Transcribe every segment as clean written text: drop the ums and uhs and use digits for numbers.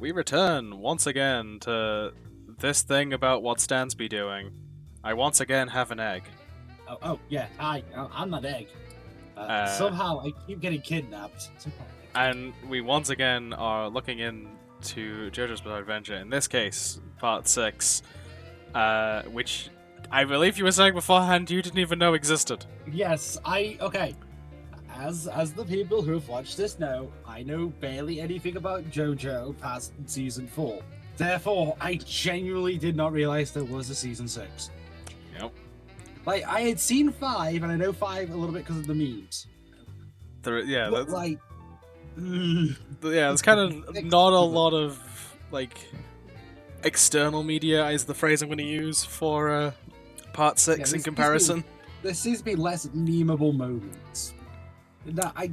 We return once again to this thing about what Stan's be doing. I once again have an egg. Yeah. Hi, I'm not Egg. Somehow I keep getting kidnapped. And we once again are looking into JoJo's Bizarre Adventure, in this case, part 6, which I believe you were saying beforehand you didn't even know existed. Yes, okay. As the people who have watched this know, I know barely anything about JoJo past season 4. Therefore, I genuinely did not realize there was a season 6. Yep. Like, I had seen 5, and I know 5 a little bit because of the memes. There's kind of not a lot of, like, external media is the phrase I'm going to use for part 6 in comparison. There seems to be less memeable moments. I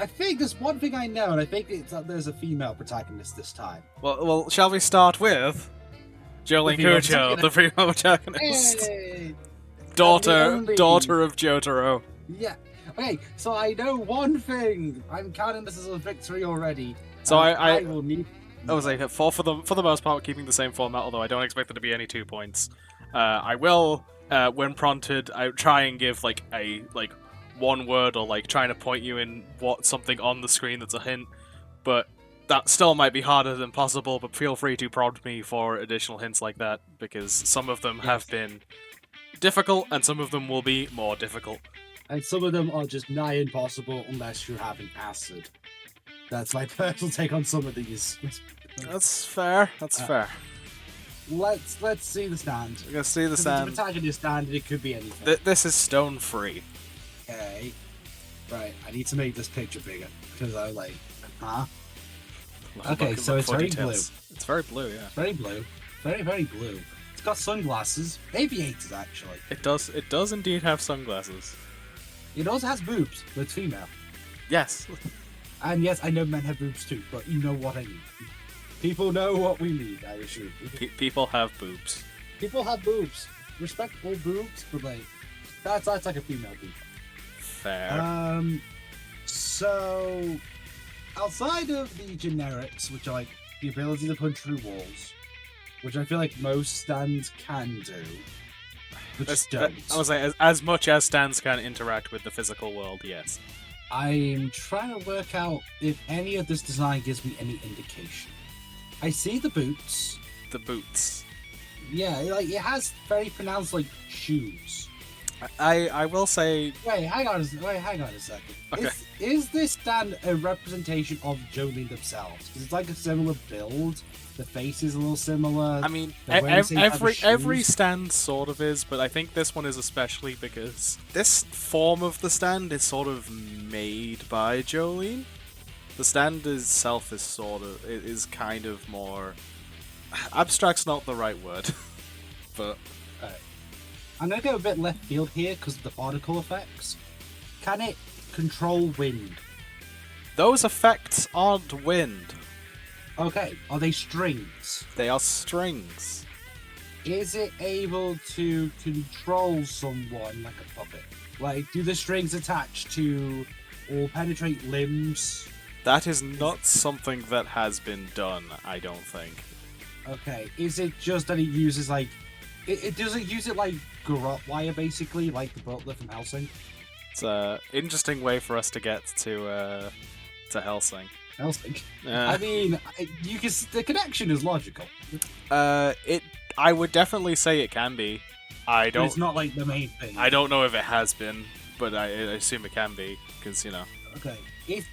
think there's one thing I know, and I think it's that there's a female protagonist this time. Well, shall we start with Jolene Cujo, the female protagonist? Hey! Daughter of Jotaro. Yeah. Okay, so I know one thing. I'm counting this as a victory already. So I will need. I was like, for the most part, keeping the same format, although I don't expect there to be any 2 points. I will, when prompted, I try and give like a one word or like trying to point you in what something on the screen that's a hint, but that still might be harder than possible. But feel free to prompt me for additional hints like that, because some of them have been difficult and some of them will be more difficult. And some of them are just nigh impossible unless you're having acid. That's my personal take on some of these. That's fair. That's fair. Let's see the stand. We're gonna see the stand. It's a protagonist stand, and it could be anything. This is stone free. Okay. Right, I need to make this picture bigger because I like, huh? Okay, so it's very blue. It's very blue, yeah. Very blue. Very, very blue. It's got sunglasses. Aviators, actually. It does indeed have sunglasses. It also has boobs, but it's female. Yes. And yes, I know men have boobs too, but you know what I mean. People know what we mean, I assume. People have boobs. People have boobs. Respectable boobs, but like, that's like a female boob. Fair. So, outside of the generics, which are like the ability to punch through walls, which I feel like most stands can do, but just don't. I was like, as much as stands can interact with the physical world, yes. I'm trying to work out if any of this design gives me any indication. I see the boots. The boots. Yeah, like it has very pronounced like shoes. I will say. Wait, hang on a second. Okay. Is this stand a representation of Jolene themselves? Because it's like a similar build. The face is a little similar. I mean, every stand sort of is, but I think this one is especially because this form of the stand is sort of made by Jolene. The stand itself is kind of more abstract's not the right word, but. I'm going to go a bit left field here because of the particle effects. Can it control wind? Those effects aren't wind. Okay, are they strings? They are strings. Is it able to control someone like a puppet? Like, do the strings attach to or penetrate limbs? That is not something that has been done, I don't think. Okay, is it just that it uses like... It doesn't use it like garrote wire, basically, like the butler from Helsing. It's an interesting way for us to get to Helsing. Helsing? I mean, the connection is logical. I would definitely say it can be. But it's not like the main thing. I don't know if it has been, but I assume it can be, because, you know. Okay,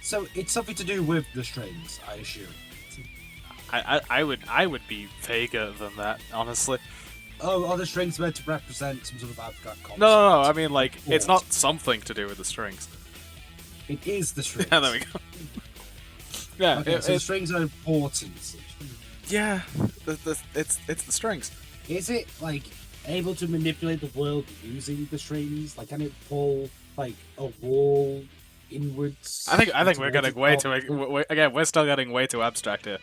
so it's something to do with the strings, I assume. I would be vaguer than that, honestly. Oh, are the strings meant to represent some sort of abstract concept? No, I mean, like, it's not something to do with the strings. It is the strings. Yeah, there we go. Yeah, okay, so the strings are important. Yeah, it's the strings. Is it, like, able to manipulate the world using the strings? Like, can it pull, like, a wall inwards? I think we're getting way too... Again, we're still getting way too abstract here.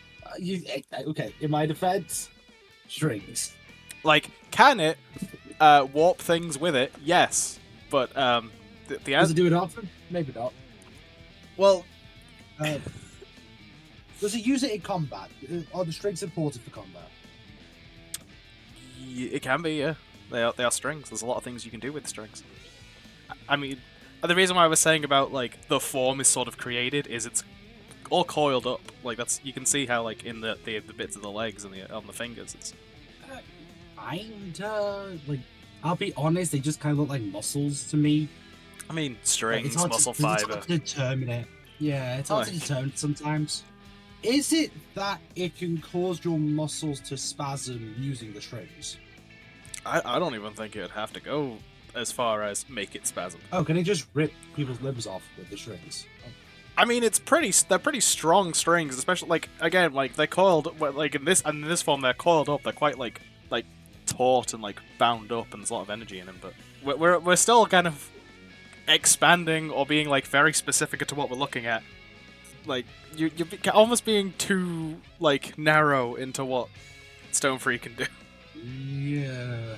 Okay, in my defense, strings. Like, can it warp things with it? Yes, but Does it do it often? Maybe not. Well, Does it use it in combat? Are the strings important for combat? It can be, yeah. They are strings. There's a lot of things you can do with strings. I mean, the reason why I was saying about like the form is sort of created is it's all coiled up. Like that's you can see how like in the bits of the legs and on the fingers. It's Kinda like I'll be honest, they just kind of look like muscles to me. I mean, strings, Like, muscle It's fiber. hard to determine it. Yeah, it's hard to determine sometimes. Is it that it can cause your muscles to spasm using the strings? I don't even think it'd have to go as far as make it spasm. Oh, can it just rip people's limbs off with the strings? Oh. I mean, they're pretty strong strings, especially like again, like they're coiled like in this form they're coiled up. They're quite like taut and like bound up, and there's a lot of energy in them. But we're still kind of expanding or being like very specific to what we're looking at. Like you're almost being too like narrow into what Stone Free can do. Yeah,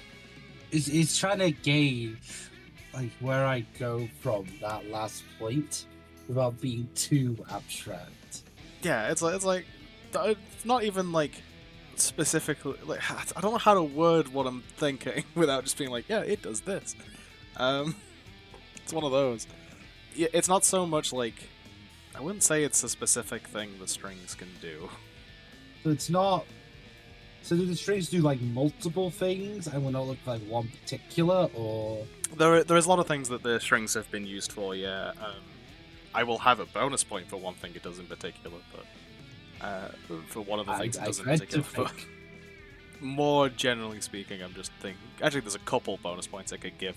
it's trying to gauge like where I go from that last point without being too abstract. Yeah, it's not even like specifically like I don't know how to word what I'm thinking without just being like, yeah, it does this. It's one of those. Yeah, it's not so much like I wouldn't say it's a specific thing the strings can do. So it's not. So do the strings do like multiple things and will not look like one particular, or There is a lot of things that the strings have been used for. Yeah, I will have a bonus point for one thing it does in particular, but for one of the things it does in particular. But more generally speaking, I'm just thinking. Actually, there's a couple bonus points I could give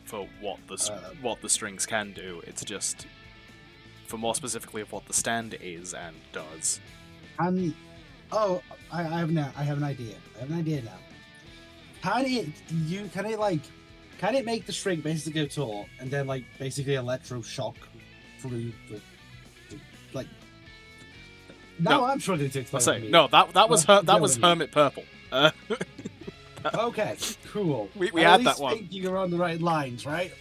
for what the strings can do. It's just for more specifically of what the stand is and does. And oh, I have an idea. I have an idea now. Can it make the string basically go taut and then like basically electroshock through the like? Now No. I'm struggling to explain. I say no. That was Hermit Purple. Okay, cool. We had that one. Thinking around the right lines, right?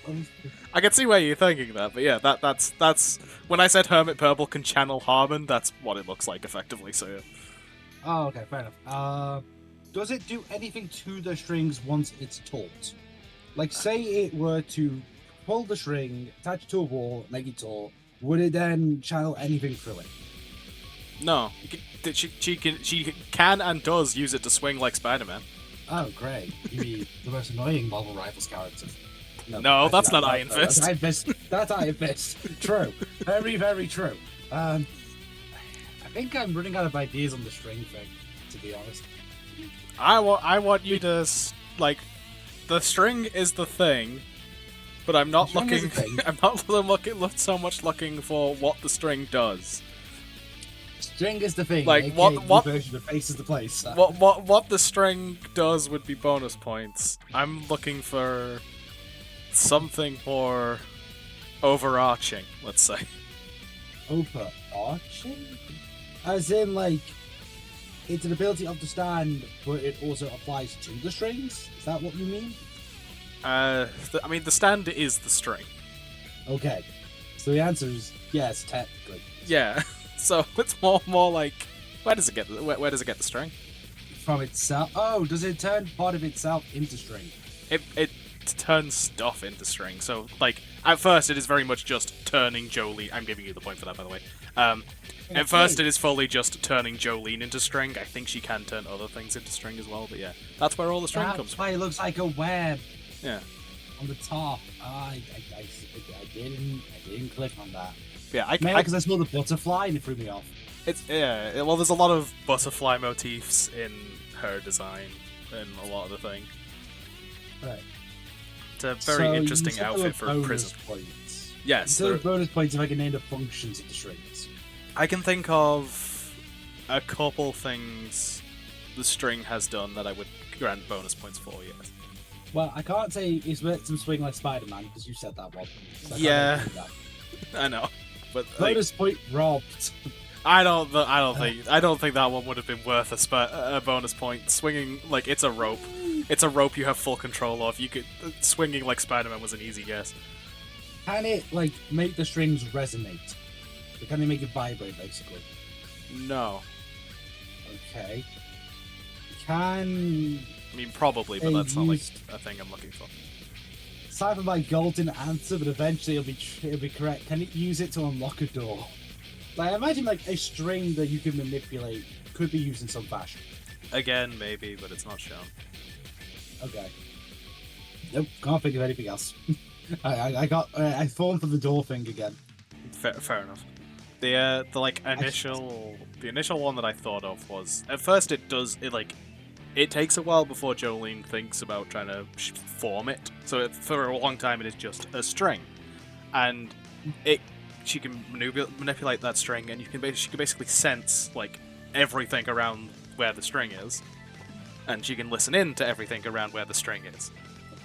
I can see where you're thinking that, but yeah, that's when I said Hermit Purple can channel Harmon, that's what it looks like effectively. So yeah. Oh, okay, fair enough. Does it do anything to the strings once it's taut? Like, say it were to pull the string, attach it to a wall, make it taut, would it then channel anything through it? No, she can and does use it to swing like Spider-Man. Oh, great. You mean the most annoying Marvel Rivals character. No, that's not Iron Fist. That's Iron Fist. That's Iron Fist. True. Very, very true. I think I'm running out of ideas on the string thing, to be honest. I want you to like the string is the thing, but I'm not looking. I'm not looking so much looking for what the string does. String is the thing. Like what version of Face is the place. What the string does would be bonus points. I'm looking for something more overarching. Let's say. Overarching? As in, like, it's an ability of the stand, but it also applies to the strings? Is that what you mean? I mean, the stand is the string. Okay. So the answer is yes, technically. Yeah. So it's more like, where does it get the string? From itself? Oh, does it turn part of itself into string? It turns stuff into string. So, like, at first it is very much just turning Jolene. I'm giving you the point for that, by the way. At first it is fully just turning Jolene into string. I think she can turn other things into string as well, but yeah. That's where all the string comes from. It looks like a web. Yeah. On the top. I didn't click on that. Yeah, maybe because I saw the butterfly and it threw me off. Well, there's a lot of butterfly motifs in her design and a lot of the thing. Right. It's a very interesting outfit for a prison. Points. Yes. So bonus points if I can name the functions of the strings. I can think of a couple things the string has done that I would grant bonus points for, yes. Well, I can't say it's let them swing like Spider-Man because you said that one. So yeah, I know, but bonus point robbed. I don't think that one would have been worth a bonus point. Swinging like it's a rope. It's a rope you have full control of. You could swinging like Spider-Man was an easy guess. Can it like make the strings resonate? Or can they make it vibrate basically? No. Okay. Can I mean, probably, but Hey, that's not like used- a thing I'm looking for. aside from my golden answer, but eventually it'll be correct. Can it use it to unlock a door? Like, I imagine like a string that you can manipulate could be used in some fashion. Again, maybe, but it's not shown. Okay. Nope, can't think of anything else. I fallen for the door thing again. Fair enough. The initial one that I thought of was, at first it takes a while before Jolene thinks about trying to form it. So for a long time it is just a string, and she can manipulate that string, and she can basically sense like everything around where the string is, and she can listen in to everything around where the string is.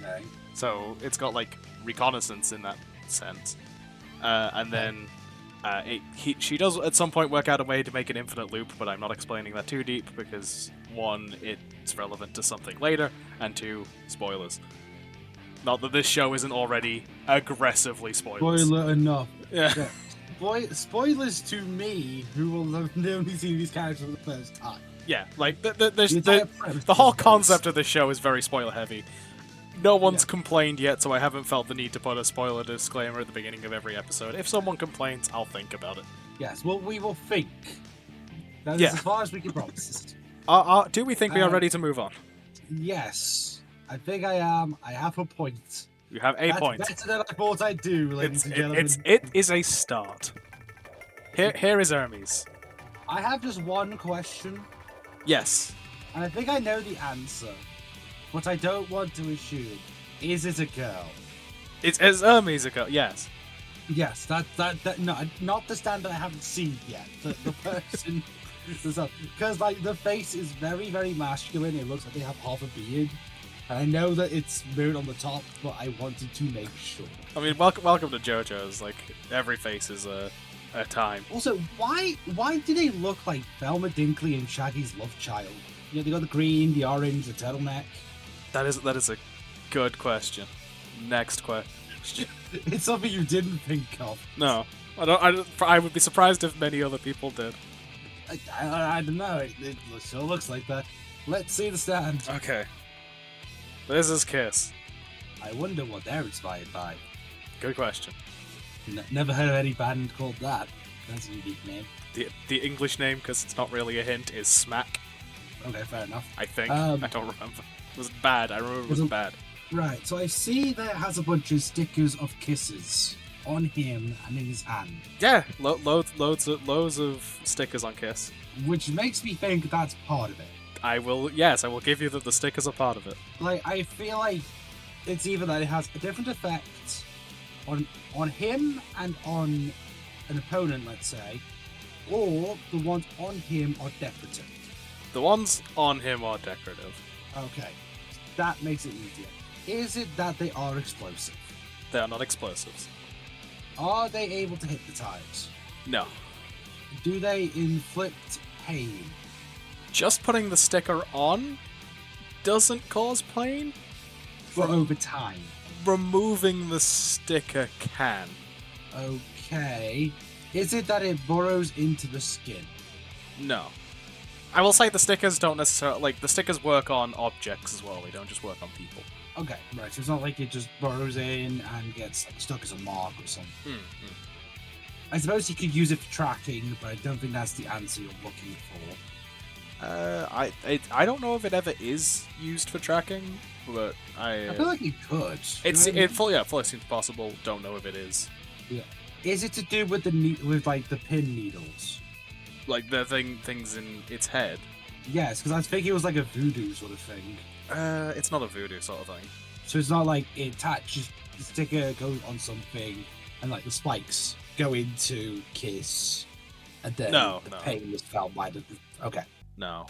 Okay. So it's got like reconnaissance in that sense, and then she does at some point work out a way to make an infinite loop, but I'm not explaining that too deep because one, it's relevant to something later, and two, spoilers. Not that this show isn't already aggressively spoilers. Spoiler enough. Yeah. Spoilers to me, who will have only seen these characters for the first time. Yeah, like the entire premise the whole is concept of this show is very spoiler heavy. No one's complained yet, so I haven't felt the need to put a spoiler disclaimer at the beginning of every episode. If someone complains, I'll think about it. Yes, well, we will think. That is Yeah. as far as we can promise. Do we think we are ready to move on? Yes, I think I am. I have a point. You have a That's point. better than I thought I'd do, ladies and gentlemen. It is a start. Here is Hermes. I have just one question, Yes. and I think I know the answer, but I don't want to assume. Is it a girl? It's Hermes a girl. Yes. Yes, that no, not the stand that I haven't seen yet. The person, because like the face is very very masculine. It looks like they have half a beard, and I know that it's mirrored on the top, but I wanted to make sure. I mean, welcome to JoJo's. Like every face is a time. Also, why do they look like Velma Dinkley and Shaggy's love child? You know, they got the green, the orange, the turtleneck. That is a good question. Next question. It's something you didn't think of. No, I would be surprised if many other people did. I don't know. It sure looks like that. Let's see the stand. Okay. This is Kiss. I wonder what they're inspired by. Good question. Never heard of any band called that. That's a unique name. The English name, because it's not really a hint, is Smack. Okay, fair enough. I think. I don't remember. It was bad. I remember it was bad. Right, so I see that it has a bunch of stickers of kisses on him and in his hand. Yeah, loads of stickers on Kiss. Which makes me think that's part of it. I will give you that the stickers are part of it. Like, I feel like it's either that it has a different effect on him and on an opponent, let's say, or the ones on him are decorative. The ones on him are decorative. Okay, that makes it easier. Is it that they are explosive? They are not explosives. Are they able to hypnotize? No. Do they inflict pain? Just putting the sticker on doesn't cause pain. But over time? Removing the sticker can. Okay. Is it that it burrows into the skin? No. I will say the stickers don't necessarily... Like, the stickers work on objects as well. They don't just work on people. Okay, right. So it's not like it just burrows in and gets like, stuck as a mark or something. Mm-hmm. I suppose you could use it for tracking, but I don't think that's the answer you're looking for. I don't know if it ever is used for tracking, but I feel like it could. It fully seems possible. Don't know if it is. Yeah. Is it to do with like the pin needles? Like the things in its head. Yes, because I think it was like a voodoo sort of thing. It's not a voodoo sort of thing. So it's not like it attaches, the sticker goes on something, and like the spikes go into Kiss, and then the pain is felt by the. Okay. No.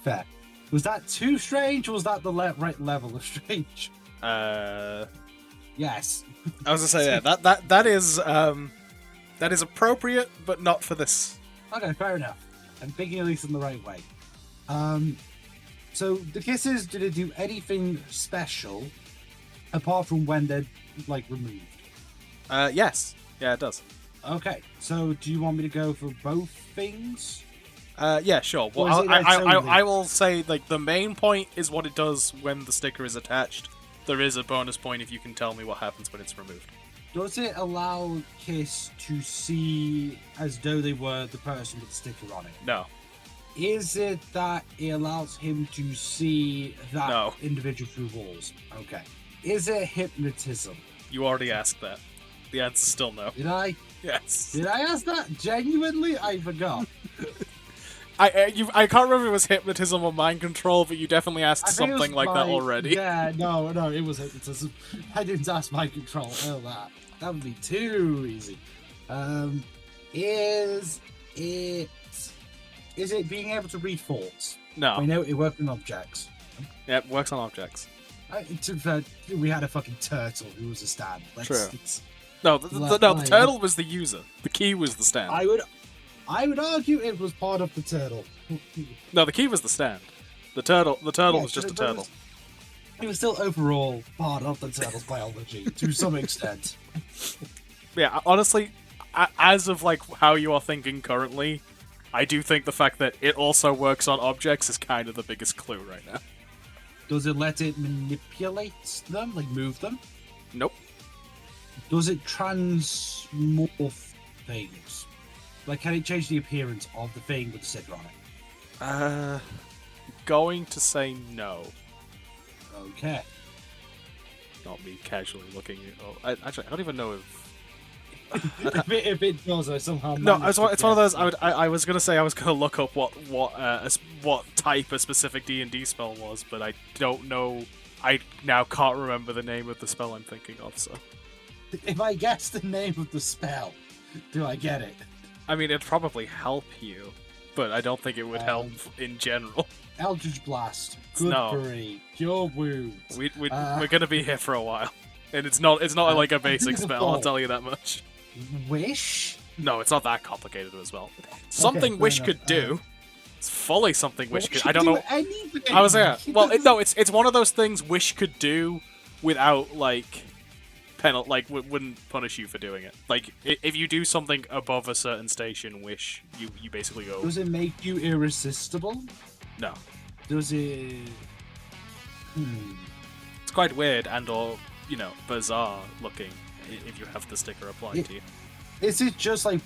Fair. Was that too strange, or was that the right level of strange? Yes. I was gonna say that is appropriate, but not for this. Okay, fair enough. I'm thinking at least in the right way. So the kisses, do they do anything special apart from when they're like removed? Yes. Yeah, it does. Okay, so do you want me to go for both things? Yeah, sure. Or Well, is it like solely? I will say, like, the main point is what it does when the sticker is attached. There is a bonus point if you can tell me what happens when it's removed. Does it allow Kiss to see as though they were the person with the sticker on it? No. Is it that it allows him to see that No. individual through walls? Okay. Is it hypnotism? You already asked that. The answer's still no. Did I? Yes. Did I ask that? Genuinely, I forgot. I can't remember if it was hypnotism or mind control, but you definitely asked I think it was something like that already. Yeah, no, it was hypnotism. I didn't ask mind control. Oh, that would be too easy. Is it being able to read thoughts? No. I know it works on objects. Yeah, it works on objects. To be fair, we had a fucking turtle who was a stand. True. No, the turtle was the user. The key was the stand. I would argue it was part of the turtle. No, the key was the stand. The turtle was just a turtle. It was still overall part of the turtle's biology to some extent. Yeah, honestly, as of like how you are thinking currently, I do think the fact that it also works on objects is kind of the biggest clue right now. Does it let it manipulate them, like move them? Nope. Does it transmorph things? Like, can it change the appearance of the thing with the sticker on it? Going to say no. Okay. Not me casually looking at. Actually, I don't even know if. if it does, I somehow. No, it's one of those. I was gonna say I was gonna look up what type a specific D&D spell was, but I don't know. I now can't remember the name of the spell I'm thinking of. So, if I guess the name of the spell, do I get it? I mean, it'd probably help you, but I don't think it would help in general. Eldritch Blast. Good No. Parade. Cure Wounds. We're gonna be here for a while, and it's not like a basic spell. I'll tell you that much. Wish? No, it's not that complicated as well. Something Wish could do. It's fully something Wish could. I don't know. Anything. I was there. Well, it's one of those things Wish could do without like wouldn't punish you for doing it. Like if you do something above a certain station, Wish you basically go. Does it make you irresistible? No. Does it? It's quite weird and or bizarre looking if you have the sticker applied to you. Is it just like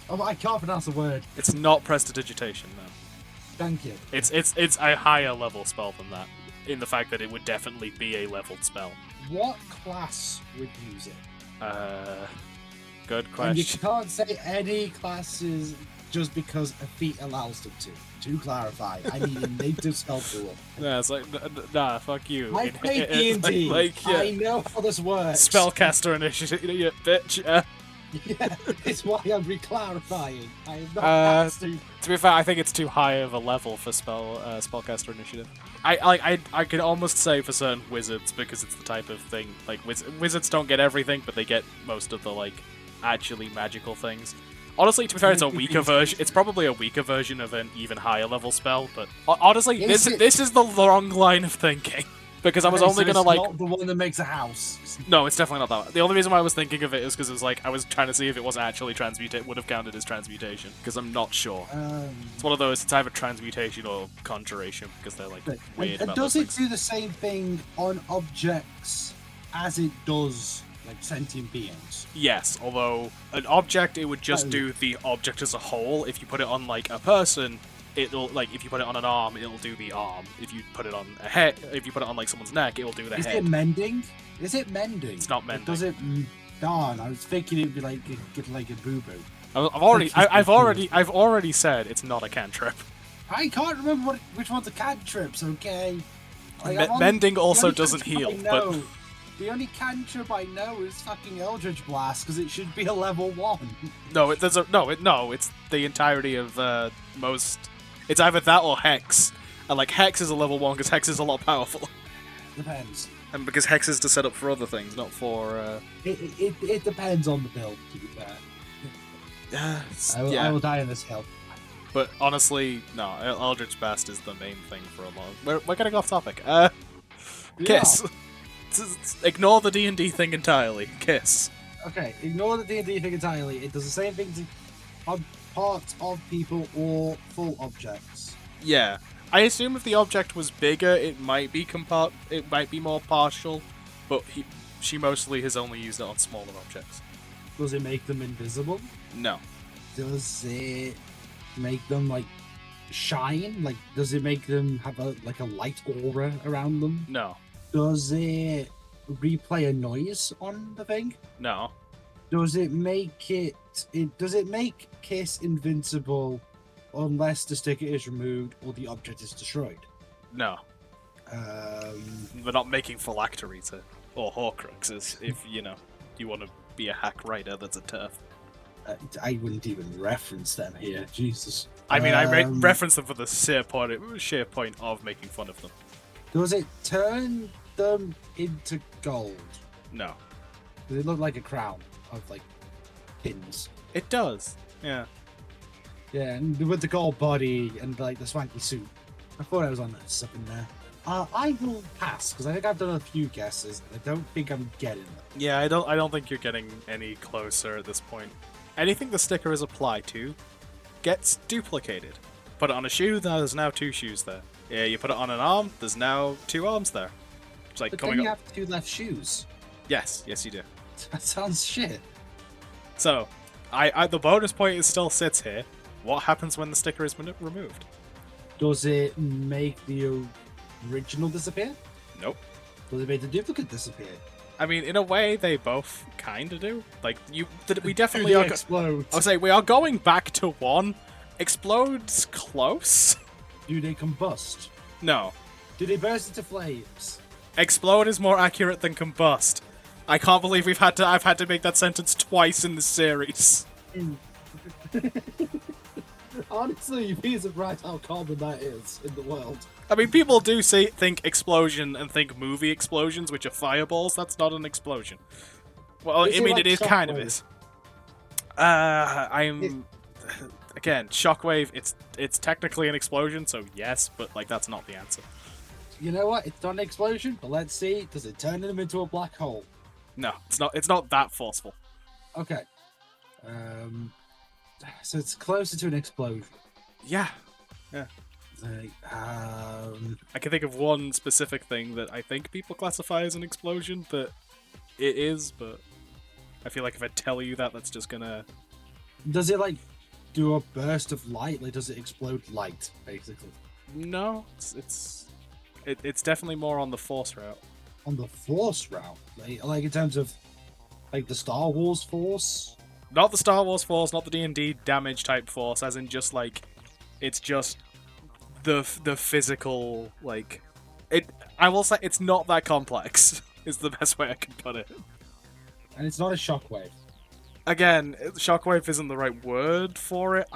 Oh, I can't pronounce the word. It's not prestidigitation, no. Thank you. It's a higher level spell than that, in the fact that it would definitely be a leveled spell. What class would use it? Good question. And you can't say any classes just because a feat allows them to. To clarify, I need a native spell pool. Yeah, it's like, nah, fuck you. I play D&D. I know how this works. Spellcaster initiative, you bitch. Yeah, it's why I'm re-clarifying. I am not asked to be fair, I think it's too high of a level for spellcaster initiative. I could almost say for certain wizards, because it's the type of thing like wizards don't get everything, but they get most of the like actually magical things. Honestly, to be fair, it's a weaker version. It's probably a weaker version of an even higher level spell. But honestly, this is the wrong line of thinking. Because I was only gonna like. Not the one that makes a house. No, it's definitely not that one. The only reason why I was thinking of it is because it was like I was trying to see if it wasn't actually would have counted as transmutation. Because I'm not sure. It's one of those. It's either transmutation or conjuration because they're like weird. And does it do the same thing on objects as it does like sentient beings? Yes, although an object, it would just do the object as a whole. If you put it on like a person, it'll like if you put it on an arm, it'll do the arm. If you put it on a head, if you put it on like someone's neck, it'll do the head. Is it mending? Is it mending? It's not mending. Does it? Darn, I was thinking it'd be like get like a boo boo. I've already said it's not a cantrip. I can't remember which one's a cantrips. Okay. Like, mending also doesn't heal, but. The only cantrip I know is fucking Eldritch Blast because it should be a level 1. No, it's the entirety of most. It's either that or Hex, and like Hex is a level 1 because Hex is a lot powerful. Depends. And because Hex is to set up for other things, not for. It depends on the build. To be fair. I will die on this hill. But honestly, no. Eldritch Blast is the main thing for a long. We're getting off topic. Kiss. Ignore the D&D thing entirely. Kiss. Okay, ignore the D&D thing entirely. It does the same thing to parts of people or full objects. Yeah. I assume if the object was bigger, it might be more partial, but she mostly has only used it on smaller objects. Does it make them invisible? No. Does it make them like shine? Like, does it make them have a light aura around them? No. Does it replay a noise on the thing? No. Does it make does it make Kiss invincible unless the sticker is removed or the object is destroyed? No. We're not making phylacteries or Horcruxes if, you want to be a hack writer that's a turf. I wouldn't even reference them here. Jesus. I mean, I reference them for the sheer point of making fun of them. Does it turn them into gold? No. Does it look like a crown of, like, pins? It does. Yeah. Yeah, and with the gold body and, like, the swanky suit. I thought I was on something there. I will pass, because I think I've done a few guesses, and I don't think I'm getting them. Yeah, I don't think you're getting any closer at this point. Anything the sticker is applied to gets duplicated. Put it on a shoe, there's now 2 shoes there. Yeah, you put it on an arm, there's now 2 arms there. It's like But coming then you up. have 2 left shoes. Yes, you do. That sounds shit. So, the bonus point still sits here. What happens when the sticker is removed? Does it make the original disappear? Nope. Does it make the duplicate disappear? I mean, in a way, they both kind of do. Like, we definitely Do are. they explode? I would say we are going back to 1. Explodes close. Do they combust? No. Do they burst into flames? Explode is more accurate than combust. I can't believe I've had to make that sentence twice in the series. Honestly, you'd be surprised how common that is in the world. I mean, people do think explosion and think movie explosions, which are fireballs. That's not an explosion. Well, I mean, it is kind of is. Again, shockwave. It's technically an explosion, so yes, but like that's not the answer. You know what? It's not an explosion, but let's see. Does it turn them into a black hole? No, it's not. It's not that forceful. Okay. So it's closer to an explosion. Yeah. Like, I can think of one specific thing that I think people classify as an explosion that it is, but I feel like if I tell you that, that's just gonna. Does it like do a burst of light? Like, does it explode light, basically? No, it's definitely more on the force route. On the force route, like in terms of like the Star Wars force. Not the Star Wars force, not the D&D damage type force, as in just like it's just the physical like it. I will say it's not that complex. Is the best way I can put it. And it's not a shockwave. Again, shockwave isn't the right word for it.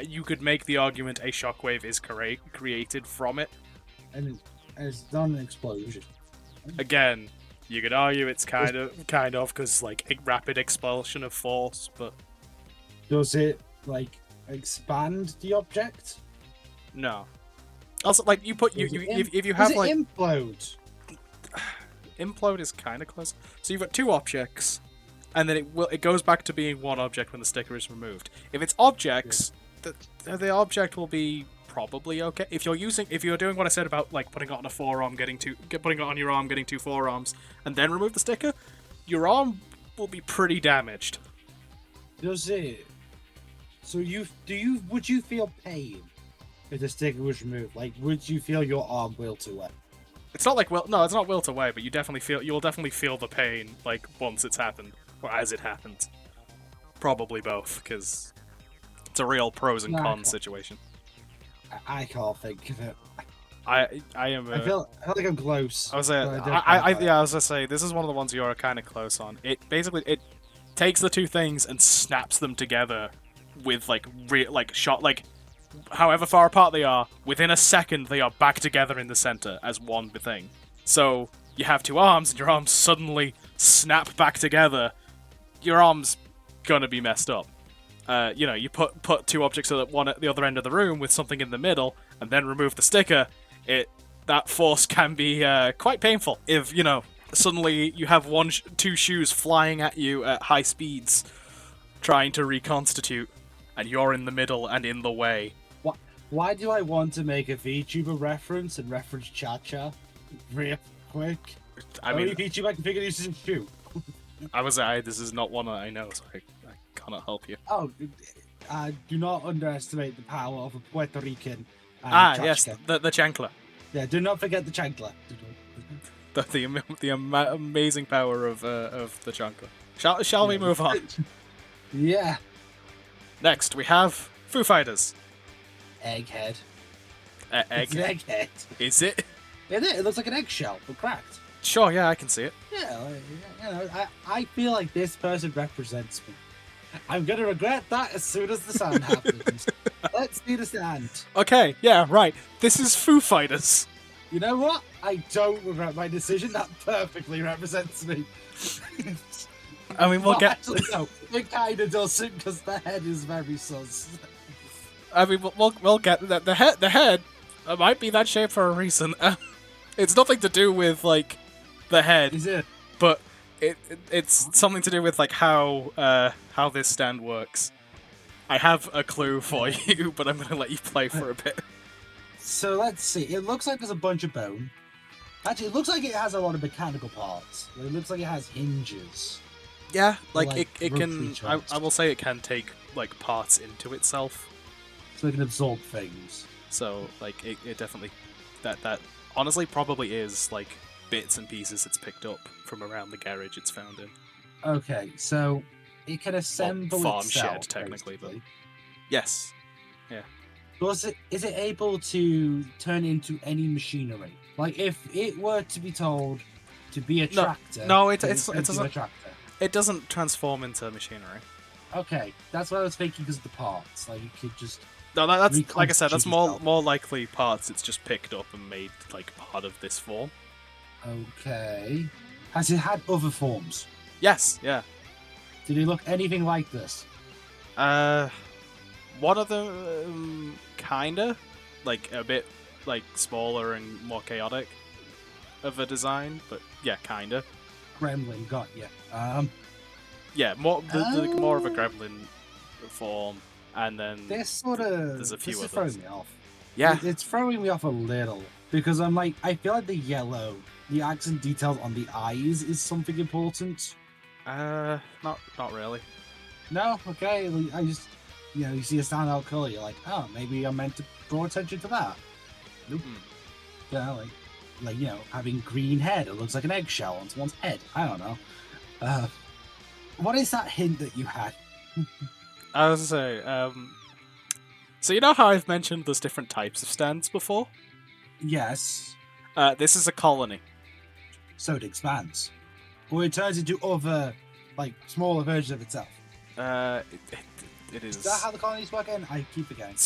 You could make the argument a shockwave is created from it. And it's not an explosion. Again, you could argue it's kind of because like a rapid expulsion of force, but does it like expand the object? No. Also, like if you have does like it implode. Implode is kind of close. So you've got 2 objects, and then it goes back to being 1 object when the sticker is removed. If it's objects, the object will be probably okay. If you're doing what I said about like putting it on a forearm, putting it on your arm, getting 2 forearms, and then remove the sticker, your arm will be pretty damaged. Does it? So would you feel pain if the sticker was removed? Like, would you feel your arm wilt away? It's not like it's not wilt away, but you'll definitely feel the pain like once it's happened or as it happens. Probably both, because it's a real pros and cons situation. I can't think of it. I am. I feel like I'm close. I was gonna say this is one of the ones you're kind of close on. It takes the 2 things and snaps them together with however far apart they are, within a second they are back together in the center as one thing. So you have 2 arms, and your arms suddenly snap back together. Your arm's gonna be messed up. You put 2 objects at one at the other end of the room with something in the middle, and then remove the sticker. That force can be quite painful if suddenly you have two shoes flying at you at high speeds, trying to reconstitute, and you're in the middle and in the way. Why do I want to make a VTuber reference and reference Cha-Cha real quick? I mean, Only VTuber I can figure this is a shoe. this is not one that I know, so I cannot help you. Oh, do not underestimate the power of a Puerto Rican. Yes, the chancla. Yeah, do not forget the chancla. The amazing power of the chancla. Shall we move on? Yeah. Next, we have Foo Fighters. Egghead. Egg? It's an egghead. Is it? It looks like an eggshell, but cracked. Sure, yeah, I can see it. Yeah, I feel like this person represents me. I'm gonna regret that as soon as the sound happens. Let's see the sound. Okay, yeah, right. This is Foo Fighters. You know what? I don't regret my decision. That perfectly represents me. I mean, we'll get. Actually, no, it kind of doesn't because the head is very sus. I mean, we'll get that. The head might be that shape for a reason. It's nothing to do with like the head. Is it? But it's something to do with like how this stand works. I have a clue for you, but I'm gonna let you play for a bit. So let's see. It looks like there's a bunch of bone. Actually, it looks like it has a lot of mechanical parts. It looks like it has hinges. Yeah, like like it can. rotary I will say it can take like parts into itself. So it can absorb things. So like it definitely that honestly probably is like bits and pieces it's picked up from around the garage it's found in. Okay, so it can assemble farm itself, shed technically, basically. but yes. Yeah. Is it able to turn into any machinery? Like if it were to be told to be a tractor. No, it doesn't. a tractor. It doesn't transform into machinery. Okay, that's what I was thinking because of the parts. Like you could just. No, that's like I said. That's reconstitute more likely parts. It's just picked up and made like part of this form. Okay. Has it had other forms? Yes. Yeah. Did it look anything like this? One of them kinda like a bit like smaller and more chaotic of a design, but yeah, kinda. Gremlin, got ya. Yeah, more more of a gremlin form. And then there's a few others. throwing me off. Yeah, it's throwing me off a little because I'm like, I feel like the accent details on the eyes is something important. not really. No, okay. I just, you see a standout color, you're like, oh, maybe I'm meant to draw attention to that. Nope. Like having green head. It looks like an eggshell on someone's head. I don't know. What is that hint that you had? I was gonna say, so you know how I've mentioned there's different types of stands before? Yes. This is a colony. So it expands. Or it turns into other, like, smaller versions of itself. It is. Is that how the colonies work? And I keep forgetting.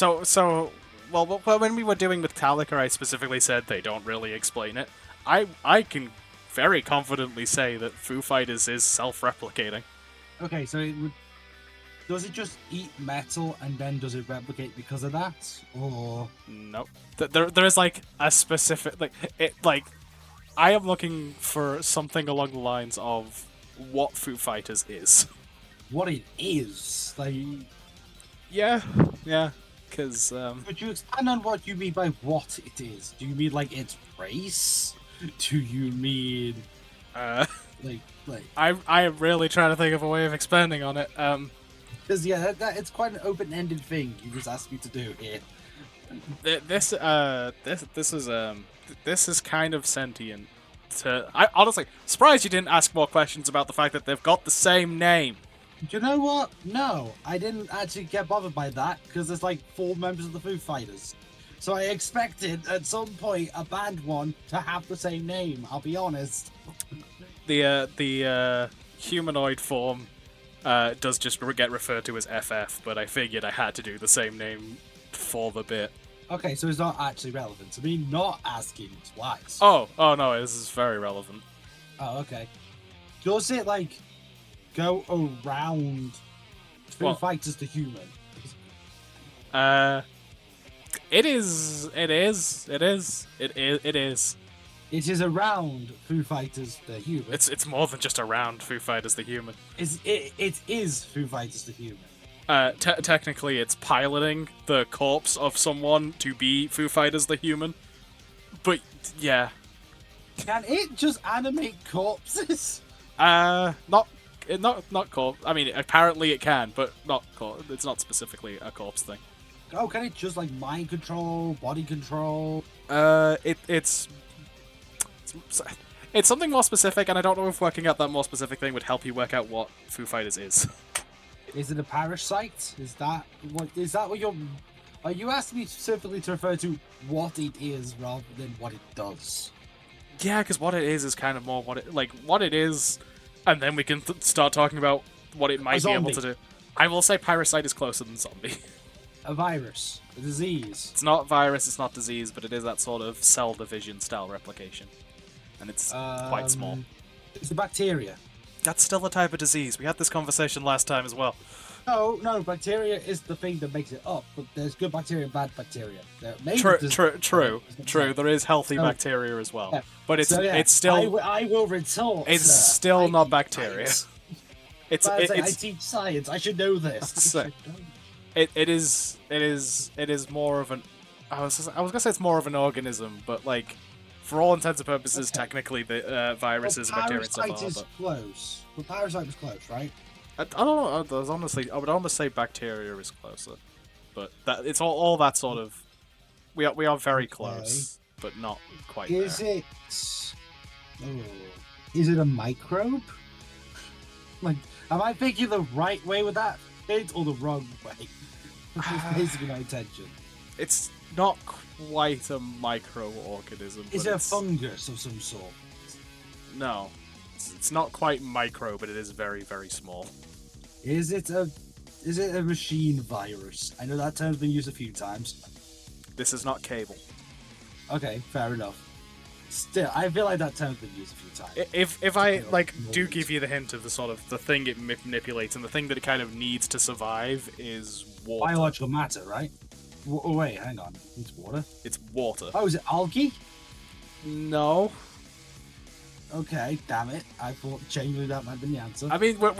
Well, when we were doing Metallica, I specifically said they don't really explain it. I can very confidently say that Foo Fighters is self-replicating. Okay, so does it just eat metal and then does it replicate because of that, or nope? There is like a specific I am looking for something along the lines of what Foo Fighters is. What it is, like. Yeah, because. Could you expand on what you mean by what it is? Do you mean like its race? Do you mean like? I am really trying to think of a way of expanding on it. Because that it's quite an open-ended thing you just asked me to do here. This is kind of sentient. I honestly surprised you didn't ask more questions about the fact that they've got the same name. Do you know what? No, I didn't actually get bothered by that because there's like 4 members of the Foo Fighters. So I expected at some point a band one to have the same name. I'll be honest. The humanoid form does just get referred to as FF, but I figured I had to do the same name for the bit. Okay, so it's not actually relevant to me not asking twice. Oh no, this is very relevant. Oh, okay. Does it like go around Foo Fighters to human? It is. It is around Foo Fighters the Human. It's more than just around Foo Fighters the Human. It is Foo Fighters the Human. Technically, it's piloting the corpse of someone to be Foo Fighters the Human. But yeah, Can it just animate corpses? not corpse. I mean, apparently it can, but not corpse. It's not specifically a corpse thing. Oh, can it just like mind control, body control? It's something more specific, and I don't know if working out that more specific thing would help you work out what Foo Fighters is. Is it a parasite? Is that what you're? Are you asking me specifically to refer to what it is rather than what it does? Yeah, because what it is kind of more what it is, and then we can start talking about what it might be able to do. I will say parasite is closer than zombie. A virus, a disease. It's not virus, it's not disease, but it is that sort of cell division style replication, and it's quite small. It's a bacteria. That's still a type of disease. We had this conversation last time as well. No, bacteria is the thing that makes it up, but there's good bacteria and bad bacteria. True. There is healthy bacteria as well, yeah. But it's still. I will retort. It's still not bacteria. I teach science. I should know this. It is more of an. I was gonna say it's more of an organism, but like, for all intents and purposes, technically the virus is a bacteria and stuff. Parasite is close. Well, parasite was close, right? I don't know. I would almost say bacteria is closer, but it's all that sort of. We are very close, but not quite. Is there. Is it a microbe? Like, am I thinking the right way with that hint or the wrong way? That's basically my intention. It's not quite a microorganism. Is it a fungus of some sort? No. It's not quite micro, but it is very, very small. Is it a machine virus? I know that term's been used a few times. This is not cable. Okay, fair enough. Still, I feel like that term's been used a few times. If I do give you the hint of the sort of the thing it manipulates and the thing that it kind of needs to survive is water. Biological matter, right? Oh wait, hang on. It's water. It's water. Oh, is it algae? No. Okay, damn it. I thought genuinely that might have been the answer. I mean, we're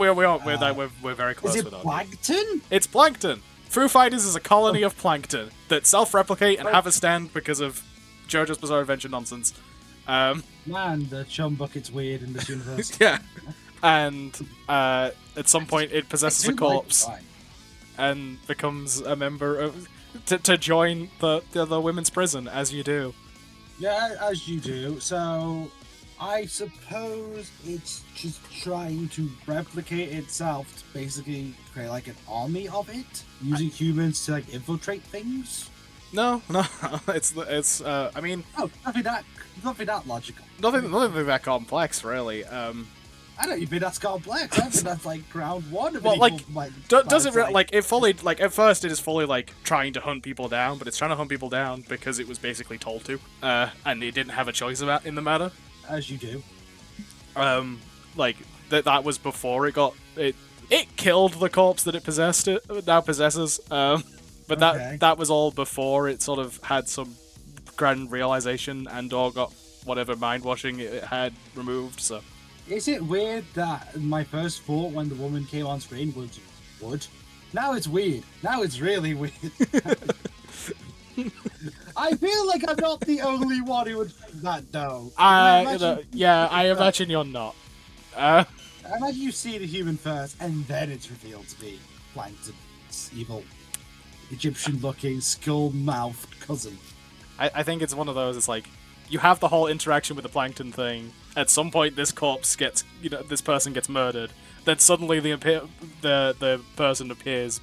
very close. Is it with plankton? It's plankton. Foo Fighters is a colony of plankton that self-replicate and have a stand because of JoJo's Bizarre Adventure nonsense. Man, the chum bucket's weird in this universe. Yeah, and at some point it possesses a corpse and becomes a member of to join the women's prison, as you do. Yeah, as you do. So, I suppose it's just trying to replicate itself to basically create like an army of it, using humans to like infiltrate things. No, it's I mean, nothing that logical. Nothing that complex, really. I don't even think that's complex. I think that's like ground one. Well, does it it fully at first it is fully like trying to hunt people down, but it's trying to hunt people down because it was basically told to, and it didn't have a choice about in the matter. As you do. That was before it got it killed the corpse that it now possesses. But that was all before it sort of had some grand realization and or got whatever mind washing it had removed. So. Is it weird that my first thought when the woman came on screen was wood? Now it's weird. Now it's really weird. I feel like I'm not the only one who would think that, though. I imagine you're not. I imagine you see the human first, and then it's revealed to be Plankton's evil, Egyptian-looking, skull-mouthed cousin. I think it's one of those. It's like you have the whole interaction with the Plankton thing. At some point, this corpse gets, this person gets murdered. Then suddenly the person appears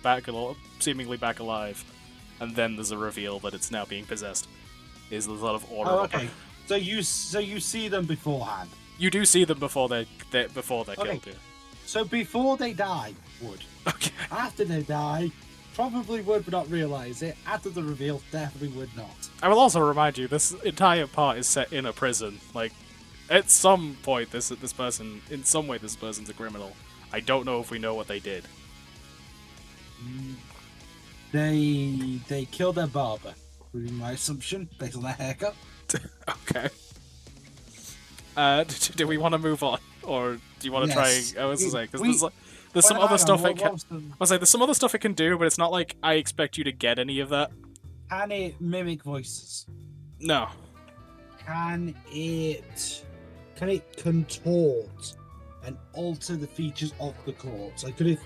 seemingly back alive. And then there's a reveal that it's now being possessed. Is the sort of order. Oh, okay. So you see them beforehand. You do see them before they're killed. Yeah. So before they die, would. Okay. After they die, probably would not realize it. After the reveal, definitely would not. I will also remind you, this entire part is set in a prison. Like, at some point, this person, in some way, this person's a criminal. I don't know if we know what they did. They killed their barber, would be my assumption, based on their haircut. Okay. Do we want to move on, or do you want to Yes. try? I was to say because We- there's some Well, other hang on, stuff it can. what's the- I was like, there's some other stuff it can do, but it's not like I expect you to get any of that. Can it mimic voices? No. Can it contort and alter the features of the corpse? Like, could it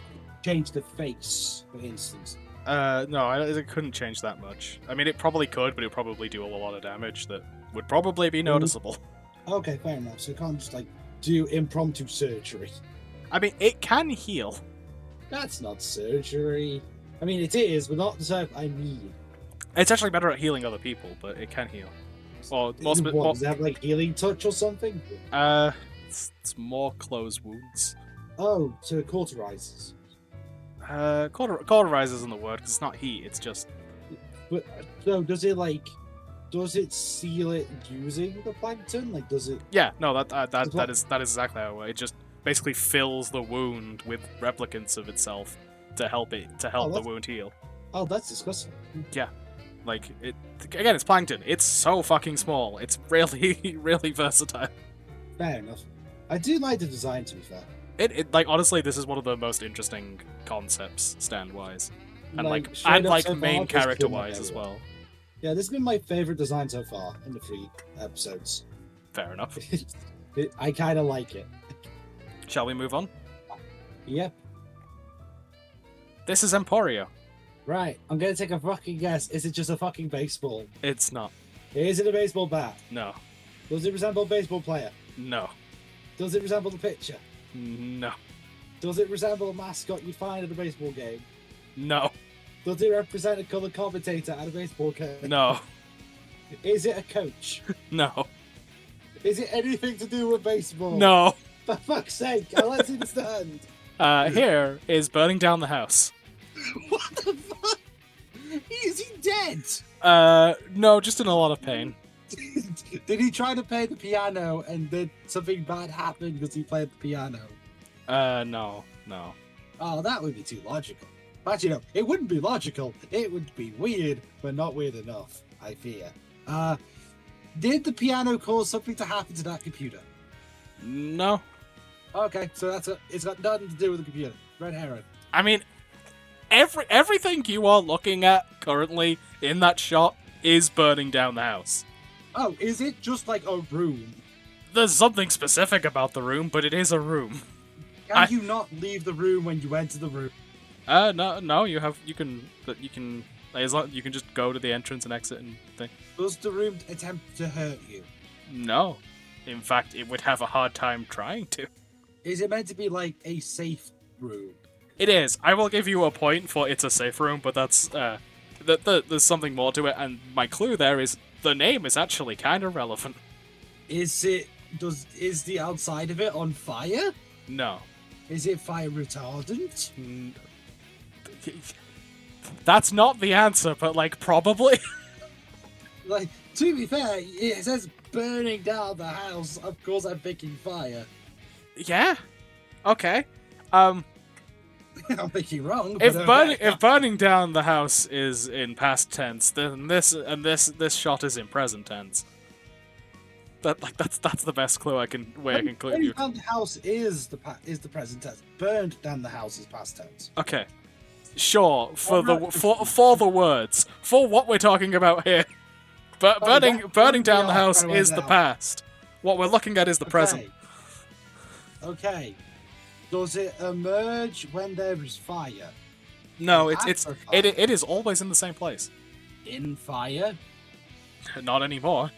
change the face, for instance? No, it couldn't change that much. I mean, it probably could, but it would probably do a lot of damage that would probably be noticeable. Okay, fair enough. So it can't just like do impromptu surgery. I mean, it can heal. That's not surgery. I mean, it is, but not the type I mean. It's actually better at healing other people, but it can heal. Or more, What, does it have like healing touch or something? it's more closed wounds. Oh, so it cauterizes. Cauterize isn't the word because it's not heat. It's just But so does it seal it using the plankton? Like, does it? yeah. No, that is exactly how it just basically fills the wound with replicants of itself to help the wound heal. Oh, that's disgusting. Like it again, it's plankton. It's so fucking small. It's really really versatile. Fair enough. I do like the design, to be fair. It like honestly, this is one of the most interesting concepts stand wise, and straight up so main far, character this wise killed as my well. Yeah, this has been my favorite design so far in the 3 episodes. Fair enough. I kind of like it. Shall we move on? Yep. This is Emporio. Right, I'm gonna take a fucking guess. Is it just a fucking baseball? It's not. Is it a baseball bat? No. Does it resemble a baseball player? No. Does it resemble the pitcher? No. Does it resemble a mascot you find at a baseball game? No. Does it represent a colour commentator at a baseball game? No. Is it a coach? No. Is it anything to do with baseball? No. For fuck's sake, let's understand. Here is burning down the house. What the fuck? Is he dead? No, just in a lot of pain. Did he try to play the piano and then something bad happened because he played the piano? No. Oh, that would be too logical. Actually, no, it wouldn't be logical. It would be weird, but not weird enough, I fear. Did the piano cause something to happen to that computer? No. Okay, so it's got nothing to do with the computer. Red herring. I mean, everything you are looking at currently in that shot is burning down the house. Oh, is it just like a room? There's something specific about the room, but it is a room. Can you not leave the room when you enter the room? No, you can as long you can just go to the entrance and exit and thing. Does the room attempt to hurt you? No. In fact, it would have a hard time trying to. Is it meant to be like a safe room? It is. I will give you a point for it's a safe room, but that's there's something more to it, and my clue there is the name is actually kind of relevant. Is the outside of it on fire? No. Is it fire retardant? That's not the answer, but like probably. Like, to be fair, it says burning down the house. Of course, I'm thinking fire. Yeah. Okay. I'm thinking wrong. If burning down the house is in past tense, then this shot is in present tense. That's the best clue I can clue you. Burning down the house is the present tense. Burned down the house is past tense. Okay. Sure, for the words, for what we're talking about here, but burning down the house is the past. What we're looking at is the present. Okay. Does it emerge when there is fire? No, it is always in the same place. In fire? Not anymore.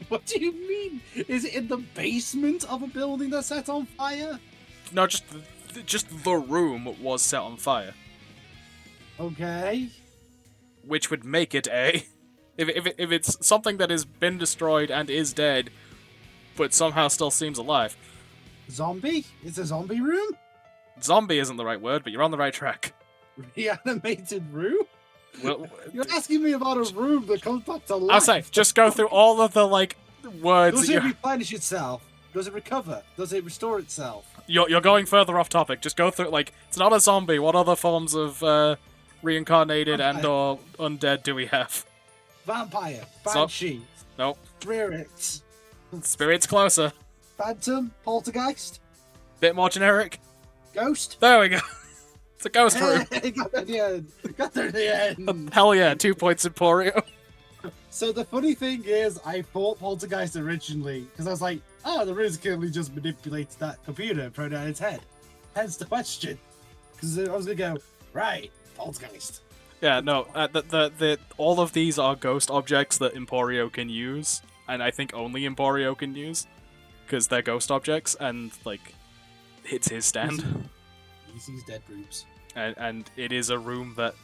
What do you mean? Is it in the basement of a building that's set on fire? No, just the room was set on fire. Okay. Which would make it a... If it's something that has been destroyed and is dead, but somehow still seems alive. Zombie? It's a zombie room? Zombie isn't the right word, but you're on the right track. Reanimated room? Well, You're asking me about a room that comes back to life. I'll say, just go through all of the, words Does that it replenish itself? Does it recover? Does it restore itself? You're going further off topic. Just go through, it's not a zombie. What other forms of reincarnated and or undead do we have? Vampire. Banshee. Nope. Spirits. Spirit's closer. Phantom, poltergeist, Bit more generic. ghost. There we go. It's a ghost room. Hey, got there in the end. Got there in the end. Hell yeah, 2 points Emporio. So the funny thing is, I thought poltergeist originally because I was like, oh, the room's clearly just manipulates that computer and throw it on its head. Hence the question. Because I was gonna go, right, poltergeist. Yeah, no, all of these are ghost objects that Emporio can use, and I think only Emporio can use, because they're ghost objects, and, like, it's his stand. He sees dead rooms. And it is a room that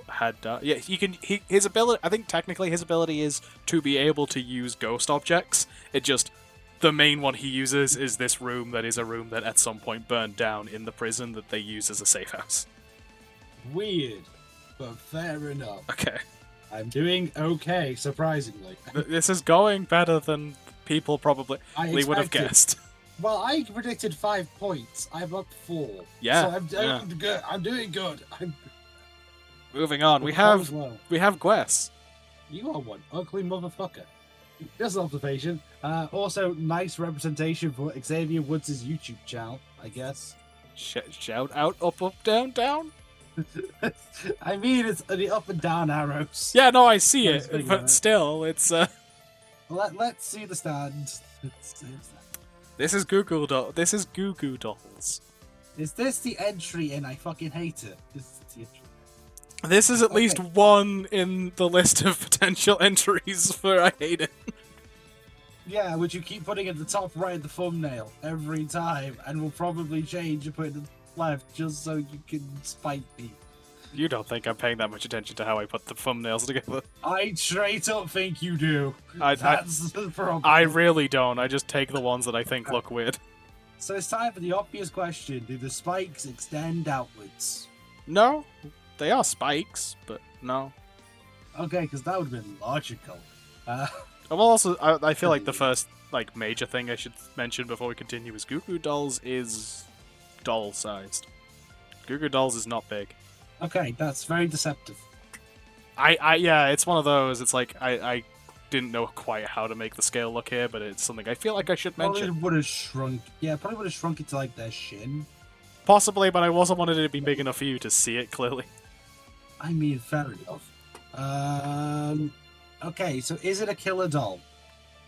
had... yeah, his ability... I think technically his ability is to be able to use ghost objects. It just... The main one he uses is this room that is a room that at some point burned down in the prison that they use as a safe house. Weird, but fair enough. Okay. I'm doing okay, surprisingly. This is going better than people probably would have expected. guessed. Well, I predicted 5 points. I'm up 4. Yeah. So I'm doing good. I'm doing good. Moving on, we have Gwess. You are one ugly motherfucker. Just an observation. Also, nice representation for Xavier Woods' YouTube channel, I guess. Shout out, up, down, down. I mean, it's the up and down arrows. Yeah, no, I see it, but still, it's Let's see the stand. This is Goo Goo Dolls. This is Goo Goo Dolls. Is this the entry in I fucking hate it? This is at least one in the list of potential entries for I hate it. Yeah, which you keep putting at the top right of the thumbnail every time, and will probably change and put it at the left just so you can spite me. You don't think I'm paying that much attention to how I put the thumbnails together? I straight up think you do. That's the problem. I really don't. I just take the ones that I think look weird. So it's time for the obvious question. Do the spikes extend outwards? No. They are spikes, but no. Okay, because that would have been logical. I feel like the first major thing I should mention before we continue is Goo Goo Dolls is doll-sized. Goo Goo Dolls is not big. Okay, that's very deceptive. Yeah, it's one of those. It's like I didn't know quite how to make the scale look here, but it's something I feel like I should mention. Probably would have shrunk. Yeah, probably would have shrunk it to like their shin. Possibly, but I wasn't wanted it to be big enough for you to see it clearly. I mean, fair enough. Okay, so is it a killer doll?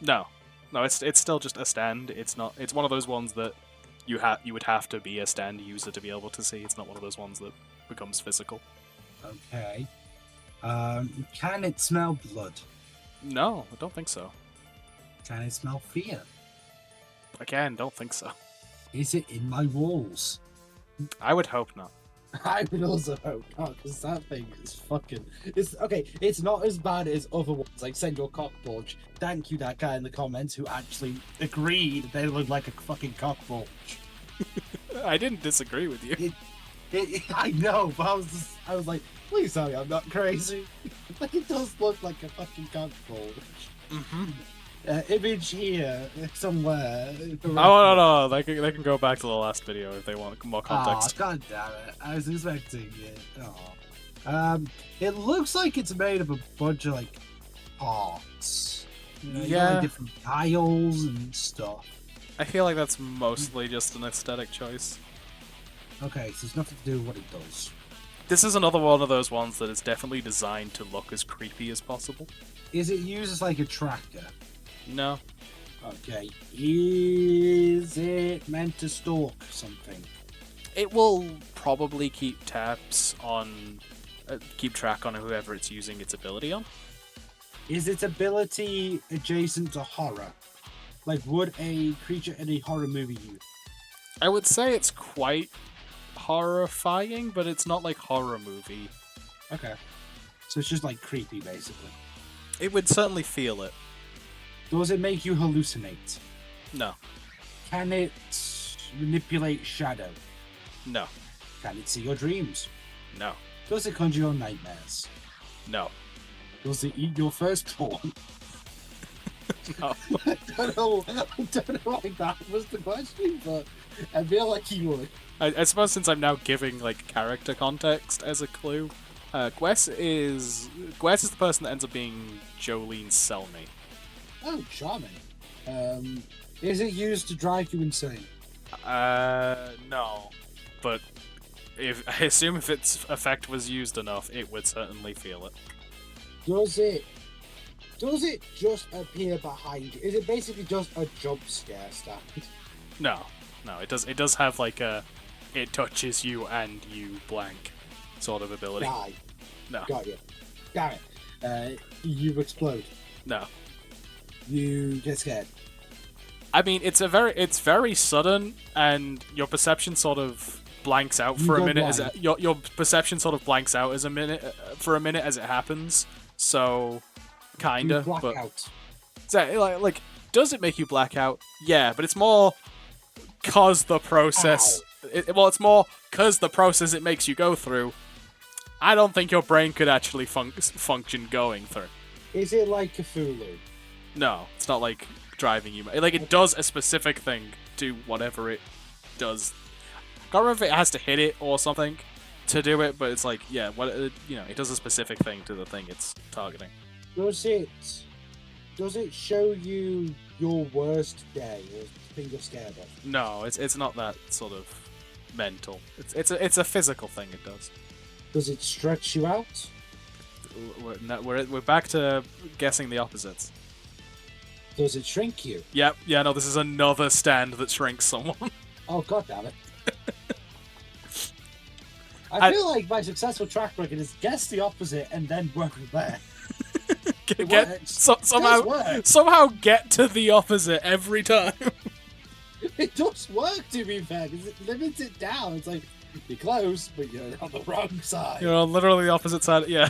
No, it's still just a stand. It's not. It's one of those ones that you would have to be a stand user to be able to see. It's not one of those ones that becomes physical. Okay. Can it smell blood? No, I don't think so. Can it smell fear? Again, don't think so. Is it in my walls? I would hope not. I would also hope not, because that thing is fucking... It's not as bad as other ones, like Send Your Cock Bulge. Thank you, that guy in the comments who actually agreed they look like a fucking cock bulge. I didn't disagree with you. I know, but I was like, please tell me I'm not crazy. Like, it does look like a fucking cock bulge. Mm-hmm. Image here, somewhere. No. They can go back to the last video if they want more context. Oh, god damn it. I was expecting it. Oh. It looks like it's made of a bunch of, like, parts. You know, yeah. Like different tiles and stuff. I feel like that's mostly just an aesthetic choice. Okay, so it's nothing to do with what it does. This is another one of those ones that is definitely designed to look as creepy as possible. Is it used as, like, a tracker? No. Okay. Is it meant to stalk something? It will probably keep tabs on... keep track on whoever it's using its ability on. Is its ability adjacent to horror? Like, would a creature in a horror movie use? I would say it's quite horrifying, but it's not like horror movie. Okay. So it's just, like, creepy, basically. It would certainly feel it. Does it make you hallucinate? No. Can it manipulate shadow? No. Can it see your dreams? No. Does it conjure your nightmares? No. Does it eat your firstborn? No. I don't know why that was the question, but I feel like he would. I suppose since I'm now giving like character context as a clue, Gwess is the person that ends up being Jolene's cellmate. Oh, charming. Is it used to drive you insane? No. But I assume if its effect was used enough, it would certainly feel it. Does it just appear behind you? Is it basically just a jump scare stand? No. It does have like a it touches you and you blank sort of ability. Die. No. Got you. Damn it. You explode. No. You get scared. I mean, it's very sudden, and your perception sort of blanks out for a minute. Your perception sort of blanks out for a minute as it happens. So, kinda. You black but out. like, does it make you black out? Yeah, but it's more cause the process. It's more cause the process it makes you go through. I don't think your brain could actually function going through. Is it like Cthulhu? No, it's not like driving you. Like, it does a specific thing to whatever it does. I can't remember if it has to hit it or something to do it, but it's like, yeah, it does a specific thing to the thing it's targeting. Does it show you your worst day or thing you're scared of? No, it's not that sort of mental. It's a physical thing it does. Does it stretch you out? We're back to guessing the opposites. Does it shrink you? Yep, yeah, no, this is another stand that shrinks someone. Oh, god damn it. I feel like my successful track record is guess the opposite and then work from there. Somehow get to the opposite every time. It does work, to be fair, because it limits it down. It's like, you're close, but you're on the wrong side. You're on literally the opposite side, yeah.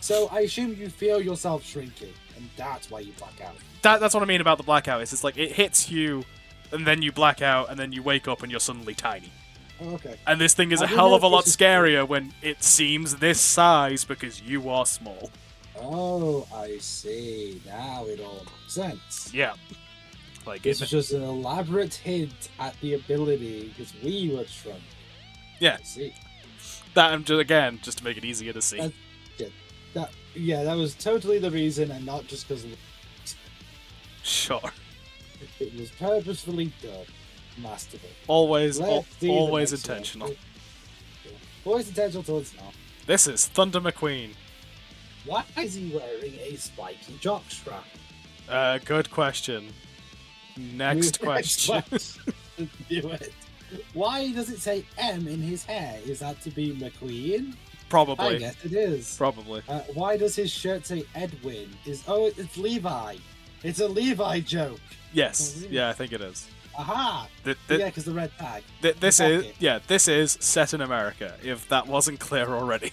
So I assume you feel yourself shrinking, and that's why you black out. That's what I mean about the blackout. It's like it hits you, and then you black out, and then you wake up and you're suddenly tiny. Oh, okay. And this thing is a hell of a lot scarier when it seems this size because you are small. Oh, I see. Now it all makes sense. Yeah. Like this is just an elaborate hint at the ability because we were shrunk. Yeah. I see. That just to make it easier to see. That was totally the reason, and not just because of the... Sure. It was purposefully done. Masterful. Always intentional. Always intentional till it's not. This is Thunder McQueen. Why is he wearing a spiky jockstrap? Good question. Next question. Do it. Why does it say M in his hair? Is that to be McQueen? Probably. I guess it is. Probably. Why does his shirt say Edwin? It's Levi. It's a Levi joke. Yes. Oh, really? Yeah, I think it is. Aha! Yeah, because the red tag. This is set in America, if that wasn't clear already.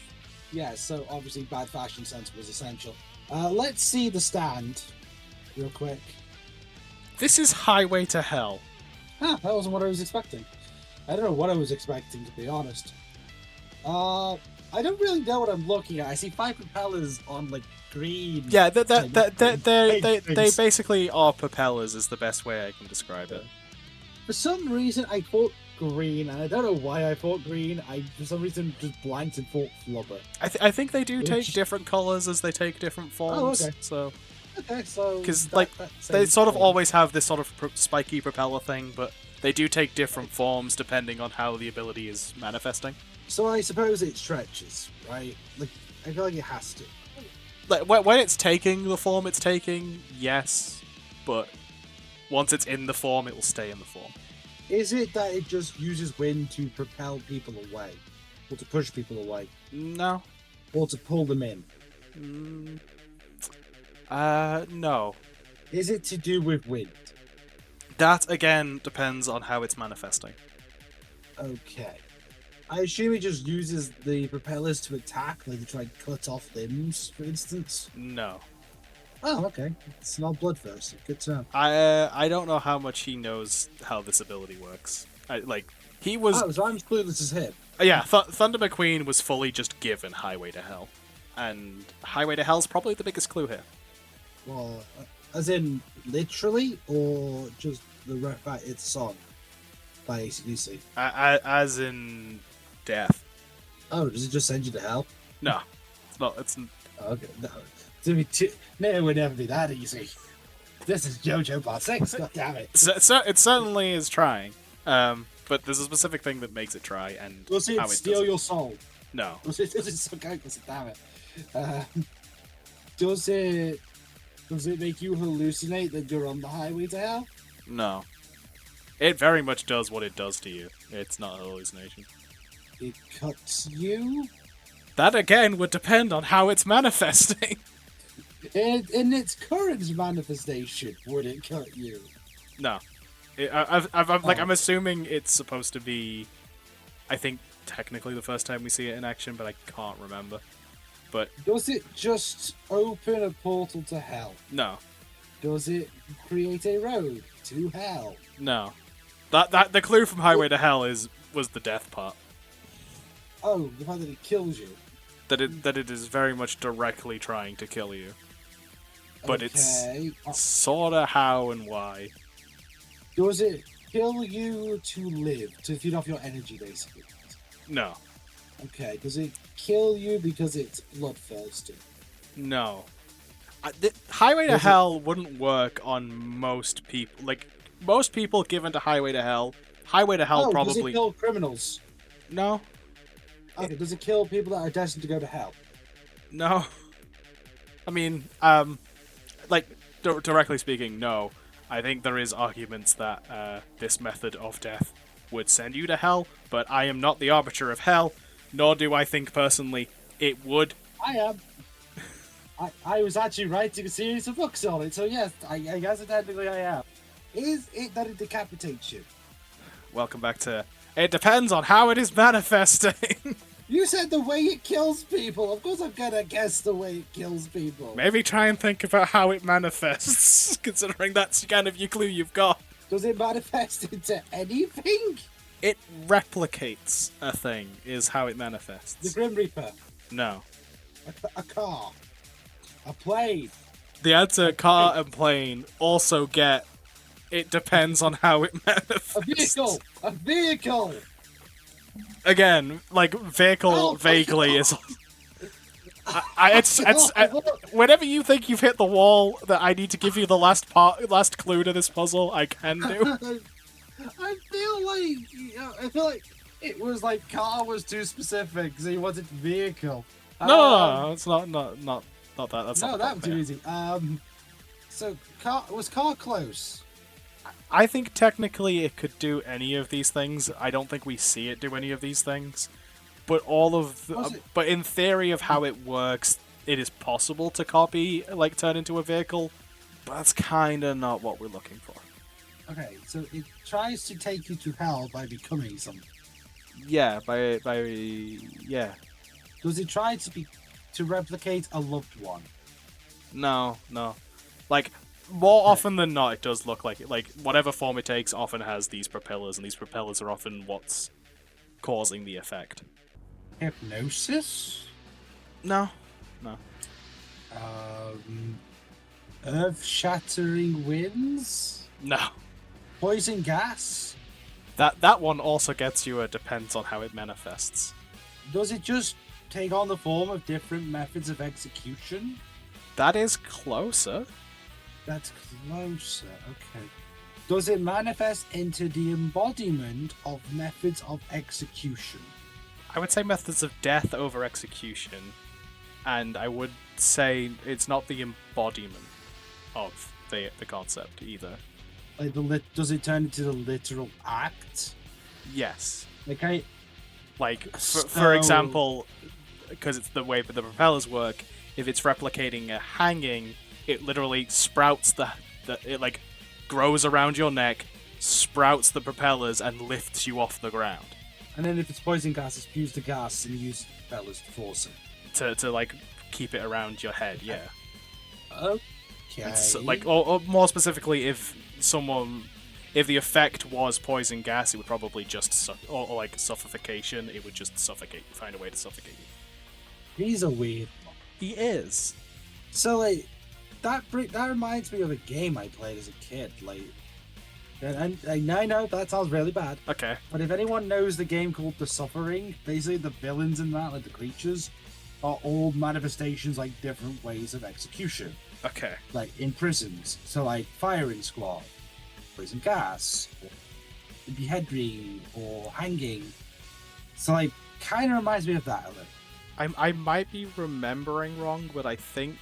Yeah, so obviously bad fashion sense was essential. Let's see the stand real quick. This is Highway to Hell. That wasn't what I was expecting. I don't know what I was expecting, to be honest. I don't really know what I'm looking at. I see 5 propellers on, like, green. Yeah, they basically are propellers is the best way I can describe it. For some reason, I thought green, and I don't know why I thought green. I, for some reason, just blanked and thought flubber. I think they do take different colors as they take different forms. Oh, okay. So... Okay, so... Because, they sort of always have this sort of spiky propeller thing, but they do take different forms depending on how the ability is manifesting. So I suppose it stretches, right? Like, I feel like it has to. Like, when it's taking the form it's taking, yes. But once it's in the form, it will stay in the form. Is it that it just uses wind to propel people away? Or to push people away? No. Or to pull them in? No. Is it to do with wind? That, again, depends on how it's manifesting. Okay. I assume it just uses the propellers to attack, like to try and cut off limbs, for instance? No. Oh, okay. It's not bloodthirsty. Good to know. I don't know how much he knows how this ability works. He was... Oh, so I'm as clueless as him. Yeah, Thunder McQueen was fully just given Highway to Hell. And Highway to Hell's probably the biggest clue here. Well, as in literally, or just the it's a song by AC/DC? As in death. Oh, does it just send you to hell? No, it's not. It's okay. No, it would never be that easy. This is JoJo Part 6. God damn it. So it certainly is trying. But there's a specific thing that makes it try, and Does it how it steal does it. your soul? No. Does it damn it. Does it make you hallucinate that you're on the highway to hell? No. It very much does what it does to you. It's not a hallucination. It cuts you? That again would depend on how it's manifesting. In its current manifestation, would it cut you? No. I'm assuming it's supposed to be, I think, technically the first time we see it in action, but I can't remember. But does it just open a portal to hell? No. Does it create a road to hell? No. That the clue from Highway to Hell was the death part. Oh, the fact that it kills you. That it is very much directly trying to kill you. But it's sorta how and why. Does it kill you to live, to feed off your energy, basically? No. Okay, does it kill you because it's bloodthirsty? No. Highway to Hell wouldn't work on most people. Like, most people given to Highway to Hell probably... does it kill criminals? No. Okay, does it kill people that are destined to go to hell? No. I mean, directly speaking, no. I think there is arguments that this method of death would send you to hell, but I am not the arbiter of hell, nor do I think personally it would. I am. I was actually writing a series of books on it, so yes, I guess technically I am. Is it that it decapitates you? Welcome back to... It depends on how it is manifesting. You said the way it kills people. Of course I'm gonna guess the way it kills people. Maybe try and think about how it manifests, considering that's kind of your clue you've got. Does it manifest into anything? It replicates a thing, is how it manifests. The Grim Reaper. No. A car. A plane. The answer, car and plane, also get... It depends on how it manifests. A vehicle! A vehicle! Again, like, vehicle vaguely is... whenever you think you've hit the wall that I need to give you the last clue to this puzzle, I can do. I feel like it was like car was too specific, so you wanted vehicle. No, it's not that. That's not that was too easy. So was car close? I think technically it could do any of these things. I don't think we see it do any of these things. But but in theory of how it works, it is possible to copy, like, turn into a vehicle. But that's kind of not what we're looking for. Okay, so it tries to take you to hell by becoming something. Yeah, yeah. Does it try to replicate a loved one? No. Like, more often than not, it does look like it. Like, whatever form it takes often has these propellers, and these propellers are often what's causing the effect. Hypnosis? No. Earth-shattering winds? No. Poison gas? That one also gets you a depends on how it manifests. Does it just take on the form of different methods of execution? That is closer. That's closer, okay. Does it manifest into the embodiment of methods of execution? I would say methods of death over execution, and I would say it's not the embodiment of the concept either. Like does it turn into the literal act? Yes. So... For example, because it's the way the propellers work, if it's replicating a hanging, it literally sprouts it like grows around your neck, sprouts the propellers, and lifts you off the ground. And then if it's poison gas, it's fused the gas and use propellers to force it. To like keep it around your head, yeah. Okay. It's like, or more specifically, if the effect was poison gas, it would probably just or like suffocation. It would just find a way to suffocate you. He's a weird one. He is. So like that reminds me of a game I played as a kid. Like, and I know that sounds really bad. Okay. But if anyone knows the game called The Suffering, basically the villains in that, like the creatures, are all manifestations, like different ways of execution. Okay. like in prisons. So like firing squad, poison gas, or beheading, or hanging. So like, kind of reminds me of that a little. I might be remembering wrong, but I think...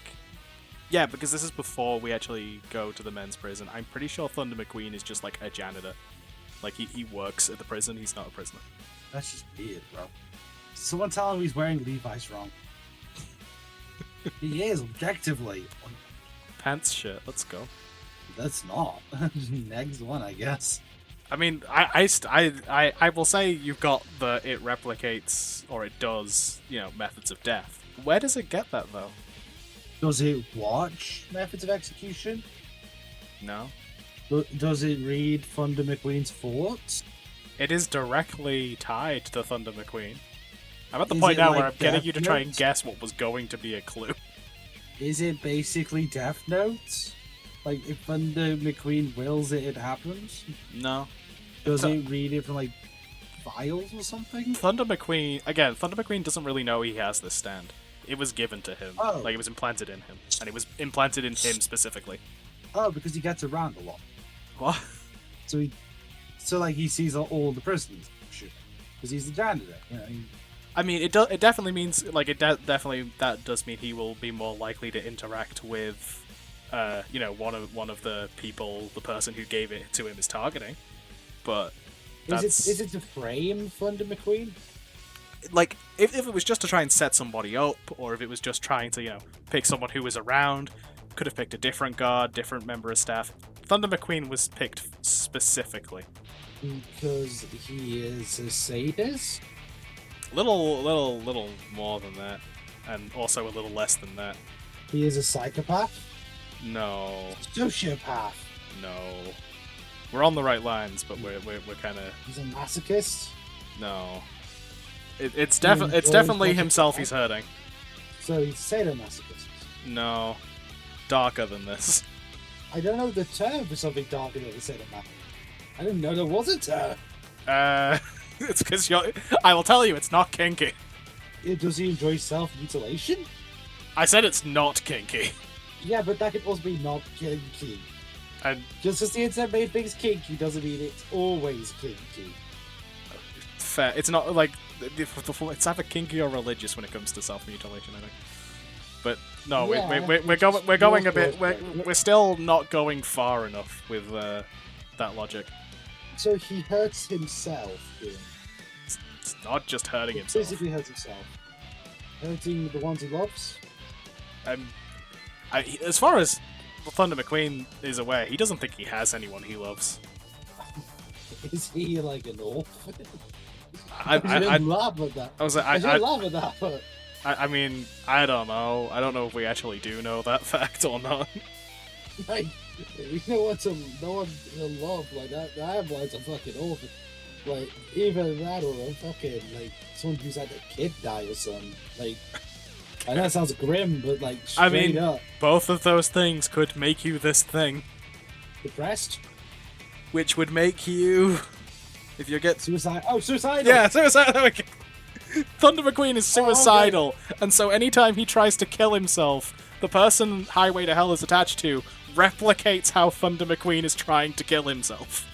Yeah, because this is before we actually go to the men's prison. I'm pretty sure Thunder McQueen is just like a janitor. Like, he works at the prison, he's not a prisoner. That's just weird, bro. Someone tell him he's wearing Levi's wrong. He is, objectively. Pants shirt, let's go. That's not. Next one, I guess. I mean, I will say you've got the it replicates, or it does, methods of death. Where does it get that, though? Does it watch methods of execution? No. Does it read Thunder McQueen's thoughts? It is directly tied to Thunder McQueen. I'm at the Is point it now like where I'm getting Death you to try and Note? guess what was going to be a clue. Is it basically Death Note? Like, if Thunder McQueen wills it, it happens? No. Does it read it from, like, files or something? Thunder McQueen doesn't really know he has this stand. It was given to him. Oh. Like, it was implanted in him. And it was implanted in him specifically. Oh, because he gets around a lot. What? So like, he sees all the prisoners, because he's the janitor. You know, I mean, it definitely means, like, definitely that does mean he will be more likely to interact with, one of the people, the person who gave it to him is targeting. But that's... Is it to frame Thunder McQueen? Like, if it was just to try and set somebody up, or if it was just trying to, pick someone who was around, could have picked a different guard, different member of staff. Thunder McQueen was picked specifically. Because he is a sadist? Little more than that. And also a little less than that. He is a psychopath? No. Sociopath? No. We're on the right lines, but we're kind of... He's a masochist? No. It's definitely himself he's hurting. So he's sadomasochist? No. Darker than this. I don't know the term for something darker than a sadomasochist. I didn't know there was a term. It's because I will tell you, it's not kinky. Does he enjoy self-mutilation? I said it's not kinky. Yeah, but that could also be not kinky. And Just because the internet made things kinky doesn't mean it's always kinky. fair. It's not like it's either kinky or religious when it comes to self-mutilation, I think. But no, Yeah, we're going a bit. We're still not going far enough with that logic. So he hurts himself. Doing. It's not just hurting himself. Physically hurts himself. Hurting the ones he loves. As far as Thunder McQueen is aware, he doesn't think he has anyone he loves. Is he like an orphan? I didn't laugh at that. I was like, I didn't laugh at that, but I mean, I don't know. I don't know if we actually do know that fact or not. like, you know what? No one will love like that. I have like a fucking orphan. Like either that or a fucking like someone who's had a kid die or something. Like, I know it sounds grim, but like straight I mean, up both of those things could make you this thing, depressed, which would make you, if you get suicide. Oh, suicidal. yeah, suicidal. Thunder McQueen is suicidal, and so anytime he tries to kill himself, the person Highway to Hell is attached to replicates how Thunder McQueen is trying to kill himself.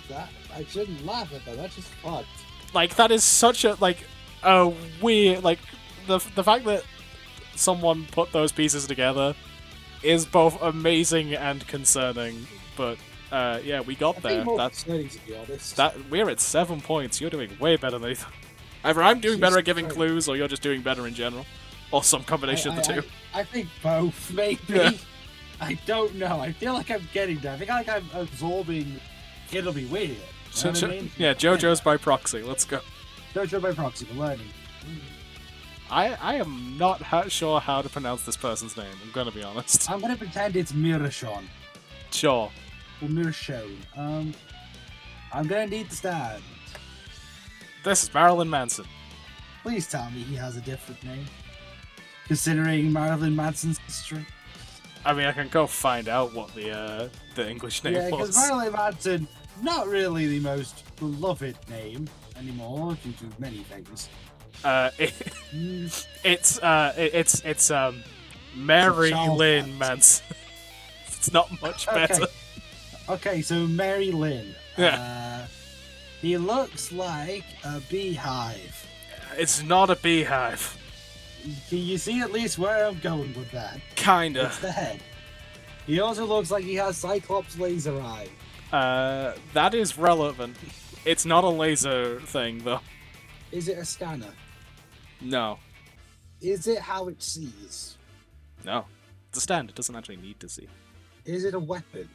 That I shouldn't laugh at that. That's just fucked. Like, that is such a weird, like, the fact that someone put those pieces together is both amazing and concerning. But yeah, we got there. That's concerning, to be honest. we're at 7 points. You're doing way better than Ethan. Either I'm doing better at giving clues, or you're just doing better in general, or some combination of the two. I think both, maybe. Yeah. I don't know. I feel like I'm getting there. I feel like I'm absorbing. It'll be weird. You know what I mean? Yeah, JoJo's by proxy. Let's go. JoJo by proxy for learning. I am not sure how to pronounce this person's name. I'm gonna be honest. I'm gonna pretend it's Mirashon. Sure. Or Mirashon. I'm gonna need the stand. This is Marilyn Manson. Please tell me he has a different name. Considering Marilyn Manson's history. I mean, I can go find out what the English name Yeah, because was. Marilyn Manson, not really the most beloved name anymore due to many things. It's Mary Charles Lynn Manson. It's not much better. Okay, so Mary Lynn. Yeah. He looks like a beehive. It's not a beehive. Can you see at least where I'm going with that? Kinda. It's the head. He also looks like he has Cyclops laser eye. That is relevant. It's not a laser thing, though. Is it a scanner? No. Is it how it sees? No. It's a stand. It doesn't actually need to see. Is it a weapon?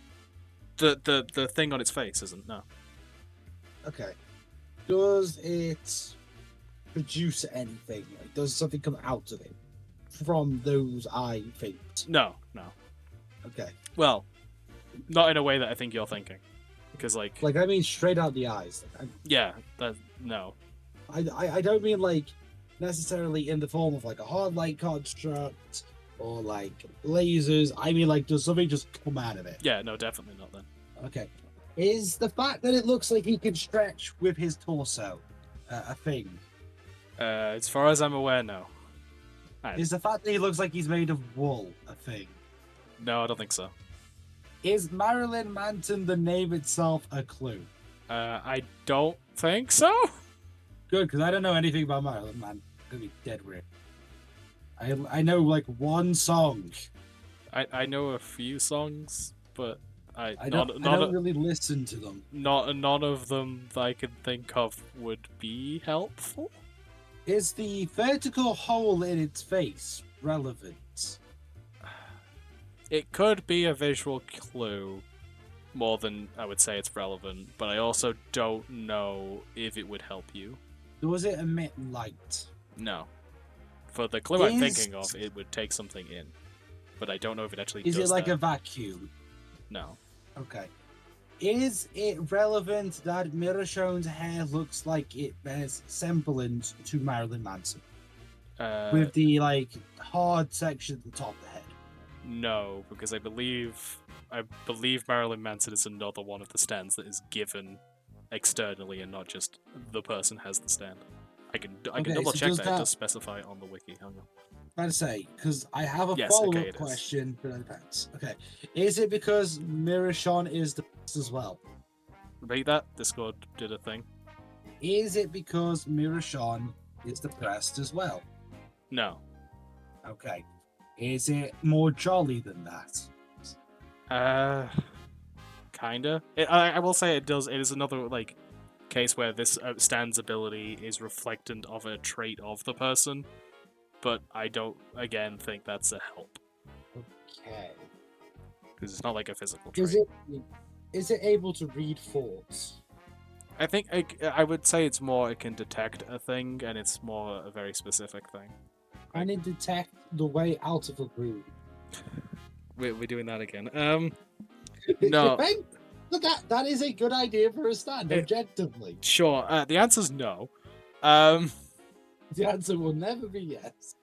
The thing on its face isn't, no. Okay. Does it produce anything? Like, does something come out of it from those eye things? No. Okay. Well, not in a way that I think you're thinking. Because, I mean straight out the eyes. No. I don't mean, like, necessarily in the form of, like, a hard light construct or, like, lasers. I mean, like, does something just come out of it? Yeah, no, definitely not then. Okay. Is the fact that it looks like he can stretch with his torso a thing? As far as I'm aware, no. Is the fact that he looks like he's made of wool a thing? No, I don't think so. Is Marilyn Manson the name itself a clue? I don't think so. Good, because I don't know anything about Marilyn Manson. I'm gonna be dead weird. I know like one song. I know a few songs, but I don't really listen to them. None of them that I can think of would be helpful. Is the vertical hole in its face relevant? It could be a visual clue more than I would say it's relevant, but I also don't know if it would help you. Does it emit light? No. For the clue I'm thinking of, it would take something in. But I don't know if it actually does that. Is it like a vacuum? No. Okay. Is it relevant that Miroshon's hair looks like it bears semblance to Marilyn Manson? With the, like, hard section at the top of the head? No, because I believe Marilyn Manson is another one of the stands that is given externally and not just the person has the stand. I can double check that. It does specify on the wiki. Hang on. I was about to say, because I have a follow-up question for the depends. Okay. Is it because Miroshon is depressed as well? Repeat that? Discord did a thing. Is it because Miroshon is depressed as well? No. Okay. Is it more jolly than that? Kinda. I will say it does. It is another like case where this stand's ability is reflectant of a trait of the person, but I don't again think that's a help. Okay. Because it's not like a physical trait. Is it able to read thoughts? I think I would say it's more it can detect a thing, and it's more a very specific thing. Can it detect the way out of a room? We're doing that again. No. Look, that is a good idea for a stand, objectively. Sure. The answer's no. The answer will never be yes.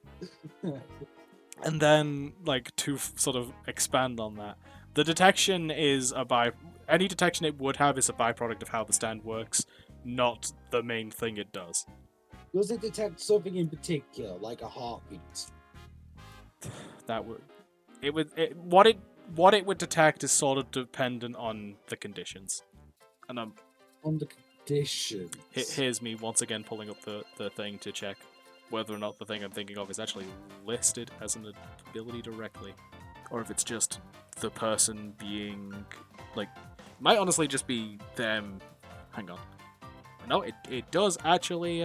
And then, like, to sort of expand on that, the detection is any detection it would have is a byproduct of how the stand works, not the main thing it does. Does it detect something in particular, like a heartbeat? What it would detect is sort of dependent on the conditions. And on the conditions. Here's me once again pulling up the thing to check whether or not the thing I'm thinking of is actually listed as an ability directly, or if it's just the person being like, might honestly just be them. Hang on. No, it does actually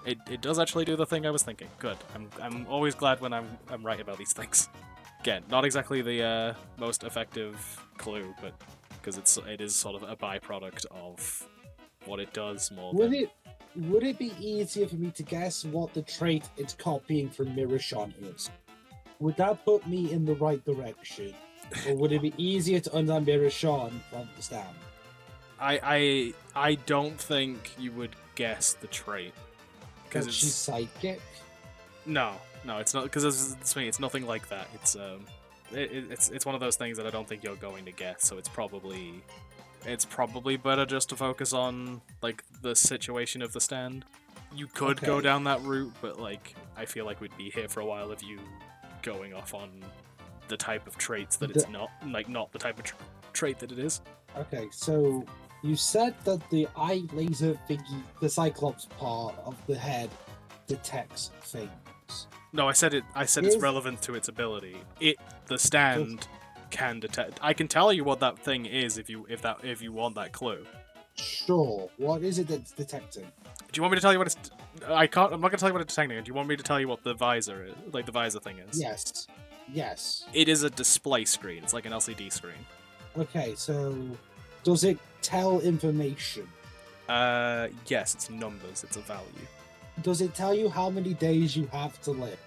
it does actually do the thing I was thinking. Good. I'm always glad when I'm right about these things. Again, not exactly the most effective clue, but because it is sort of a byproduct of what it does more. Would it be easier for me to guess what the trait it's copying from Miroshon is? Would that put me in the right direction, or would it be easier to understand Miroshon from the stand? I don't think you would guess the trait because she's psychic. No, it's not, because it's nothing like that. It's one of those things that I don't think you're going to guess. So it's probably better just to focus on like the situation of the stand. You could go down that route, but like I feel like we'd be here for a while if you going off on the type of traits that it's not, like not the type of trait that it is. Okay, so you said that the eye laser thingy, the Cyclops part of the head, detects things. No, I said it's relevant to its ability. The stand can detect. I can tell you what that thing is if you want that clue. Sure. What is it that's detecting? Do you want me to tell you what it's? I can't. I'm not gonna tell you what it's detecting. Do you want me to tell you what the visor is? Like the visor thing is? Yes. Yes. It is a display screen. It's like an LCD screen. Okay, so does it tell information? Yes, it's numbers. It's a value. Does it tell you how many days you have to live?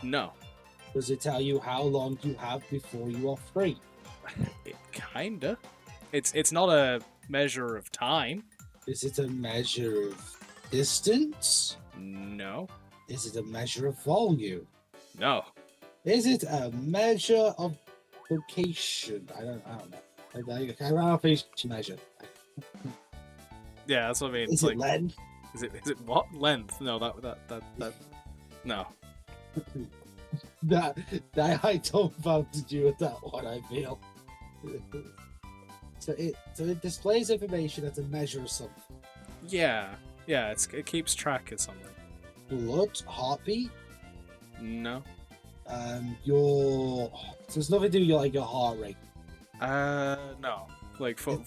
No. Does it tell you how long you have before you are free? It kinda. It's not a measure of time. Is it a measure of distance? No. Is it a measure of volume? No. Is it a measure of location? I don't know. I ran out of measure. Yeah, that's what I mean. Is it length? Is it what? Length? No, that no. that I don't vote to do with that one, I feel. So it displays information as a measure of something. Yeah. It keeps track of something. Blood, heartbeat. No. So it's nothing to do with your heart rate. No. Like for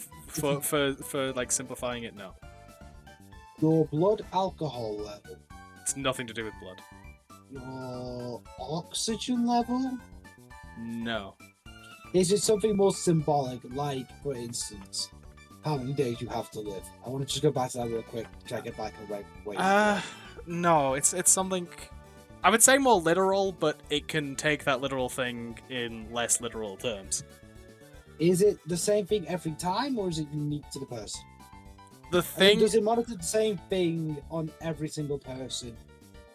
like simplifying it, no. Your blood alcohol level. It's nothing to do with blood. Your oxygen level. No. Is it something more symbolic, like, for instance, how many days you have to live? I want to just go back to that real quick. Try to get back on the right way. No. It's something. I would say more literal, but it can take that literal thing in less literal terms. Is it the same thing every time, or is it unique to the person? The thing... does it monitor the same thing on every single person,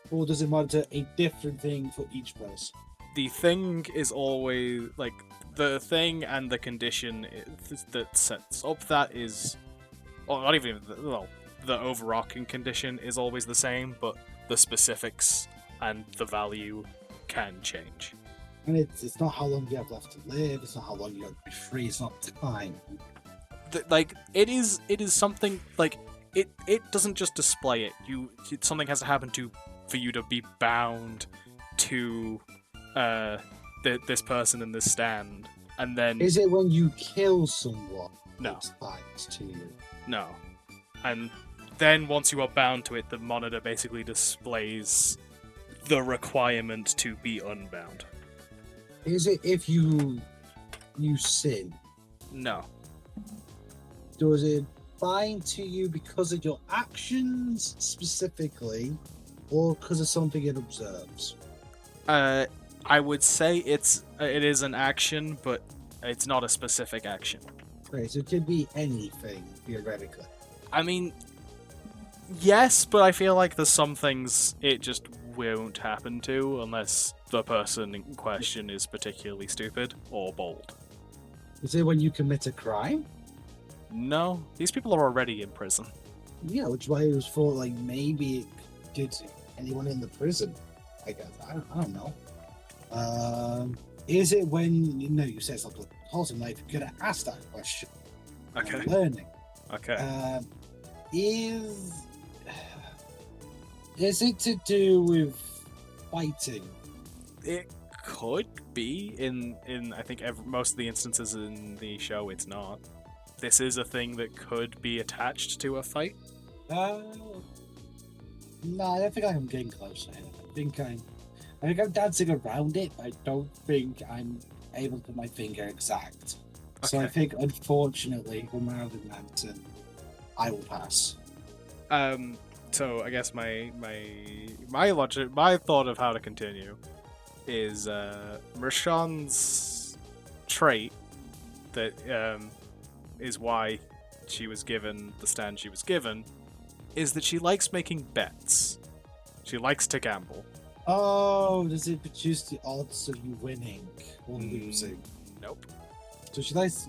or does it monitor a different thing for each person? The thing is always, like, the thing and the condition that sets up that is... Well, not even... Well, the overarching condition is always the same, but the specifics and the value can change. And it's not how long you have left to live, it's not how long you have to be free, it's not time. Like, it is something, like, it doesn't just display it. Something has to happen for you to be bound to this person in this stand, and then... Is it when you kill someone? No. It applies to you? No. And then once you are bound to it, the monitor basically displays the requirement to be unbound. Is it if you sin? No. Does it bind to you because of your actions specifically, or because of something it observes? I would say it is an action, but it's not a specific action. Right, so it could be anything, theoretically. I mean, yes, but I feel like there's some things it just won't happen to unless the person in question is particularly stupid or bold. Is it when you commit a crime? No, these people are already in prison. Yeah, which is why it was for, like, maybe it did to anyone in the prison, I guess. I don't know. Is it when, you said something wholesome, like, you could have asked that question. Okay. Learning. Okay. Is it to do with fighting? It could be in I think most of the instances in the show it's not. This is a thing that could be attached to a fight. No, I don't think I'm getting close. I think I'm dancing around it, but I don't think I'm able to put my finger exact. Okay. So I think, unfortunately, for Marilyn Manson, I will pass. So I guess my logic, my thought of how to continue is Mershon's trait that is why she was given the stand she was given is that she likes making bets. She likes to gamble. Oh, does it reduce the odds of you winning or losing? Nope. So she likes.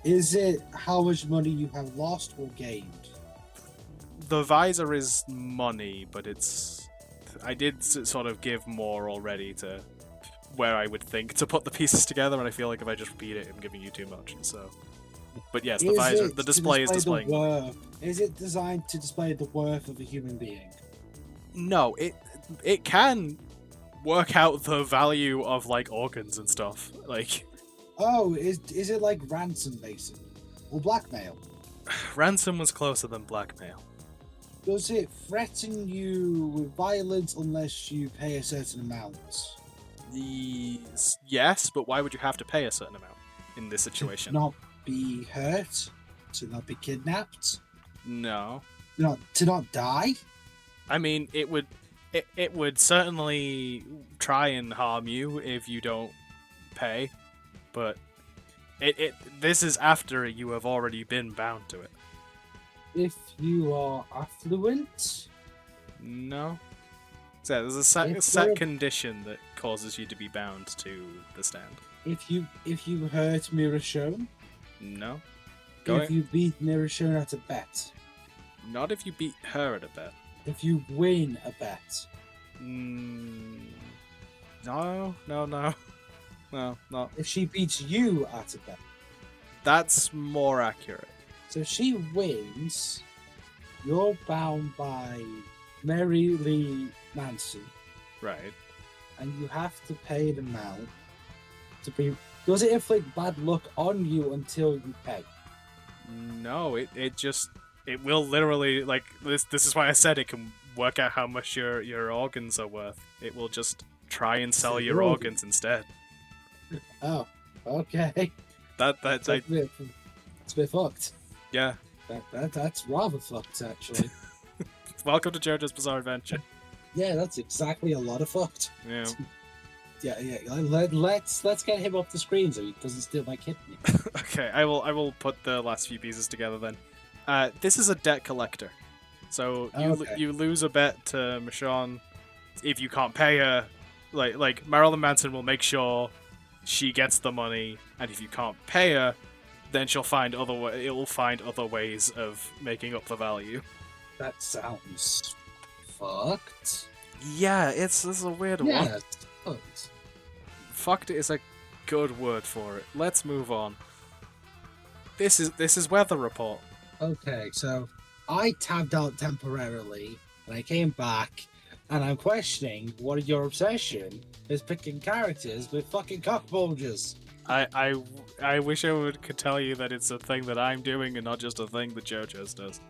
Is it how much money you have lost or gained? The visor is money, but I did sort of give more already to where I would think to put the pieces together, and I feel like if I just repeat it, I'm giving you too much. So, but yes, the visor, the display is displaying. Is it designed to display the worth of a human being? No, it can work out the value of like organs and stuff. Like, oh, is it like ransom basically, or blackmail? ransom was closer than blackmail. Does it threaten you with violence unless you pay a certain amount? Yes, but why would you have to pay a certain amount in this situation? To not be hurt, to not be kidnapped, No. to not die. I mean, it would certainly try and harm you if you don't pay, but this is after you have already been bound to it. If you are affluent? No. So there's a set condition that causes you to be bound to the stand. If you hurt Mirashone? No. If you beat Mirashone at a bet? Not if you beat her at a bet. If you win a bet? No, not. If she beats you at a bet? That's more accurate. So if she wins, you're bound by Marilyn Manson. Right. And you have to pay an amount to be... Does it inflict bad luck on you until you pay? No, it will literally, like, this is why I said it can work out how much your organs are worth. It will just try and sell your organs instead. Oh, okay. It's a bit fucked. Yeah. That's rather fucked, actually. Welcome to JoJo's Bizarre Adventure. Yeah, that's exactly a lot of fucked. Yeah. Yeah. Let's get him off the screen so he doesn't steal my kidney. Okay, I will put the last few pieces together then. This is a debt collector. So you lose a bet to Michonne if you can't pay her. Like Marilyn Manson will make sure she gets the money, and if you can't pay her, then it will find other ways of making up the value. That sounds fucked. Yeah, it's a weird one. Yeah, it's fucked. Fucked is a good word for it. Let's move on. This is weather report. Okay, so I tabbed out temporarily, and I came back, and I'm questioning what your obsession is picking characters with fucking cock bulges. I wish I could tell you that it's a thing that I'm doing and not just a thing that JoJo's does.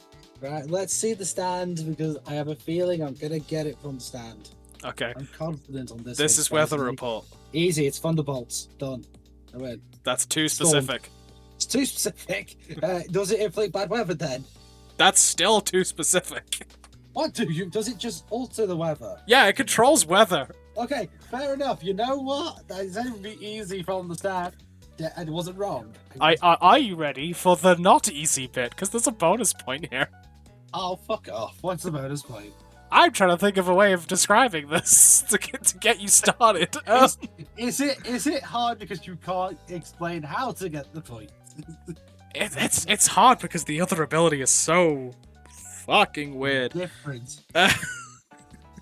Right, let's see the stand, because I have a feeling I'm gonna get it from the stand. Okay. I'm confident on this. This is weather report. Easy, it's Thunderbolts. Done. I win. That's too specific. It's too specific. Does it inflict bad weather then? That's still too specific. What does it just alter the weather? Yeah, it controls weather. Okay, fair enough. You know what? That said it would be easy from the start, and it wasn't wrong. Are you ready for the not easy bit? Because there's a bonus point here. Oh, fuck off. What's the bonus point? I'm trying to think of a way of describing this to get you started. Is it hard because you can't explain how to get the point? It's hard because the other ability is so fucking weird. Different.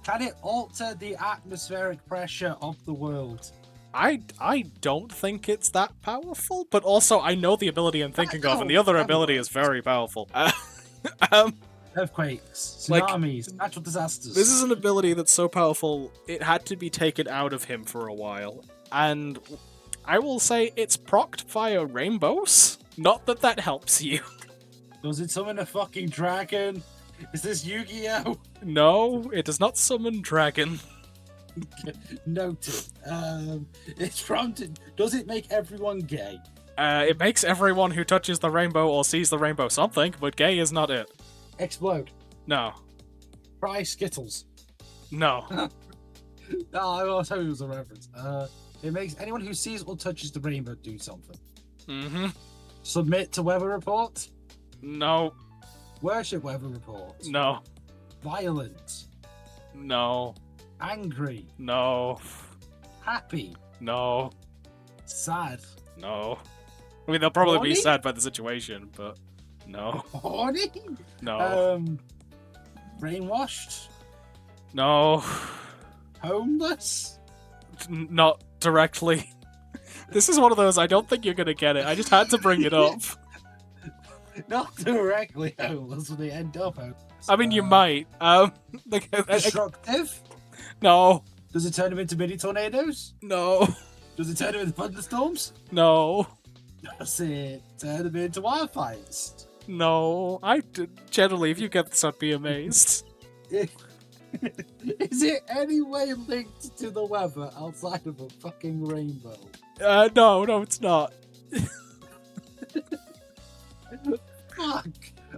Can it alter the atmospheric pressure of the world? I don't think it's that powerful, but also I know the ability I'm thinking of, and the other ability is very powerful. Earthquakes, tsunamis, natural disasters. This is an ability that's so powerful, it had to be taken out of him for a while. And I will say it's procced via rainbows. Not that that helps you. Does it summon a fucking dragon? Is this Yu-Gi-Oh? No, it does not summon dragon. Noted. It's prompted. Does it make everyone gay? It makes everyone who touches the rainbow or sees the rainbow something, but gay is not it. Explode. No. Fry Skittles. No. No, I was hoping it was a reference. It makes anyone who sees or touches the rainbow do something. Mm-hmm. Submit to weather report? No. Worship weather report? No. Violent? No. Angry? No. Happy? No. Sad? No. I mean, they'll probably Horny? be sad by the situation, but no. Horny? No. Brainwashed? No. Homeless? Not directly. This is one of those, I don't think you're gonna get it. I just had to bring it up. Not directly homeless when they end up homeless. I mean, you might. Destructive? No. Does it turn them into mini tornadoes? No. Does it turn them into thunderstorms? No. Does it turn them into wildfires? No. Generally, if you get this, I'd be amazed. Is it any way linked to the weather outside of a fucking rainbow? No, it's not. Fuck.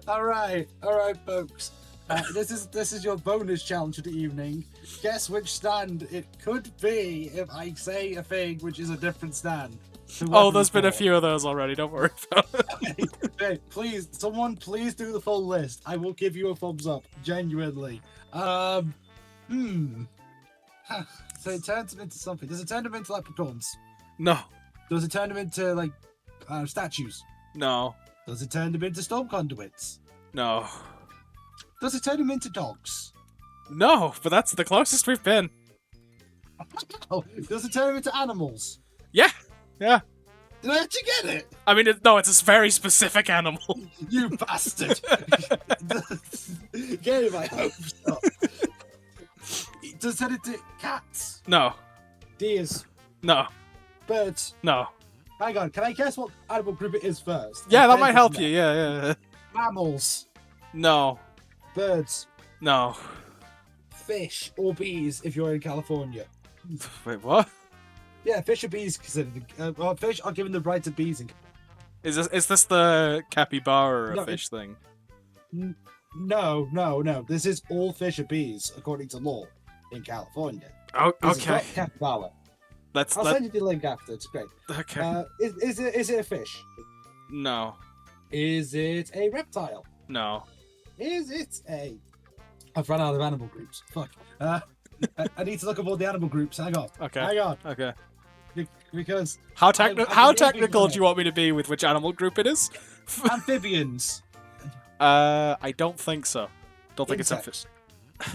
All right, folks. This is your bonus challenge of the evening. Guess which stand it could be if I say a thing which is a different stand. Oh, there's been a few of those already. Don't worry about it. Hey, please, someone, please do the full list. I will give you a thumbs up, genuinely. So it turns them into something. Does it turn them into leprechauns? No. Does it turn them into like statues? No. Does it turn them into storm conduits? No. Does it turn them into dogs? No, but that's the closest we've been. Oh, does it turn them into animals? Yeah. Yeah. Did I actually get it? I mean, it's a very specific animal. You bastard! Game, I hope so. Does it turn into cats? No. Deers? No. Birds? No. Hang on, can I guess what animal group it is first? Yeah, that might help you. Yeah. Mammals? No. Birds? No. Fish or bees if you're in California? Wait, what? Yeah, fish or bees considered. Fish are given the right to bees. Is this the capybara fish thing? No. This is all fish or bees according to law in California. Oh, This is okay. not capybara. I'll send you the link after. It's great. Okay. Is it a fish? No. Is it a reptile? No. Is it a... I've run out of animal groups. Fuck. I need to look up all the animal groups. Hang on. Okay. Hang on. Okay. Because... How technical do you want me to be with which animal group it is? Amphibians. I don't think so. Don't think Insects. it's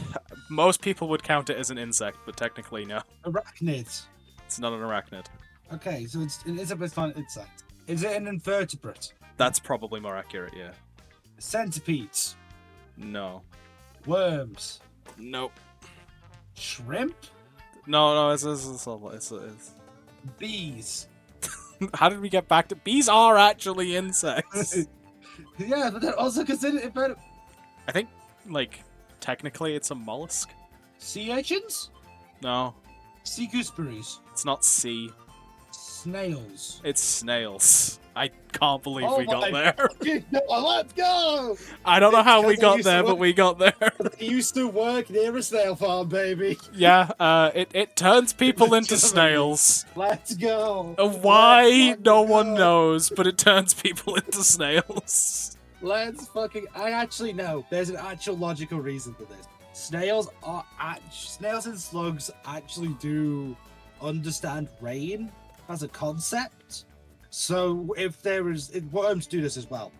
Most people would count it as an insect, but technically no. Arachnids. It's not an arachnid. Okay, so it's an insect. Is it an invertebrate? That's probably more accurate, yeah. Centipedes. No. Worms. Nope. Shrimp. No, it's Bees. How did we get back to... Bees are actually insects. Yeah, but they're also considered invertebrate. I think, technically it's a mollusk. Sea urchins? No. Sea gooseberries. It's not sea. Snails. It's snails. I can't believe we got my there. fucking God, let's go! I don't know It's how we 'cause I got used to there, but work- we got there. I used to work near a snail farm, baby. Yeah, it turns people into Just snails. Let's go. Why? Let's No fucking one go. knows, but it turns people into snails. Let's fucking... I actually know. There's an actual logical reason for this. Snails and slugs actually do understand rain as a concept. So if there is... Worms do this as well.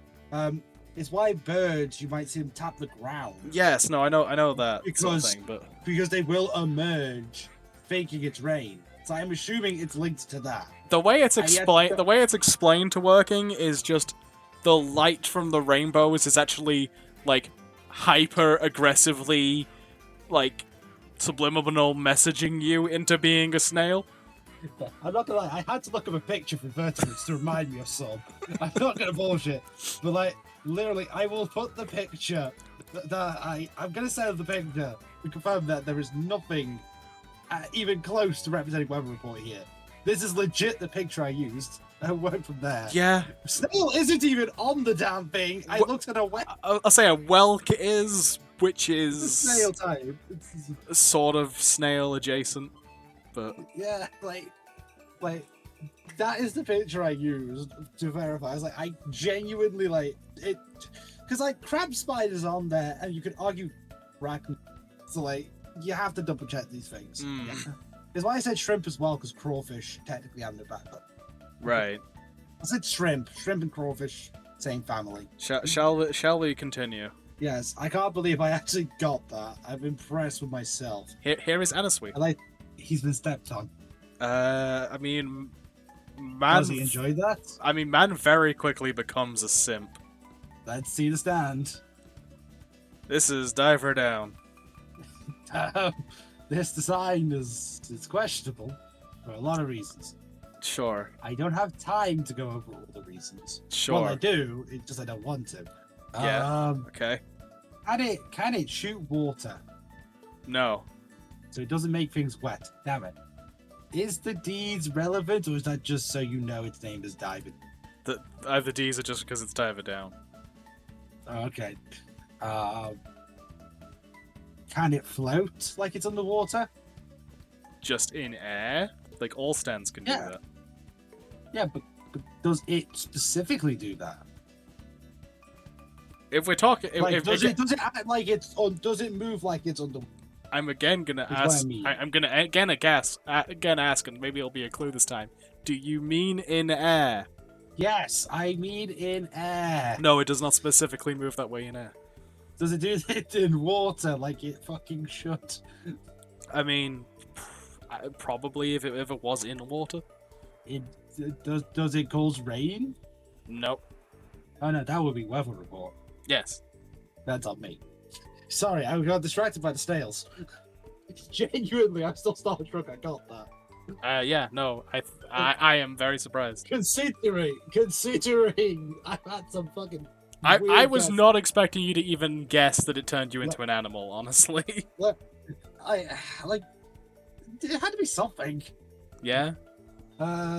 It's why birds, you might see them tap the ground. Yes, no, I know that sort of Because- thing, but Because they will emerge thinking it's rain. So I'm assuming it's linked to that. the way it's I yet- explained to working is just the light from the rainbows is actually hyper aggressively subliminal messaging you into being a snail. I'm not gonna lie, I had to look up a picture for vertebrates to remind me of some. I'm not gonna bullshit. But literally, I will put the picture I'm gonna send the picture to confirm that there is nothing even close to representing weather report here. This is legit the picture I used. I went from there. Yeah, Snail isn't even on the damn thing. I looked at a web I'll say a whelk is, which is snail type. sort of snail adjacent, but Yeah, that is the picture I used to verify. I was I genuinely it, because crab spiders on there, and you could argue arachnid. So you have to double check these things. Mm. Yeah. That's why I said shrimp as well, because crawfish technically have no back. right. I said shrimp and crawfish, same family. Shall we continue? Yes, I can't believe I actually got that. I'm impressed with myself. Here is Anasui. He's been stepped on. I mean, Does he enjoy that? Man very quickly becomes a simp. Let's see the stand. This is Diver Down. This design is questionable for a lot of reasons. Sure. I don't have time to go over all the reasons. Sure. Well, I do. It's just I don't want to. Yeah. Okay. Can it shoot water? No. So it doesn't make things wet. Damn it. Is the D's relevant, or is that just so you know its name is diving? The D's are just because it's Diver Down. Oh, okay. Can it float like it's underwater? Just in air? Like all stands can do that. Yeah, but does it specifically do that? If we're talking, does it act like it's on? Does it move like it's under? I'm again gonna ask. I'm gonna again ask, and maybe it'll be a clue this time. Do you mean in air? Yes, I mean in air. No, it does not specifically move that way in air. Does it do it in water like it fucking should? I mean, probably if it was in water. Does it cause rain? Nope. Oh no, that would be weather report. Yes. That's on me. Sorry, I got distracted by the snails. Genuinely, I'm still starstruck. I got that. Yeah, no, I am very surprised. Considering, I've had some fucking. I was not expecting you to even guess that it turned you into an animal. Honestly. Look, it had to be something. Yeah.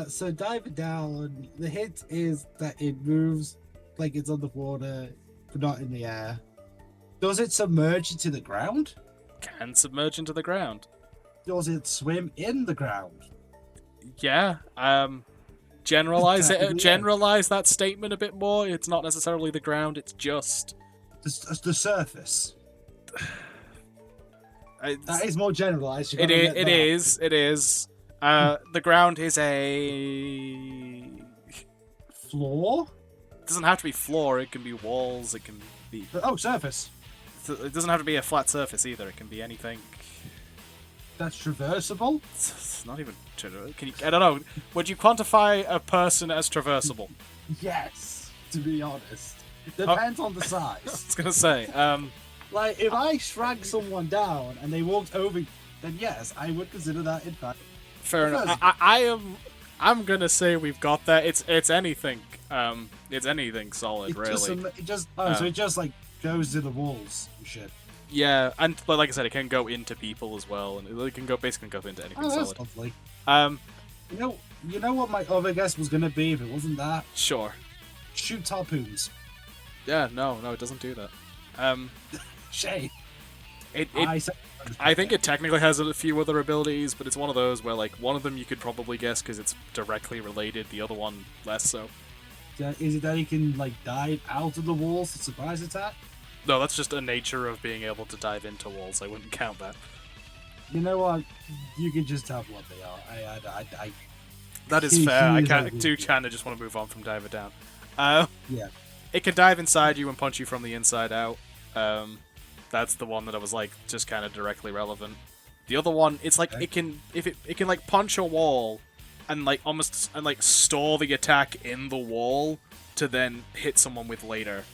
So diving down, the hint is that it moves like it's underwater, but not in the air. Does it submerge into the ground? Can submerge into the ground. Does it swim in the ground? Yeah. Generalize it. Generalize that statement a bit more. It's not necessarily the ground. It's just the surface. That is more generalized. It is. The ground is a floor. It doesn't have to be floor. It can be walls. It can be surface. It doesn't have to be a flat surface either. It can be anything. That's traversable. It's not even. Can you? I don't know. Would you quantify a person as traversable? Yes. To be honest, depends on the size. I was gonna say. Like if I shrank someone down and they walked over, then yes, I would consider that in fact. Fair enough. I'm gonna say we've got that. It's anything. It's anything solid, really. So it just like goes to the walls and shit. Yeah, but like I said, it can go into people as well, and it can basically go into anything solid. Lovely. You know what my other guess was gonna be if it wasn't that? Sure. Shoot harpoons. Yeah, no, it doesn't do that. Shame. I think it technically has a few other abilities, but it's one of those where like one of them you could probably guess because it's directly related, the other one less so. Is it that he can like dive out of the walls to surprise attack? No, that's just a nature of being able to dive into walls. I wouldn't count that. You know what? You can just tell what they are. That is fair. I kind of just want to move on from Diver Down. Yeah. It can dive inside you and punch you from the inside out. That's the one that I was like just kind of directly relevant. The other one, it's like it can like punch a wall and like almost store the attack in the wall to then hit someone with later.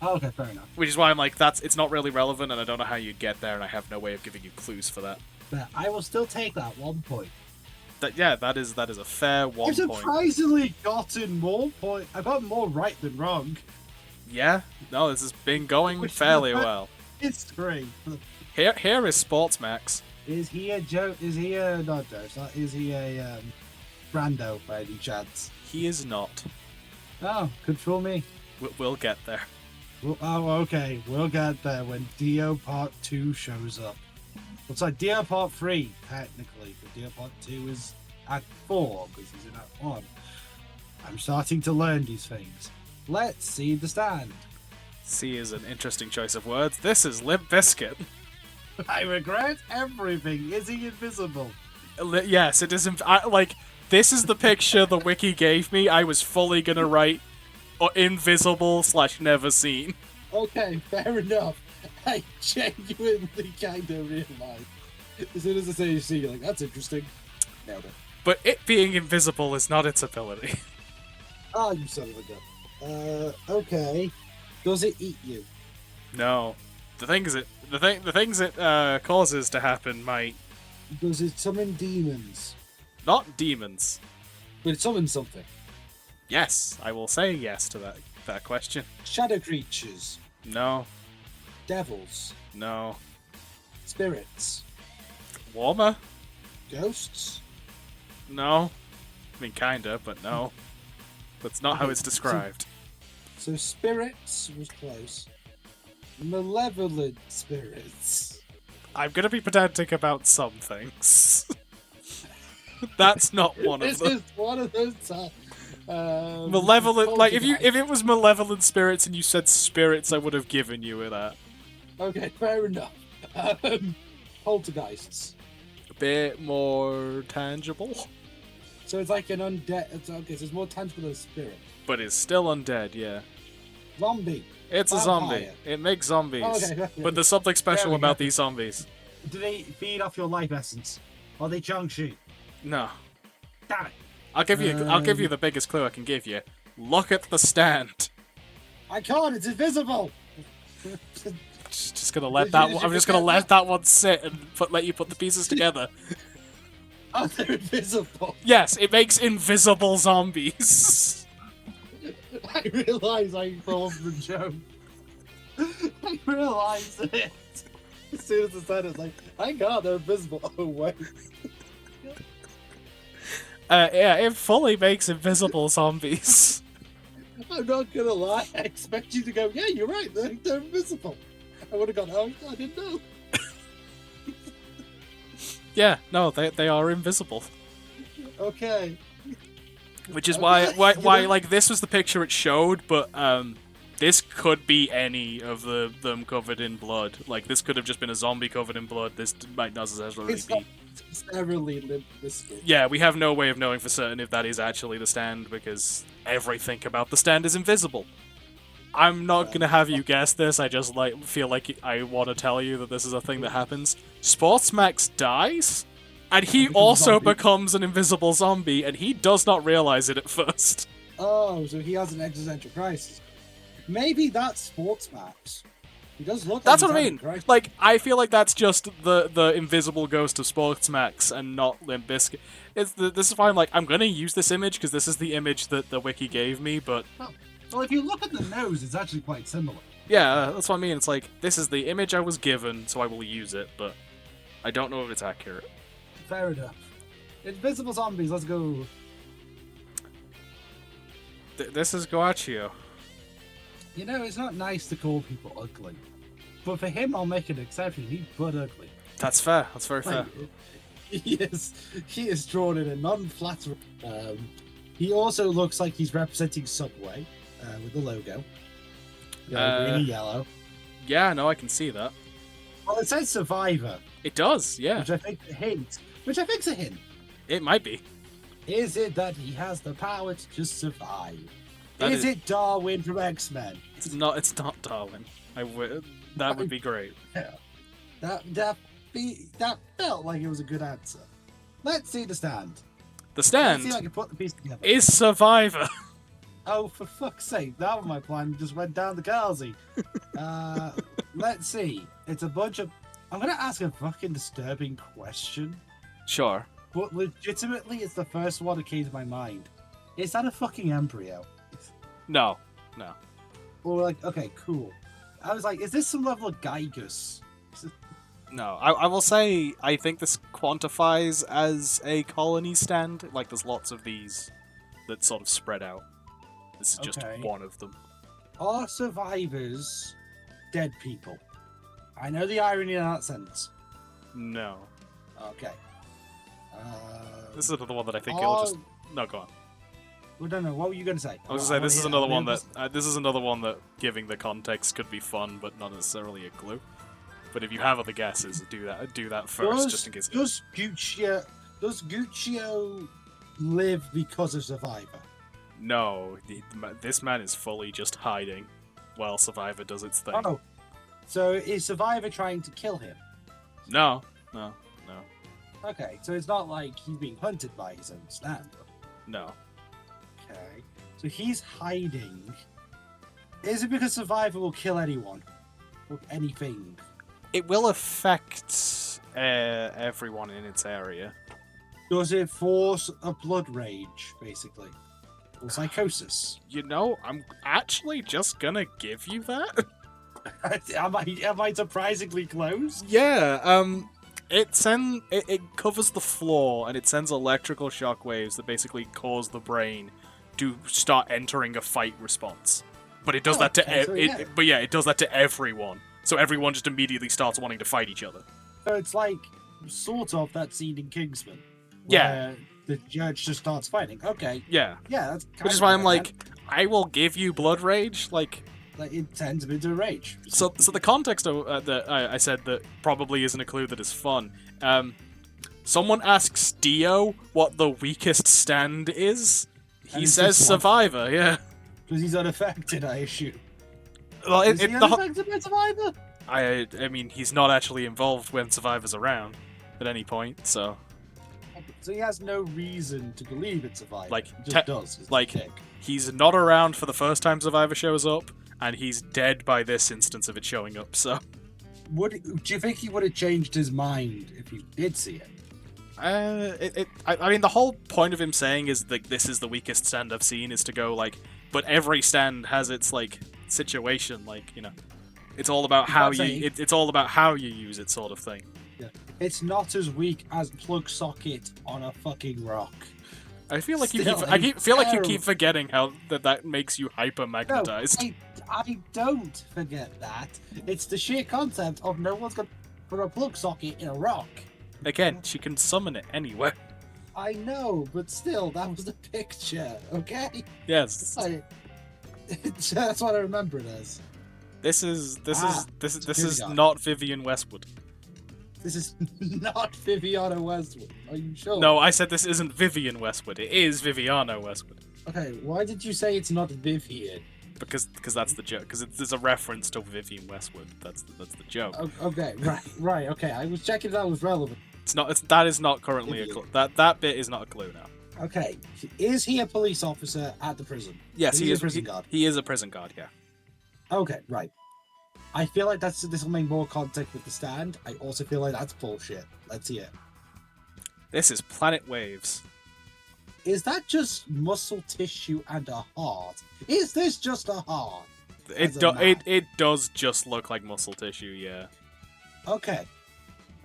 Oh, okay, fair enough. Which is why I'm like it's not really relevant, and I don't know how you'd get there, and I have no way of giving you clues for that. But I will still take that 1 point. That is a fair 1 point. I've surprisingly gotten more points. I've got more right than wrong. Yeah, no, this has been going fairly well. It's great. Here is Sports Max. Is he a Joe? Is he a not Joe? Is he a Brando by any chance? He is not. Oh, good for me. We'll get there. Okay. We'll get there when Dio Part 2 shows up. Looks like Dio Part 3, technically, but Dio Part 2 is Act 4, because he's in Act 1. I'm starting to learn these things. Let's see the stand. See is an interesting choice of words. This is Limp Bizkit. I regret everything. Is he invisible? Yes, it is. This is the picture the wiki gave me. I was fully gonna write invisible / never seen. Okay, fair enough. I genuinely kind of realized as soon as I say you see, you're like, that's interesting. Nailed it. But it being invisible is not its ability. Oh, you son of a gun. Okay. Does it eat you? No. The things it causes to happen might Does it summon demons? not demons. But it summons something. Yes, I will say yes to that question. Shadow creatures. No. Devils. No. Spirits. Warmer? Ghosts. No. I mean, kinda, but no. That's not how it's described. So spirits was close. Malevolent spirits. I'm gonna be pedantic about some things. That's not one of This them. is one of those times. Malevolent, like if it was malevolent spirits and you said spirits, I would have given you that. Okay, fair enough. Poltergeists. A bit more tangible, So it's like an undead. Okay, so it's more tangible than a spirit. but it's still undead. Yeah, Zombie. it's a Vampire. zombie. It makes zombies, Okay. but there's something special There we about go. these zombies. Do they feed off your life essence? Are they Jiangshi? No, Damn it. I'll give you the biggest clue I can give you. Look at the stand. I can't, it's invisible! Just gonna let that. I'm just gonna let that one sit and let you put the pieces together. Oh, they're invisible. Yes, it makes invisible zombies. I realise I thought of the joke. I realised it. As soon as I said it, it's like, thank God they're invisible. Oh, wait. Yeah, it fully makes invisible zombies. I'm not gonna lie, I expect you to go, yeah, you're right, they're invisible. I would have gone, oh, I didn't know. Yeah, no, they are invisible. Okay. Which is Okay, why you know- like this was the picture it showed, but this could be any of them covered in blood. Like this could have just been a zombie covered in blood. This might not necessarily It's be. not necessarily Limp Bizkit. Yeah, we have no way of knowing for certain if that is actually the stand because everything about the stand is invisible. I'm not gonna have you guess this. I just feel like I want to tell you that this is a thing that happens. Sportsmax dies, and he becomes a also zombie. becomes an invisible zombie, and he does not realize it at first. Oh, so he has an existential crisis. Maybe that's Sportsmax. He does look That's like what I he's mean. having a crisis. Like, I feel like that's just the invisible ghost of Sportsmax and not Limp Bizkit. This is why I'm like, I'm gonna use this image because this is the image that the wiki gave me, but Well, if you look at the nose, it's actually quite similar. yeah, that's what I mean. It's like, this is the image I was given, so I will use it, but I don't know if it's accurate. Fair enough. Invisible zombies, let's go. This is Guaccio. You know, it's not nice to call people ugly. But for him, I'll make an exception. He's butt ugly. That's fair. That's very fair. Like, he is drawn in a non-flattering. He also looks like he's representing Subway with the logo. Green and yellow. Yeah, no, I can see that. Well, it says Survivor, It does, yeah. which I think a hint. Which I think's a hint. It might be. Is it that he has the power to just survive? That Is is- it Darwin from X-Men? It's not Darwin. That would be great. That felt like it was a good answer. Let's see the stand. The Let's stand see if I can put the piece together. is Survivor. Oh, for fuck's sake! That was my plan. Just went down the Carsey. Let's see. It's a bunch of. I'm gonna ask a fucking disturbing question, Sure. but legitimately, it's the first one that came to my mind. Is that a fucking embryo? No. Or like, okay, cool. I was like, is this some level of Geigus? No. I will say, I think this quantifies as a colony stand. Like, there's lots of these that sort of spread out. This is just Okay. one of them. Are survivors dead people? I know the irony in that sense. No. Okay. This is another one that I think it'll just... No, go on. Well, no, what were you going to say? I was gonna say, this is another one that... this is another one that, giving the context, could be fun, but not necessarily a clue. But if you have other guesses, do that first, just in case... Does Guccio live because of Survivor? No, this man is fully just hiding while Survivor does its thing. Oh, so is Survivor trying to kill him? No. Okay, so it's not like he's being hunted by his own stand. No. Okay, so he's hiding. Is it because Survivor will kill anyone? Or anything? It will affect everyone in its area. Does it force a blood rage, basically? Or psychosis? You know, I'm actually just gonna give you that. am I surprisingly close? Yeah, it covers the floor and it sends electrical shockwaves that basically cause the brain to start entering a fight response. But it does that to it does that to everyone. So everyone just immediately starts wanting to fight each other. So it's like sort of that scene in Kingsman. Yeah. Where the judge just starts fighting. Okay. Yeah. Yeah, that's kind Which is of why I'm like, I will give you blood rage, like it sends him into a rage. So the context of that I said that probably isn't a clue that is fun. Someone asks Dio what the weakest stand is. He says Survivor, yeah. Because he's unaffected, I assume. Well, Is he unaffected by Survivor? I mean, he's not actually involved when Survivor's around at any point, so. So he has no reason to believe it's Survivor. Like, he just does. Like, he's not around for the first time Survivor shows up, and he's dead by this instance of it showing up, so. Do you think he would have changed his mind if he did see it? I mean, the whole point of him saying is that this is the weakest stand I've seen is to go, like, but every stand has its, like, situation, like, you know. It's all about how it's all about how you use it, sort of thing. Yeah. It's not as weak as plug socket on a fucking rock. I feel like you keep forgetting how that makes you hyper magnetized. No, I don't forget that. It's the sheer concept of no one's gonna put a plug socket in a rock. Again, she can summon it anywhere. I know, but still, that was the picture, okay? Yes. That's what I remember it as. This is not Vivienne Westwood. This is not Viviana Westwood. Are you sure? No, I said this isn't Vivienne Westwood. It is Viviana Westwood. Okay, why did you say it's not Vivian? Because that's the joke. Because there's a reference to Vivienne Westwood. That's the joke. Okay, right. Okay, I was checking if that was relevant. That is not currently a clue. That bit is not a clue now. Okay, is he a police officer at the prison? Yes, he is a prison guard. He is a prison guard. Yeah. Okay, right. I feel like this will make more contact with the stand. I also feel like that's bullshit. Let's see it. This is Planet Waves. Is that just muscle tissue and a heart? Is this just a heart? It does just look like muscle tissue, yeah. Okay.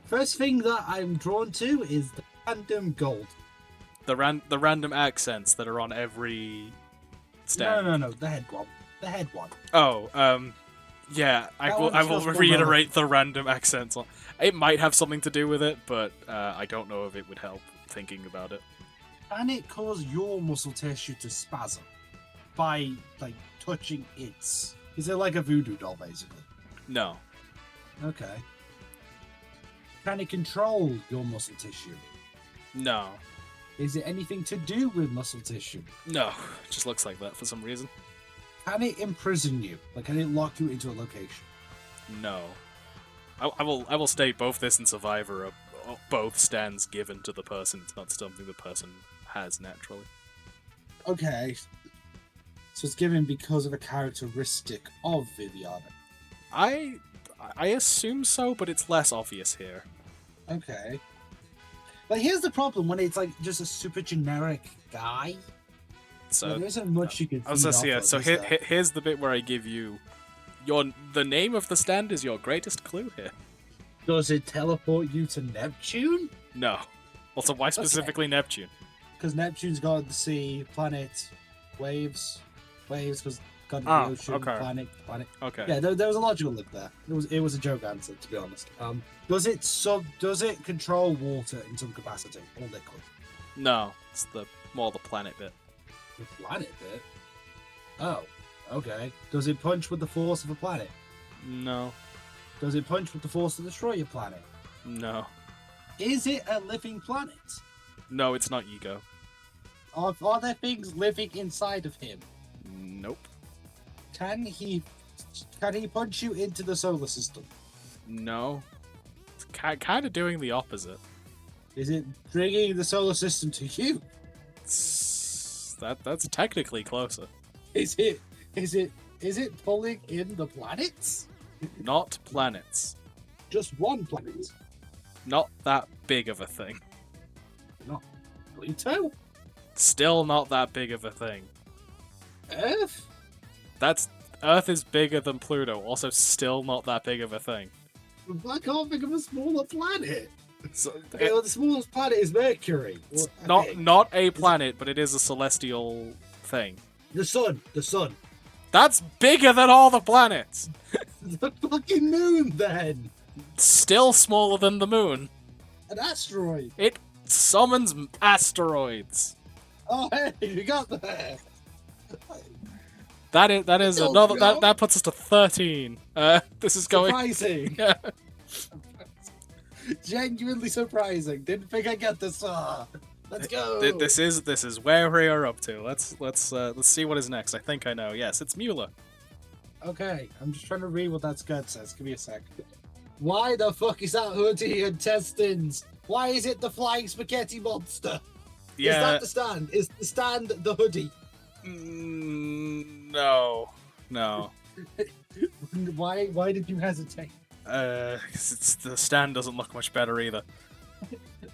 First thing that I'm drawn to is the random gold. The random accents that are on every stand. No. The head one. The head one. Oh, yeah. I will reiterate the random accents. It might have something to do with it, but I don't know if it would help thinking about it. Can it cause your muscle tissue to spasm by like touching its? Is it like a voodoo doll, basically? No. Okay. Can it control your muscle tissue? No. Is it anything to do with muscle tissue? No. It just looks like that for some reason. Can it imprison you? Like, can it lock you into a location? No. I will state both this and Survivor are both stands given to the person. It's not something the person has naturally. Okay. So it's given because of a characteristic of Viviana. I assume so, but it's less obvious here. Okay. But here's the problem when it's like just a super generic guy. So there isn't much you can. So here's the bit where I give you the name of the stand is your greatest clue here. Does it teleport you to Neptune? No. Also, why specifically Neptune? Because Neptune's got the sea, planet, waves, because got the ocean, okay. planet. Okay. Yeah, there was a logical link there. It was a joke answer, to be honest. Does it control water in some capacity or liquid? No, it's more the planet bit. The planet bit? Oh, okay. Does it punch with the force of a planet? No. Does it punch with the force to destroy your planet? No. Is it a living planet? No, it's not Ego. Are there things living inside of him? Nope. Can he punch you into the solar system? No. It's kind of doing the opposite. Is it bringing the solar system to you? That's technically closer. Is it pulling in the planets? Not planets. Just one planet. Not that big of a thing. Not Pluto? Still not that big of a thing. Earth? Earth is bigger than Pluto, also still not that big of a thing. I can't think of a smaller planet. So, Okay, well, the smallest planet is Mercury. it's Well, okay. not a planet, but it is a celestial thing. The sun. That's bigger than all the planets! The fucking moon, then. Still smaller than the moon. An asteroid. It summons asteroids. Oh, hey, you got there. That is Don't another go. that puts us to 13. This is going. Surprising. Yeah. Genuinely surprising. Didn't think I'd get this far. Let's go. This is where we are up to. Let's see what is next. I think I know. Yes, it's Mueller. Okay, I'm just trying to read what that skirt says. Give me a sec. Why the fuck is that hoodie intestines? Why is it the flying spaghetti monster? Yeah. Is that the stand? Is the stand the hoodie? No. Why did you hesitate? 'Cause the stand doesn't look much better either.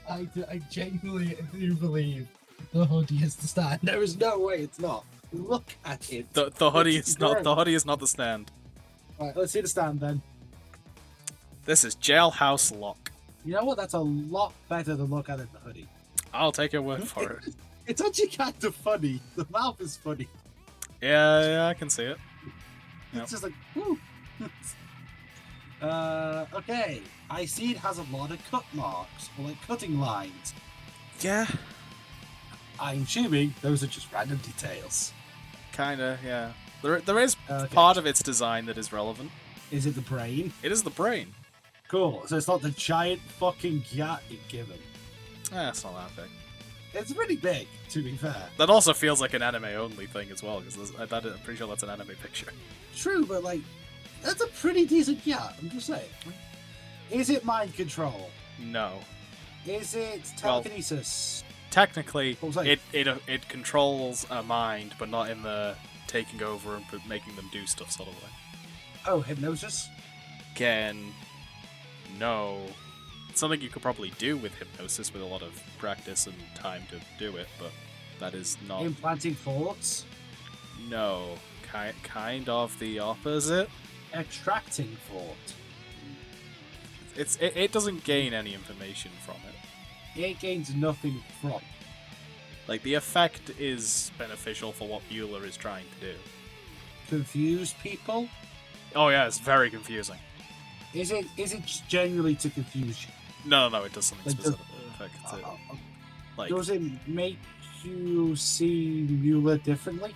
I genuinely do believe the hoodie is the stand. There is no way it's not. Look at it. The hoodie It's is not great. the hoodie is not the stand. Right, let's see the stand then. This is Jailhouse Lock. You know what? That's a lot better than look at it in the hoodie. I'll take your word for it. It's actually kind of funny. The mouth is funny. Yeah, I can see it. Yep. It's just like, whoo. Okay. I see it has a lot of cut marks, or like cutting lines. Yeah, I'm assuming those are just random details. kinda. Yeah, there is Okay. part of its design that is relevant. Is it the brain? It is the brain. Cool. So it's not the giant fucking gat you've given. It's not that big. It's pretty big, to be fair. That also feels like an anime-only thing as well, because I'm pretty sure that's an anime picture. True, but like, that's a pretty decent gat. I'm just saying. Is it mind control? No. Is it Well, telekinesis? Technically, What was I- it controls a mind, but not in the taking over and making them do stuff sort of way. Oh, hypnosis? Again, no. It's something you could probably do with hypnosis with a lot of practice and time to do it, but that is not. Implanting thoughts? No. Kind of the opposite. Extracting thought? It doesn't gain any information from it. It gains nothing from. Like, the effect is beneficial for what Mueller is trying to do. Confuse people? Oh yeah, it's very confusing. Is it just generally to confuse you? No, it does something Like, specific. Like, Does it make you see Mueller differently?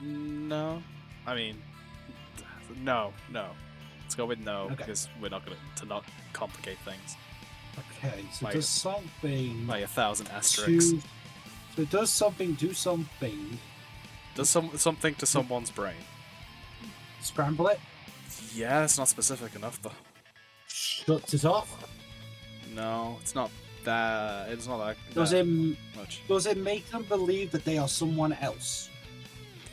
no. I mean, no. Let's go with no, Okay. because we're not going to not complicate things Okay, so Like- does something by 1,000 asterisks. So it does something, do something, Does something to someone's brain. scramble it, Yeah, it's not specific enough, though. shuts it off. No, it's not that. It's not that. Does that it much? does it make them believe that they are someone else?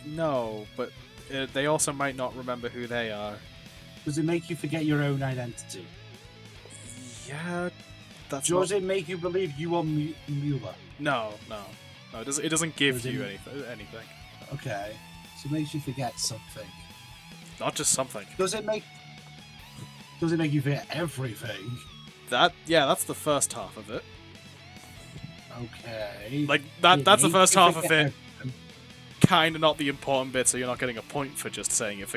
No, but they also might not remember who they are. Does it make you forget your own identity? Yeah, that's Does not... it make you believe you are Mueller? No. It doesn't give Does it- you anything. Okay, so it makes you forget something. Not just something. Does it make you forget everything? That's the first half of it. Okay. Like It that's the makes first you half of forget it. Kind of not the important bit, so you're not getting a point for just saying it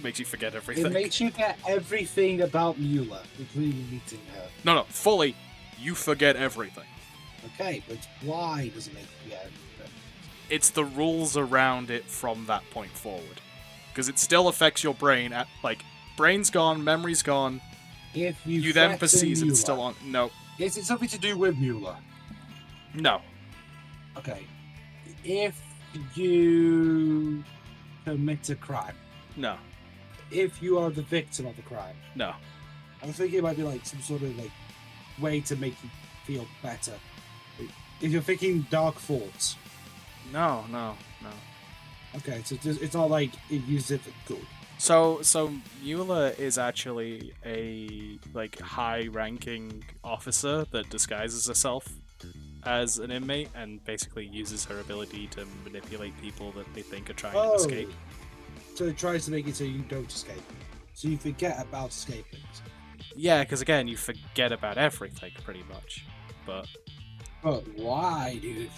makes you forget everything. It makes you get everything about Mueller, including meeting her. No, fully. You forget everything. Okay, but why does it make you forget everything? It's the rules around it from that point forward, because it still affects your brain. At like, brain's gone, memory's gone. If You then threaten perceive Mueller, it's still on. No, Is it something to do with Mueller? no. Okay. If you commit a crime, No. if you are the victim of the crime, No. I'm thinking it might be like some sort of like way to make you feel better. If you're thinking dark thoughts. No. Okay, so it's not like it uses it for good. So Mueller is actually a like high-ranking officer that disguises herself as an inmate and basically uses her ability to manipulate people that they think are trying to escape. So it tries to make it so you don't escape. So you forget about escaping. Yeah, because again, you forget about everything pretty much. But why do you?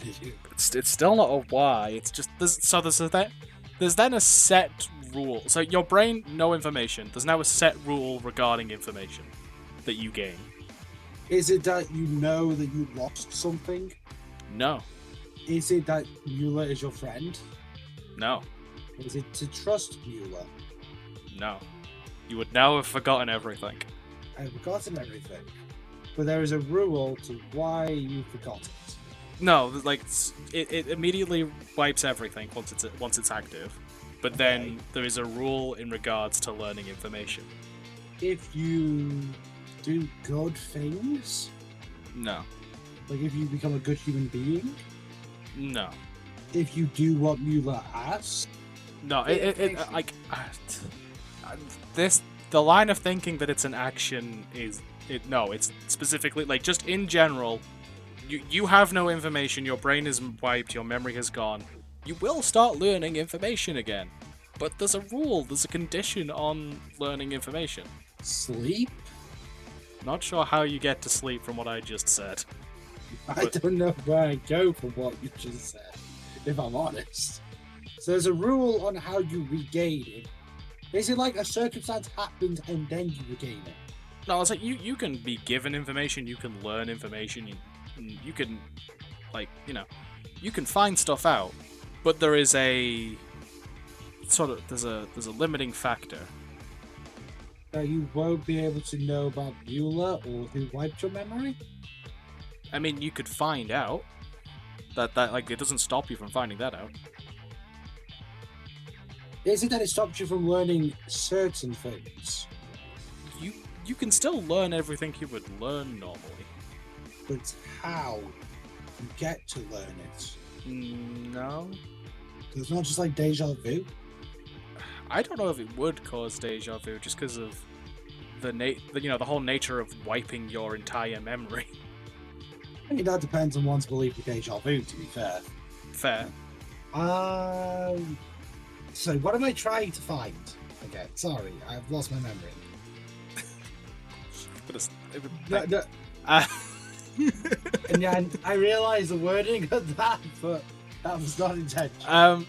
it's still not a why. It's just there's then a set rule. So your brain, no information. There's now a set rule regarding information that you gain. Is it that you know that you lost something? No. Is it that Mueller is your friend? No. Is it to trust Mueller? No. You would now have forgotten everything. I've forgotten everything. But there is a rule to why you forgot it. No, like it immediately wipes everything once it's active. But then there is a rule in regards to learning information. If you do good things? No. Like if you become a good human being? No. If you do what Mueller asks? No, the line of thinking that it's an action is it's specifically like just in general. You have no information. Your brain is wiped. Your memory has gone. You will start learning information again, but there's a rule. There's a condition on learning information. Sleep? Not sure how you get to sleep from what I just said. I don't know where I go from what you just said, if I'm honest. So there's a rule on how you regain it. Is it like a circumstance happened and then you regain it? No, it's like you can be given information, you can learn information, you can, like, you can find stuff out, but there is a there's a limiting factor. You won't be able to know about Mueller or who wiped your memory? I mean, you could find out. That like it doesn't stop you from finding that out. Is it that it stops you from learning certain things? You can still learn everything you would learn normally. But how you get to learn it? No. So it's not just like deja vu? I don't know if it would cause deja vu just because of the whole nature of wiping your entire memory. I mean, that depends on one's belief in deja vu, to be fair. Fair. So what am I trying to find? Okay, sorry, I've lost my memory. And yeah, I realised the wording of that, but that was not intentional.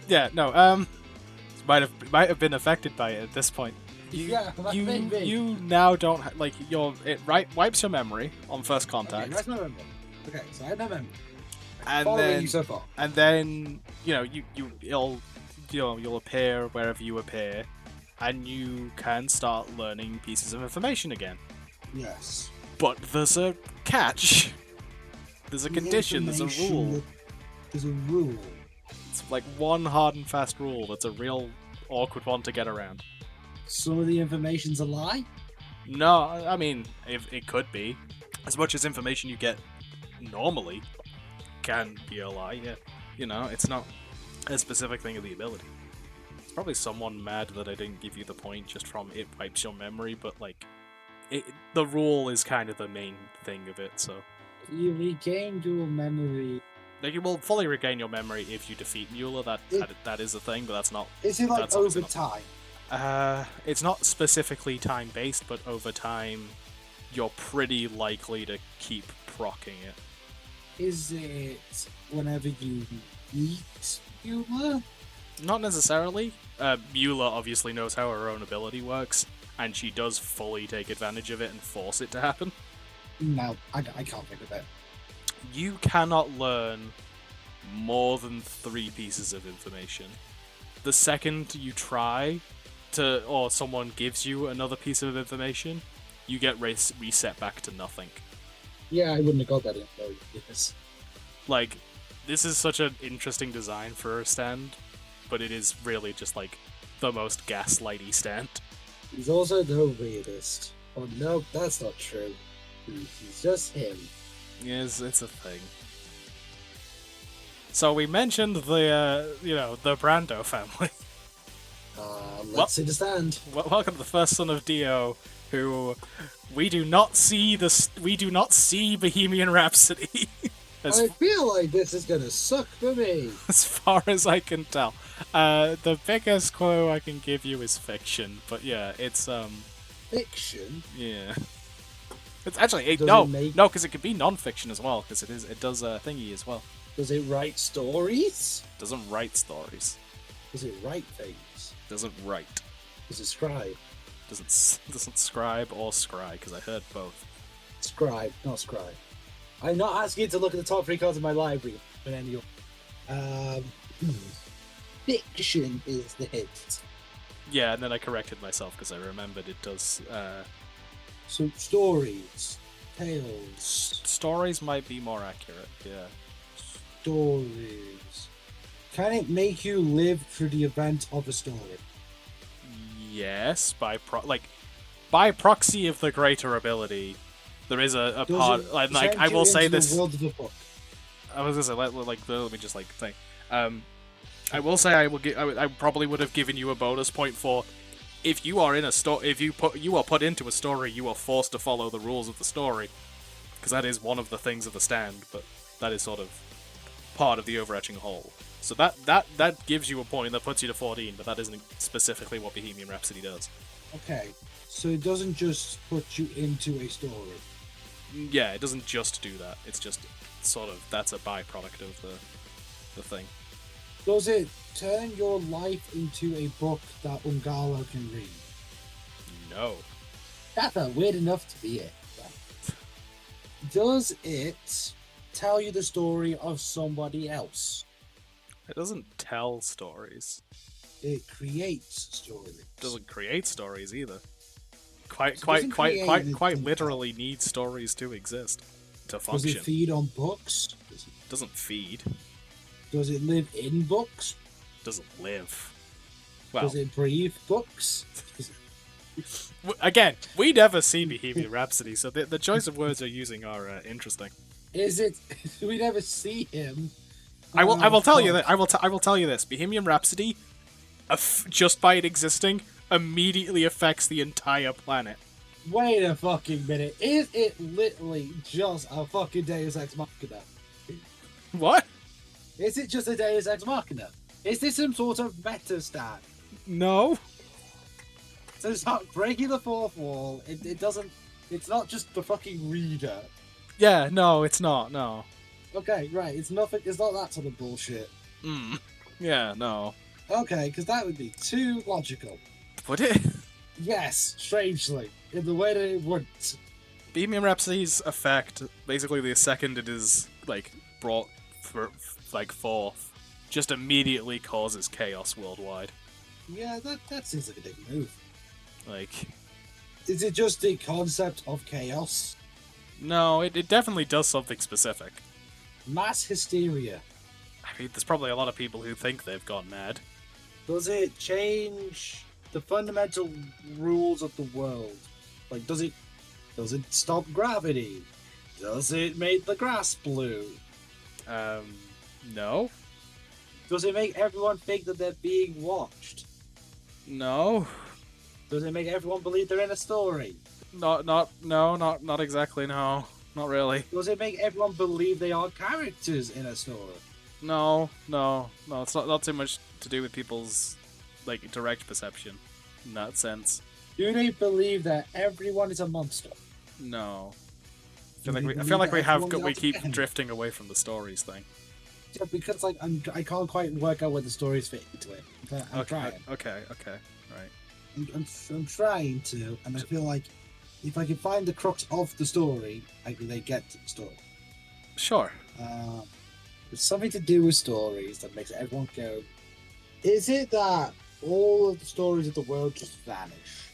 Might have been affected by it at this point. Maybe. You now don't wipes your memory on first contact. Okay, that's my memory. Okay, so I have my memory. And Following then you so far. And then you'll appear wherever you appear, and you can start learning pieces of information again. Yes. But there's a catch. There's a condition. There's a rule. There's a rule. It's like one hard and fast rule. That's a real awkward one to get around. Some of the information's a lie? No, I mean, if it could be. As much as information you get normally can be a lie, yeah. It's not a specific thing of the ability. It's probably someone mad that I didn't give you the point just from it wipes your memory, but the rule is kind of the main thing of it, so. You regained your memory. Like, you will fully regain your memory if you defeat Mueller. That is a thing, but that's not. Is it like over time? It's not specifically time-based, but over time, you're pretty likely to keep proccing it. Is it whenever you meet Mueller? Not necessarily. Mueller obviously knows how her own ability works, and she does fully take advantage of it and force it to happen. No, I can't think of it. You cannot learn more than 3 pieces of information. The second you try or someone gives you another piece of information, you get reset back to nothing. Yeah, I wouldn't have got that info. Yes. Like, this is such an interesting design for a stand, but it is really just like the most gaslighty stand. He's also the weirdest. Oh no, that's not true. He's just him. Yes, it's a thing. So we mentioned the, the Brando family. Let's see the stand. Welcome to the first son of Dio, who we do not see Bohemian Rhapsody. I feel like this is gonna suck for me. As far as I can tell, the biggest clue I can give you is fiction. But yeah, it's Fiction? yeah. It's actually no, because it could be non-fiction as well, because it does a thingy as well. Does it write stories? Doesn't write stories. Does it write things? Doesn't write. Does it scribe? Doesn't scribe or scry, because I heard both. Scribe, not scribe. I'm not asking you to look at the top 3 cards of my library. But anyway, fiction is the hint. Yeah, and then I corrected myself because I remembered it does. So stories, tales. Stories might be more accurate. Yeah. Stories. Can it make you live through the event of a story? Yes, by proxy of the greater ability, there is a part. I will say this. The world of the book? I was gonna say let me just think. I will say I probably would have given you a bonus point for if you are in a story. If you are put into a story, you are forced to follow the rules of the story, because that is one of the things of the stand. But that is sort of part of the overarching whole. So that gives you a point that puts you to 14, but that isn't specifically what Bohemian Rhapsody does. Okay, so it doesn't just put you into a story. Yeah, it doesn't just do that. It's just sort of that's a byproduct of the thing. Does it turn your life into a book that Ungalo can read? No. That felt weird enough to be it. Does it tell you the story of somebody else? It doesn't tell stories. It creates stories. It doesn't create stories either. Quite literally needs stories to exist, to function. Does it feed on books? Doesn't feed. Does it live in books? Doesn't live. Well, does it breathe books? Again, we never see Bohemian Rhapsody, so the choice of words you're using are interesting. Is it? We never see him. I will tell you that. I will tell you this. Bohemian Rhapsody, just by it existing, immediately affects the entire planet. Wait a fucking minute. Is it literally just a fucking Deus Ex Machina? What? Is it just a Deus Ex Machina? Is this some sort of meta stat? No. So it's not breaking the fourth wall. It doesn't. It's not just the fucking reader. Yeah, no, it's not. No. Okay, right. It's nothing. It's not that sort of bullshit. Yeah, no. Okay, because that would be too logical. Would it? Yes, strangely, in the way that it wouldn't. Bohemian Rhapsody's effect, basically the second it is brought forth, just immediately causes chaos worldwide. Yeah, that seems like a big move. Is it just the concept of chaos? No, it definitely does something specific. Mass hysteria. I mean, there's probably a lot of people who think they've gone mad. Does it change the fundamental rules of the world? Does it stop gravity? Does it make the grass blue? No. Does it make everyone think that they're being watched? No. Does it make everyone believe they're in a story? Not exactly, no. Not really. Does it make everyone believe they are characters in a story? No. It's not too much to do with people's direct perception in that sense. Do they believe that everyone is a monster? No. I feel like we keep drifting away from the stories thing. Yeah, because I can't quite work out where the stories fit into it. I'm trying. Okay, right. I'm trying to, and I feel like if I can find the crux of the story, they get to the story. Sure. There's something to do with stories that makes everyone go. Is it that all of the stories of the world just vanish?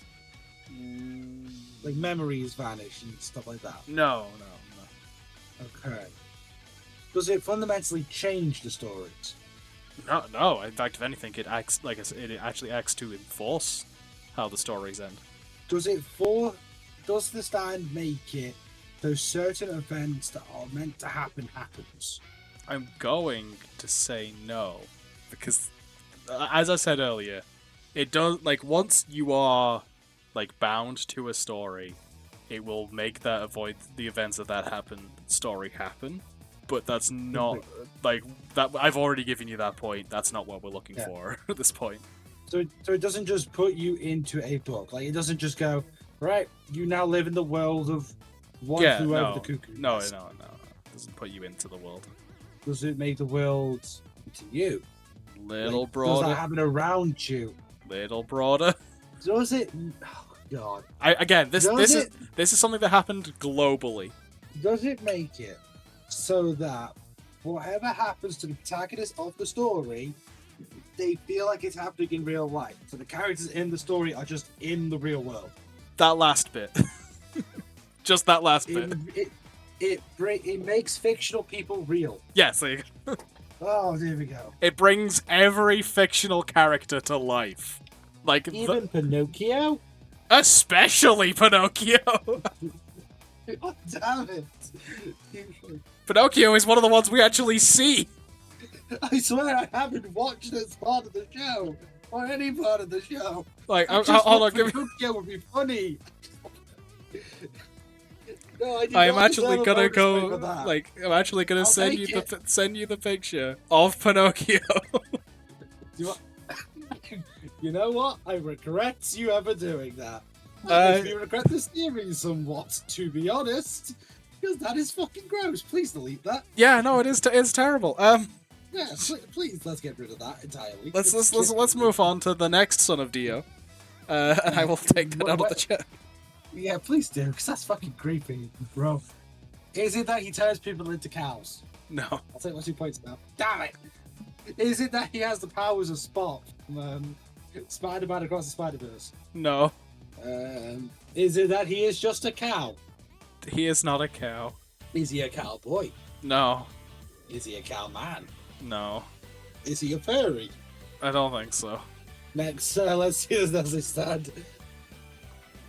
Memories vanish and stuff like that? No. Okay. Does it fundamentally change the stories? No. In fact, if anything, it acts it actually acts to enforce how the stories end. Does the stand make it those certain events that are meant to happen happens. I'm going to say no, because as I said earlier, it does, like, once you are, like, bound to a story, it will make that avoid the events of that happen story happen. But that's not, like, that. I've already given you that point. That's not what we're looking for at this point. So it doesn't just put you into a book. Like, it doesn't just go, right, you now live in the world of One Flew Over the Cuckoo's Nest. No. It doesn't put you into the world. Does it make the world into you? Little broader. Does that happen around you? Little broader. Does it? Oh, God. This is something that happened globally. Does it make it so that whatever happens to the protagonist of the story, they feel like it's happening in real life? So the characters in the story are just in the real world. That last bit. Just that last bit. It makes fictional people real. Yes. Oh, there we go. It brings every fictional character to life. Like even Pinocchio? Especially Pinocchio! God damn it. Pinocchio is one of the ones we actually see! I swear I haven't watched this part of the show. Or any part of the show. Like, hold on, Pinocchio would be funny. No, I'm actually gonna go. Like, I'm actually gonna send you the picture of Pinocchio. You know what? I regret you ever doing that. You regret the series somewhat, to be honest, because that is fucking gross. Please delete that. Yeah, no, it's terrible. Yeah, please let's get rid of that entirely. Let's move on to the next son of Dio, and I will take that out of the chat. Yeah, please do, because that's fucking creepy, bro. Is it that he turns people into cows? No. I'll take my 2 points now. Damn it! Is it that he has the powers of Spock from Spider-Man Across the Spider-Verse? No. Is it that he is just a cow? He is not a cow. Is he a cowboy? No. Is he a cowman? No. Is he a fairy? I don't think so. Next, let's see this as they stand.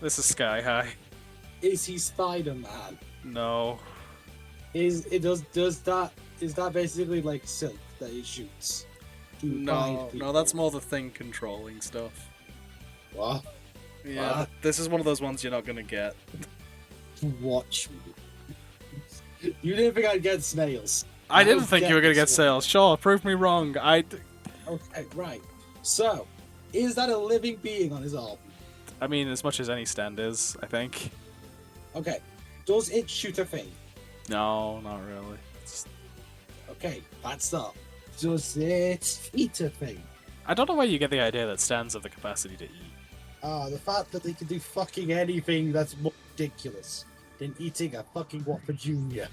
This is Sky High. Is he Spider-Man? No. Is that basically like silk that he shoots? No, that's more the thing controlling stuff. What? Yeah, this is one of those ones you're not gonna get. Watch me. You didn't think I'd get snails. I didn't think you were gonna get snails. Sure, prove me wrong. Okay, right. So, is that a living being on his arm? I mean, as much as any stand is, I think. Okay. Does it shoot a thing? No, not really. Okay, bad start. Does it eat a thing? I don't know where you get the idea that stands have the capacity to eat. The fact that they can do fucking anything that's more ridiculous than eating a fucking Whopper Jr.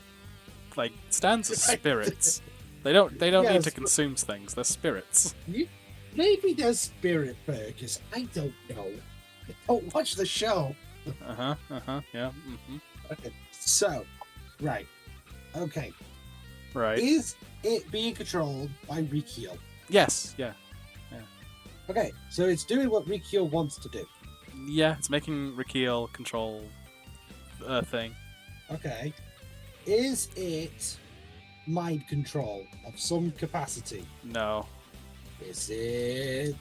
Like, stands are spirits. They don't need to consume things. They're spirits. Maybe they're spirit burgers. I don't know. Oh, watch the show. Yeah. Mm-hmm. Okay. So, right. Okay. Right. Is it being controlled by Rikio? Yes. Yeah. Okay. So it's doing what Rikio wants to do. Yeah, it's making Rikio control a thing. Okay. Is it mind control of some capacity? No. Is it...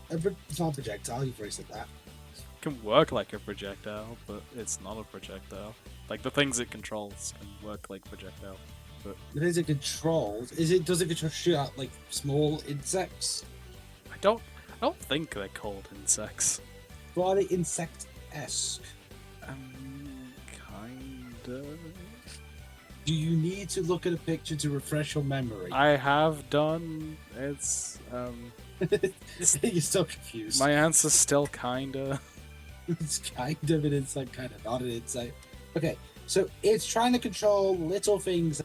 It's not a projectile, you've already said that. It can work like a projectile, but it's not a projectile. Like, the things it controls can work like projectile. But is it controlled? Does it control shoot out like small insects? I don't think they're called insects. But are they insect-esque? Kinda. Do you need to look at a picture to refresh your memory? I have done. It's You're so confused. My answer's still kinda. It's kind of an insect, kind of not an insect. Okay, so it's trying to control little things.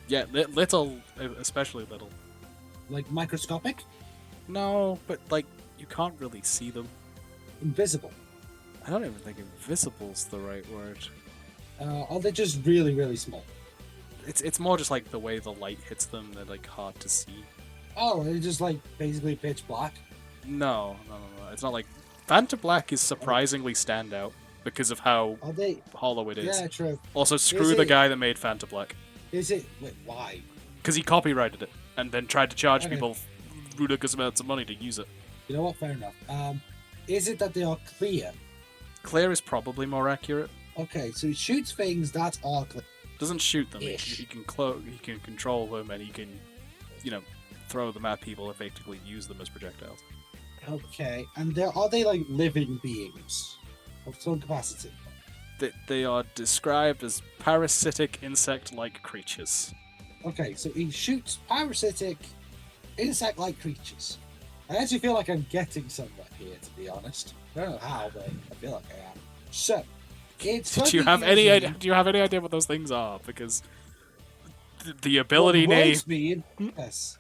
Yeah, little, especially little. Like microscopic? No, but like you can't really see them. Invisible. I don't even think invisible's the right word. Are they just really, really small? It's more just like the way the light hits them, they're like hard to see. Oh, they're just like basically pitch black? No. It's not like Phantom Black is surprisingly standout. because of how Are they? hollow it is. Yeah, true. Also, screw Is the it- guy that made Fanta Black. Is it? Wait, why? Because he copyrighted it, and then tried to charge Okay. people ridiculous amounts of money to use it. You know what? Fair enough. Is it that they are clear? Clear is probably more accurate. Okay, so it shoots things that are clear. Doesn't shoot them. Ish. He can he can control them, and he can, throw them at people, effectively use them as projectiles. Okay, and are they like living beings of some capacity? They are described as parasitic insect-like creatures. Okay, so he shoots parasitic, insect-like creatures. I actually feel like I'm getting somewhere here, to be honest. I don't know how, but I feel like I am. So, it's Do you have any idea? Do you have any idea what those things are? Because the ability name. Yes.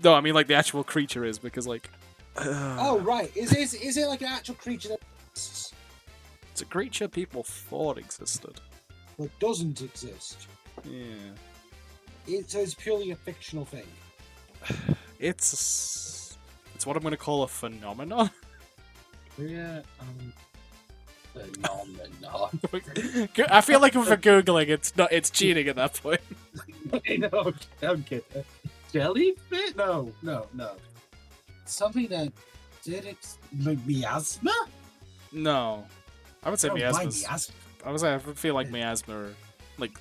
No, I mean like the actual creature is because like. Oh right, is it like an actual creature that exists, It's a creature people thought existed. but doesn't exist? Yeah. So it's purely a fictional thing. It's what I'm gonna call a phenomenon. Yeah. Phenomenon. I feel like if we're googling, it's cheating at that point. I know. I'm kidding. Jellyfish? No. Something that did like miasma? No, I would say Oh, why miasma's. miasma? I would feel like miasma, like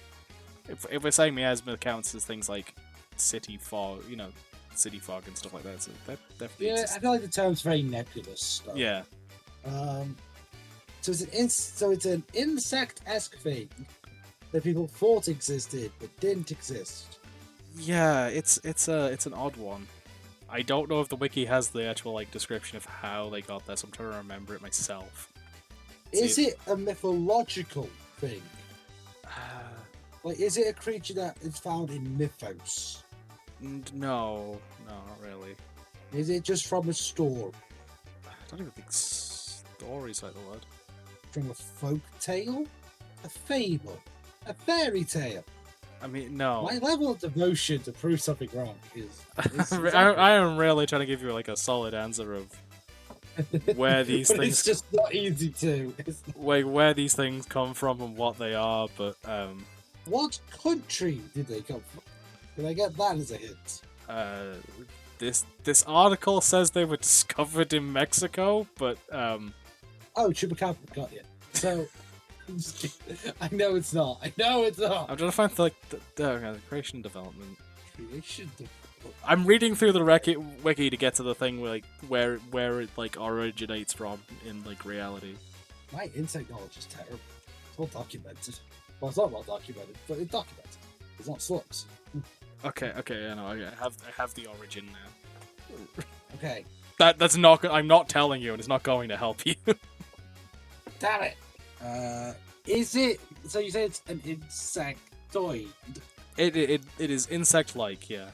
if we're saying miasma counts as things like city fog, city fog and stuff like that. So that definitely. Yeah, exists. I feel like the term's very nebulous. Though. Yeah. So it's an insect-esque thing that people thought existed but didn't exist. Yeah, it's an odd one. I don't know if the wiki has the actual like description of how they got this. I'm trying to remember it myself. Is it a mythological thing? Like, is it a creature that is found in mythos? No, not really. Is it just from a story? I don't even think stories like the word. From a folk tale? A fable? A fairy tale? I mean, no. My level of devotion to prove something wrong is I am really trying to give you like a solid answer of where these but things. It's just not easy to. Where these things come from and what they are, but What country did they come from? Can I get that as a hint? This article says they were discovered in Mexico, but Oh, Chupacabra, got you. So, I know it's not. I'm trying to find like the creation and development. Creation. I'm reading through the wiki to get to the thing where it like originates from in like reality. My insect knowledge is terrible. It's well documented. Well, it's not well documented, but it's documented. It's not slugs. Okay, I know. I have the origin now. Okay. That's not. I'm not telling you, and it's not going to help you. Damn it. Is it? So you say it's an insectoid? It is insect-like, yeah.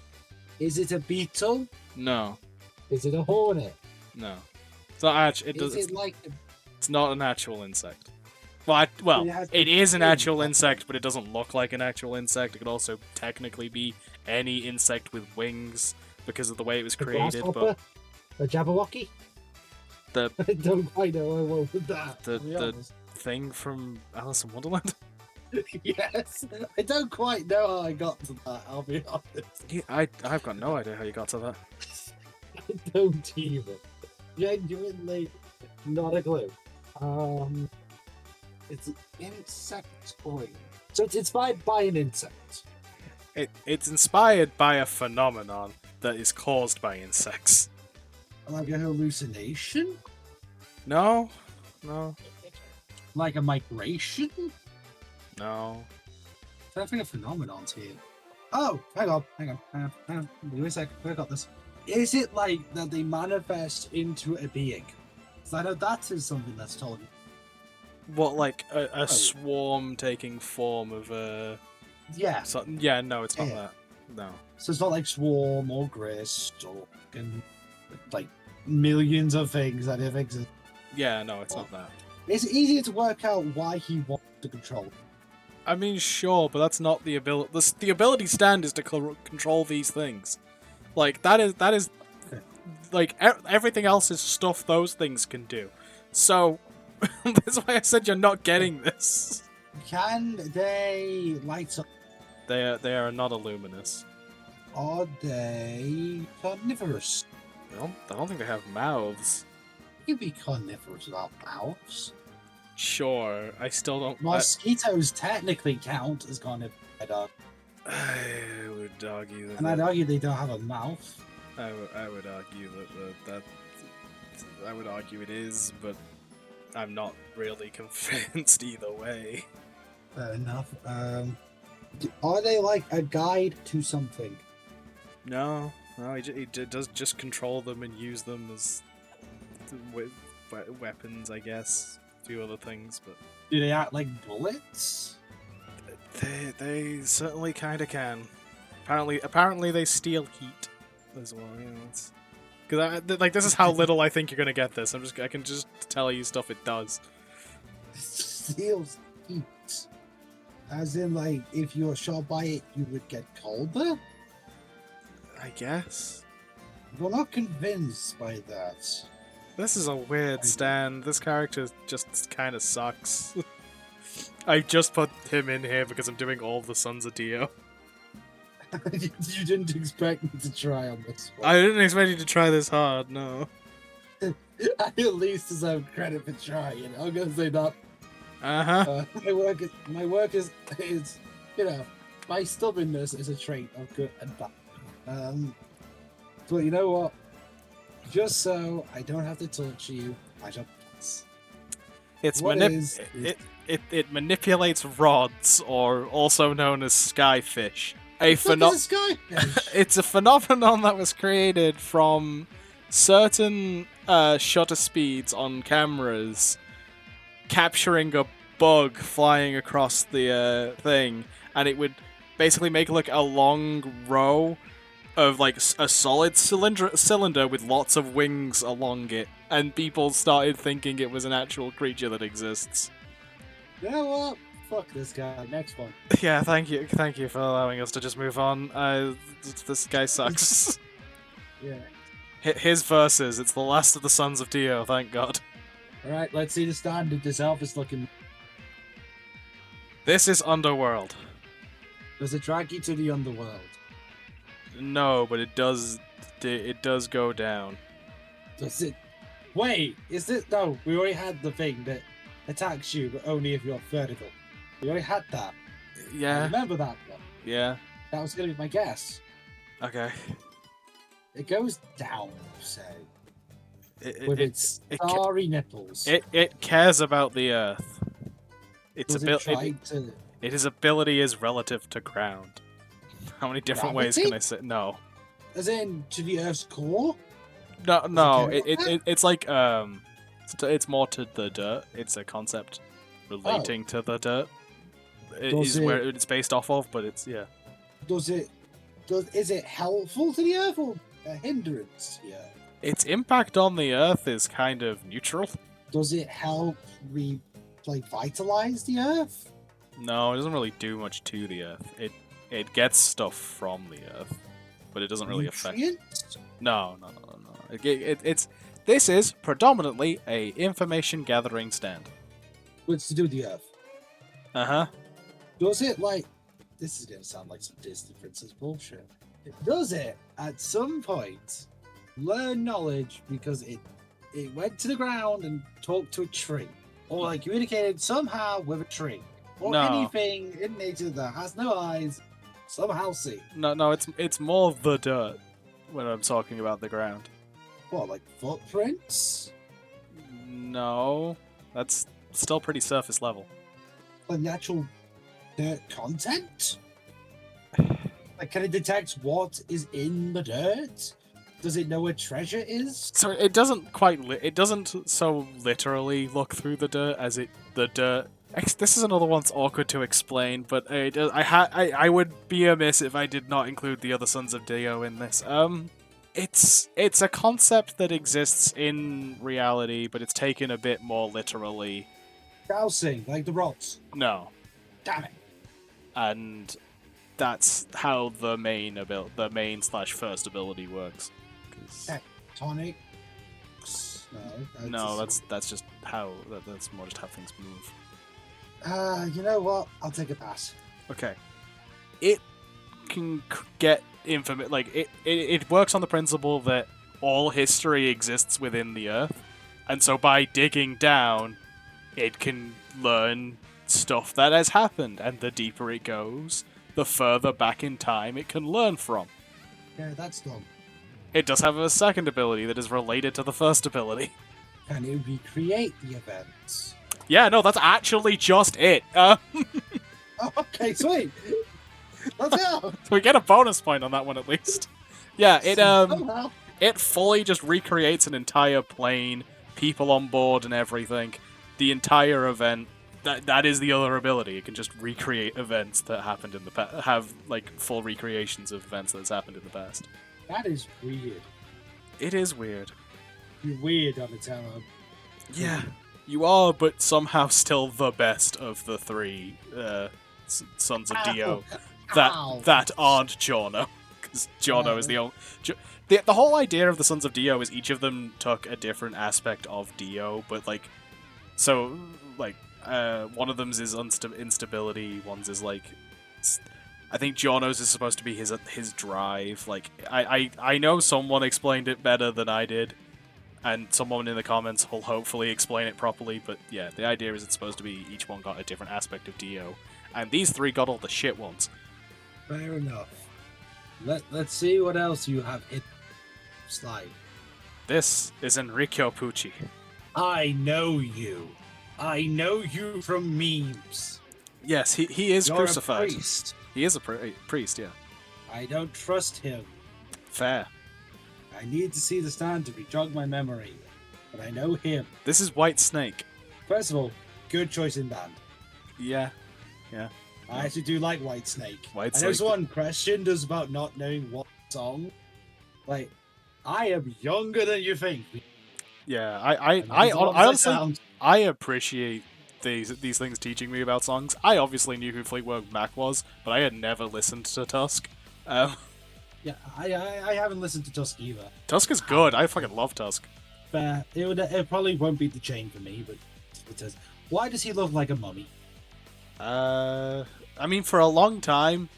Is it a beetle? No, Is it a hornet? no. It's not actually. It's not an actual insect. Well, it is an actual insect, but it doesn't look like an actual insect. It could also technically be any insect with wings because of the way it was created. But a Jabberwocky? the I don't quite know what with that. the thing from Alice in Wonderland. Yes, I don't quite know how I got to that. I'll be honest. Yeah, I've got no idea how you got to that. I don't even. Genuinely, not a clue. It's an insectoid. So it's inspired by an insect. It's inspired by a phenomenon that is caused by insects. Like a hallucination? No. Like a migration? No. I don't think a phenomenon's here. Oh, hang on. Give me a sec. I got this. Is it like that they manifest into a being? So I know that is something that's told you. What, like a swarm taking form of a... Yeah. Yeah, no, it's not Yeah. that. No. So it's not like swarm or grist or like millions of things that have existed. Yeah, no, it's not that. It's easier to work out why he wants to control. I mean, sure, but that's not the ability. The ability stand is to control these things. Like, that is like, everything else is stuff those things can do. So, That's why I said you're not getting this. Can they light up? They are not a luminous. Are they carnivorous? I don't think they have mouths. You can be carnivorous without mouths. Sure, I still don't. Mosquitoes technically count as carnivorous. I would argue that. And I'd argue they don't have a mouth. I would argue that I would argue it is, but I'm not really convinced either way. Fair enough. Are they like a guide to something? No, he does just control them and use them as weapons, I guess. A few other things, but Do they act like bullets? they certainly kind of can. Apparently they steal heat as well. You know, because like this is how little I think you're gonna get this. I can just tell you stuff it does. Steals heat. As in, like, if you're shot by it, you would get colder? I guess. We're not convinced by that. This is a weird stand. This character just kind of sucks. I just put him in here because I'm doing all the Sons of Dio. You didn't expect me to try on this one. I didn't expect you to try this hard, no. I at least deserve credit for trying. I'm gonna say that. My work is, you know, my stubbornness is a trait of good and bad. But you know what? Just so I don't have to torture you, I shall pass. It manipulates rods, or also known as skyfish. It's a phenomenon that was created from certain shutter speeds on cameras capturing a bug flying across the thing, and it would basically make like a long row of like a solid cylinder with lots of wings along it, and people started thinking it was an actual creature that exists. You know what? Fuck this guy. Next one. Yeah, thank you for allowing us to just move on. This guy sucks. Yeah. His verses, it's the last of the Sons of Dio, thank God. Alright, let's see the standard this elf is looking. This is Underworld. Does it drag you to the underworld? No, but it does go down. Does it? Wait, is it? No, we already had the thing that attacks you, but only if you're vertical. We already had that. Yeah. I remember that one. Yeah. That was going to be my guess. Okay. It goes down, say. With its starry nipples. It cares about the Earth. Its ability is relative to ground. How many different ways can I say? No. As in to the Earth's core? No. It's like it's more to the dirt. It's a concept relating to the dirt. Where it's based off of, but it's Is it helpful to the Earth or a hindrance to the Earth? Its impact on the Earth is kind of neutral. Does it help vitalize the Earth? No, it doesn't really do much to the Earth. It gets stuff from the Earth, but it doesn't really affect. No. This is predominantly a information gathering stand. What's to do with the Earth? Does it this is gonna sound like some Disney princess bullshit. Does it at some point learn knowledge because it went to the ground and talked to a tree, or communicated somehow with a tree, or anything in nature that has no eyes somehow see? No, it's more the dirt when I'm talking about the ground. What, like footprints? No, that's still pretty surface level. Like the actual dirt content? Can it detect what is in the dirt? Does it know where treasure is? So it doesn't it doesn't so literally look through the dirt as the dirt. This is another one that's awkward to explain, but I would be amiss if I did not include the other Sons of Dio in this. It's a concept that exists in reality, but it's taken a bit more literally. Dowsing, like the rocks. No. Damn it. And that's how the main/first ability works. Tectonics, No, that's just how that's more just how things move. You know what? I'll take a pass. Okay, it can get information. Like it works on the principle that all history exists within the Earth, and so by digging down, it can learn stuff that has happened, and the deeper it goes, the further back in time it can learn from. Yeah, that's dumb. It does have a second ability that is related to the first ability. Can it recreate the events? Yeah, no, that's actually just it. Oh, okay, sweet. Let's go. So we get a bonus point on that one at least. Yeah, Somehow. it fully just recreates an entire plane, people on board and everything. The entire event. That is the other ability. It can just recreate events that happened in the past. Have like full recreations of events that's happened in the past. That is weird. It is weird. You're weird on its own. Yeah, you are, but somehow still the best of the three sons of Dio that aren't Giorno, because Giorno is the only. The whole idea of the Sons of Dio is each of them took a different aspect of Dio, but like, so like one of them's is instability, one's is like. I think Giorno's is supposed to be his drive. Like I know someone explained it better than I did, and someone in the comments will hopefully explain it properly. But yeah, the idea is it's supposed to be each one got a different aspect of Dio, and these three got all the shit ones. Fair enough. Let's see what else you have hit. Slide. This is Enrico Pucci. I know you. I know you from memes. Yes, he is You're crucified. A priest. He is a priest, yeah. I don't trust him. Fair. I need to see the stand to jog my memory, but I know him. This is White Snake. First of all, good choice in band. Yeah. I actually do like White Snake. White I know Snake. someone questioned us about not knowing what song. Like, I am younger than you think. Yeah, I honestly I appreciate these things teaching me about songs. I obviously knew who Fleetwood Mac was, but I had never listened to Tusk. Yeah, I haven't listened to Tusk either. Tusk is good. I fucking love Tusk. It probably won't beat the chain for me, but it says, why does he look like a mummy? I mean, for a long time,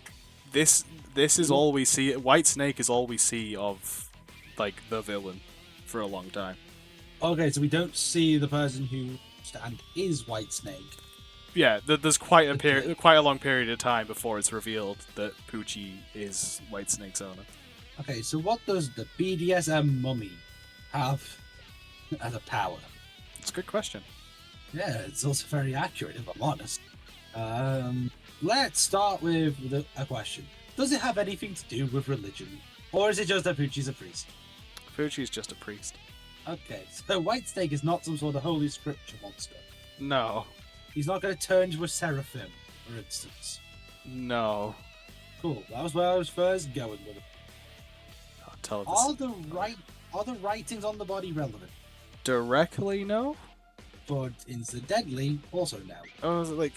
this is all we see. White Snake is all we see of, like, the villain for a long time. Okay, so we don't see the person who stand is White Snake. Yeah, there's quite a long period of time before it's revealed that Pucci is White Snake's owner. Okay, so what does the BDSM mummy have as a power? It's a good question. Yeah, it's also very accurate, if I'm honest. Let's start with a question. Does it have anything to do with religion? Or is it just that Pucci's a priest? Pucci's just a priest. Okay, so White Snake is not some sort of holy scripture monster. No. He's not going to turn into a seraphim, for instance. No. Cool, that was where I was first going with it. Can't tell if Are the writings on the body relevant? directly no? But incidentally, also no. Oh, like,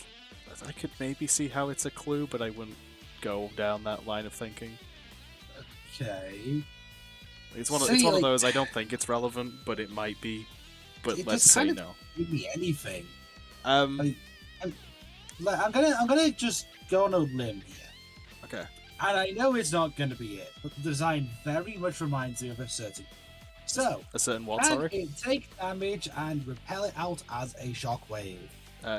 I could maybe see how it's a clue, but I wouldn't go down that line of thinking. Okay. It's one of those. I don't think it's relevant, but it might be. But let's say no. Give me anything. Um. I'm gonna just go on a limb here. Okay. And I know it's not gonna be it, but the design very much reminds me of a certain. So. A certain what? Can Sorry. it take damage and repel it out as a shockwave?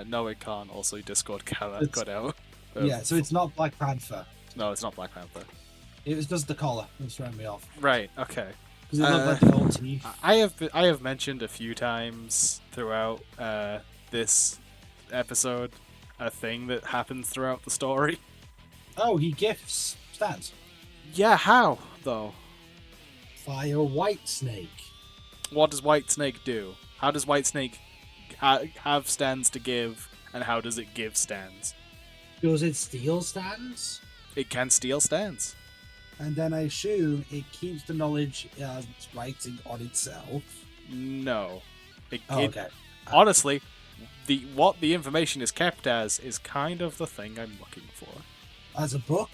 No, it can't. Also, Discord got out. Yeah, so it's not Black Panther. No, it's not Black Panther. It was just the collar that was throwing me off. Right. Okay. Because it looked like the old teeth. I have mentioned a few times throughout this episode a thing that happens throughout the story. Oh, he gifts stands. Yeah, how though? Fire White Snake. What does White Snake do? How does White Snake have stands to give, and how does it give stands? Does it steal stands? It can steal stands. And then I assume it keeps the knowledge as it's writing on itself. No. Okay. Honestly, what the information is kept as is kind of the thing I'm looking for. As a book?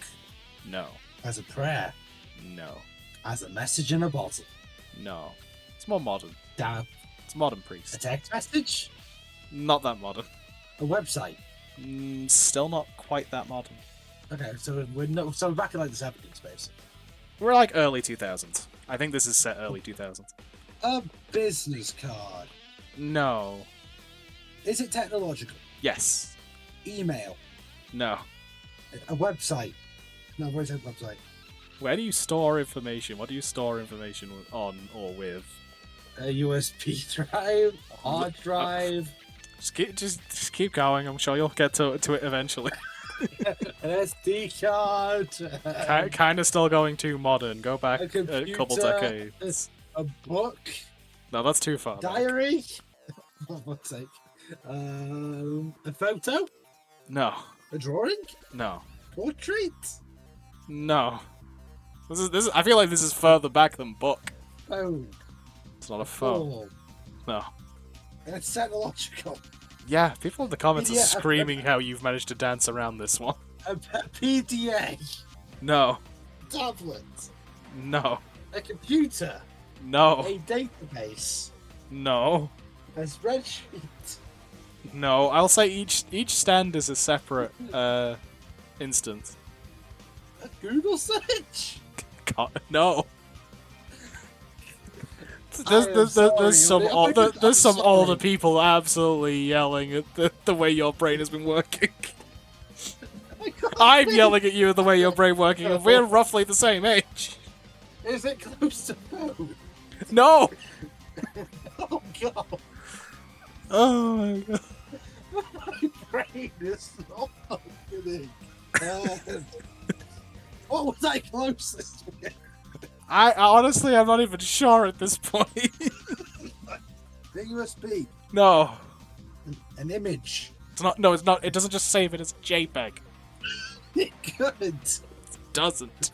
No. As a prayer? No. As a message in a bottle? No. It's more modern. Damn. It's modern A priest. text message? Not that modern. A website? Still not quite that modern. Okay, so we're back in like the 70s, basically. We're like early 2000s. I think this is set early 2000s. A business card. No. Is it technological? Yes. Email. No. A website. No, where's that website? Where do you store information? What do you store information on or with? A USB drive, a hard drive, Just keep going. I'm sure you'll get to it eventually. an SD card, Kind of still going too modern. Go back a a computer, couple decades. a book, No, that's too far. Back. diary. For fuck's sake. A photo, No. a drawing, No. portrait. No. This is. I feel like this is further back than book. Phone. It's not a phone. Form. No. It's technological. Yeah, people in the comments are Yeah, screaming how you've managed to dance around this one. A PDA. No. Tablet. No. A computer. No. A database. No. A spreadsheet. No. I'll say each stand is a separate instance. A Google search. God, no. I am sorry, There's some I'm sorry. older people absolutely yelling at the way your brain has been working. I can't I'm think. yelling at you at the way your brain working, and we're roughly the same age. Is it close to phone? No. Oh god. Oh my god. My brain is not functioning. What was I closest with? I honestly, I'm not even sure at this point. The USB. No. An image. It's not. No, it's not. It doesn't just save it as JPEG. It could. It doesn't.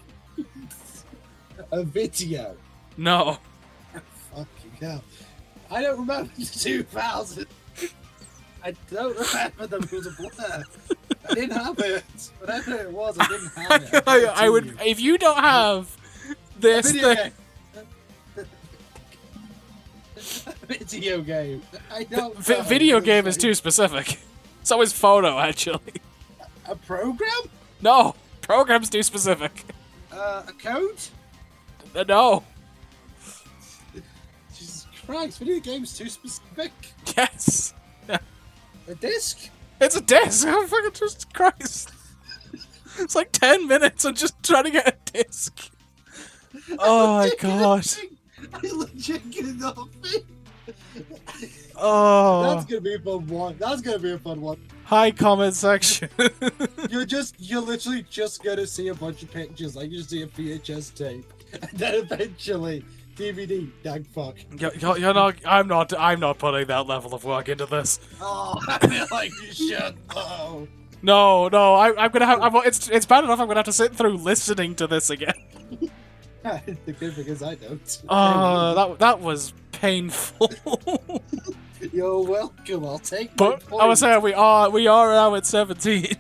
A video. No. Fucking hell. I don't remember the 2000. I don't remember them. It was a blur. I didn't have it. Whatever it was, I didn't have it. I would. If you don't have this Video thing, game. Video game. I don't know. video game is too specific. So is photo, actually. A program? No, program's too specific. A code? No. Jesus Christ, video game's too specific. Yes. A disc? It's a disc. Oh fucking Jesus Christ! It's like 10 minutes of just trying to get a disc. Oh my god. I legit get nothing. Oh. That's gonna be a fun one. That's gonna be a fun one. Hi, comment section. You're literally just gonna see a bunch of pictures, like you see a VHS tape, and then eventually DVD. Dag fuck. You're not. I'm not putting that level of work into this. Oh, I feel like you should. Oh. No. I'm gonna have. It's bad enough. I'm gonna have to sit through listening to this again. The good thing is I don't. Oh, that was painful. You're welcome. I'll take. But my I was point. saying we are now at 17.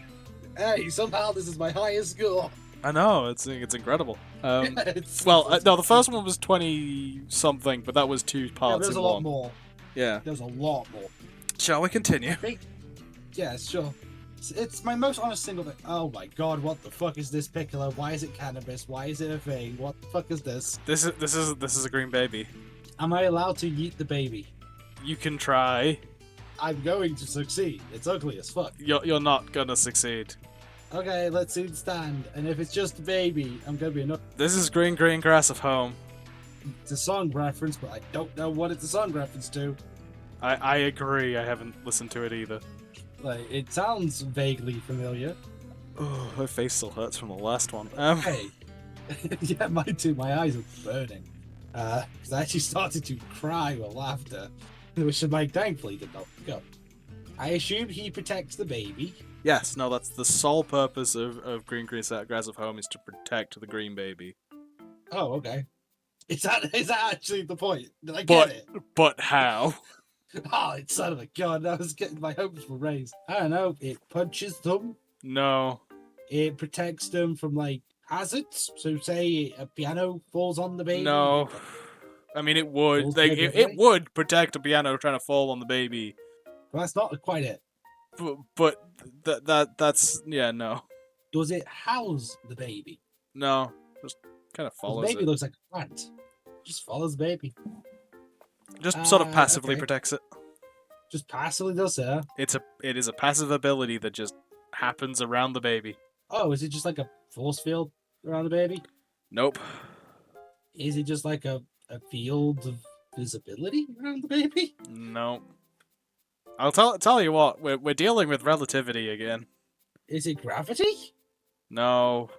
Hey, somehow this is my highest score. I know it's incredible. It's- No, the first one was 20 something, but that was two Yeah, parts there's in a lot one. more. Yeah. There's a lot more. Shall we continue? Yeah, sure. It's my most honest single thing. Oh my god, what the fuck is this Piccolo? Why is it cannabis? Why is it a thing? What the fuck is this? This is a green baby. Am I allowed to yeet the baby? You can try. I'm going to succeed. It's ugly as fuck. You're not gonna succeed. Okay, let's see the stand. And if it's just a baby, I'm gonna be enough. This is green grass of home. It's a song reference, but I don't know what it's a song reference to. I agree. I haven't listened to it either. Like, it sounds vaguely familiar. Oh, her face still hurts from the last one. Hey. Yeah, mine too. My eyes are burning. Because I actually started to cry with laughter. Which Mike thankfully did not go. I assume he protects the baby. Yes, no, that's the sole purpose of green grass of home is to protect the green baby. Oh, okay. Is that actually the point? Did I get it? But how? Oh, it's son of a gun. I was getting my hopes were raised. I don't know. It punches them. No. It protects them from, like, hazards. So, say a piano falls on the baby. No. I mean, it would. Falls Like, baby it away? would protect a piano trying to fall on the baby. Well, that's not quite it. But that's yeah, no. Does it house the baby? No. Just kind of The follows baby it. looks like a plant. Just follows the baby. Just sort of passively okay. protects it. Just passively does it, huh? It is a passive ability that just happens around the baby. Oh, is it just like a force field around the baby? Nope. Is it just like a field of visibility around the baby? Nope. I'll tell you what, we're dealing with relativity again. Is it gravity? No.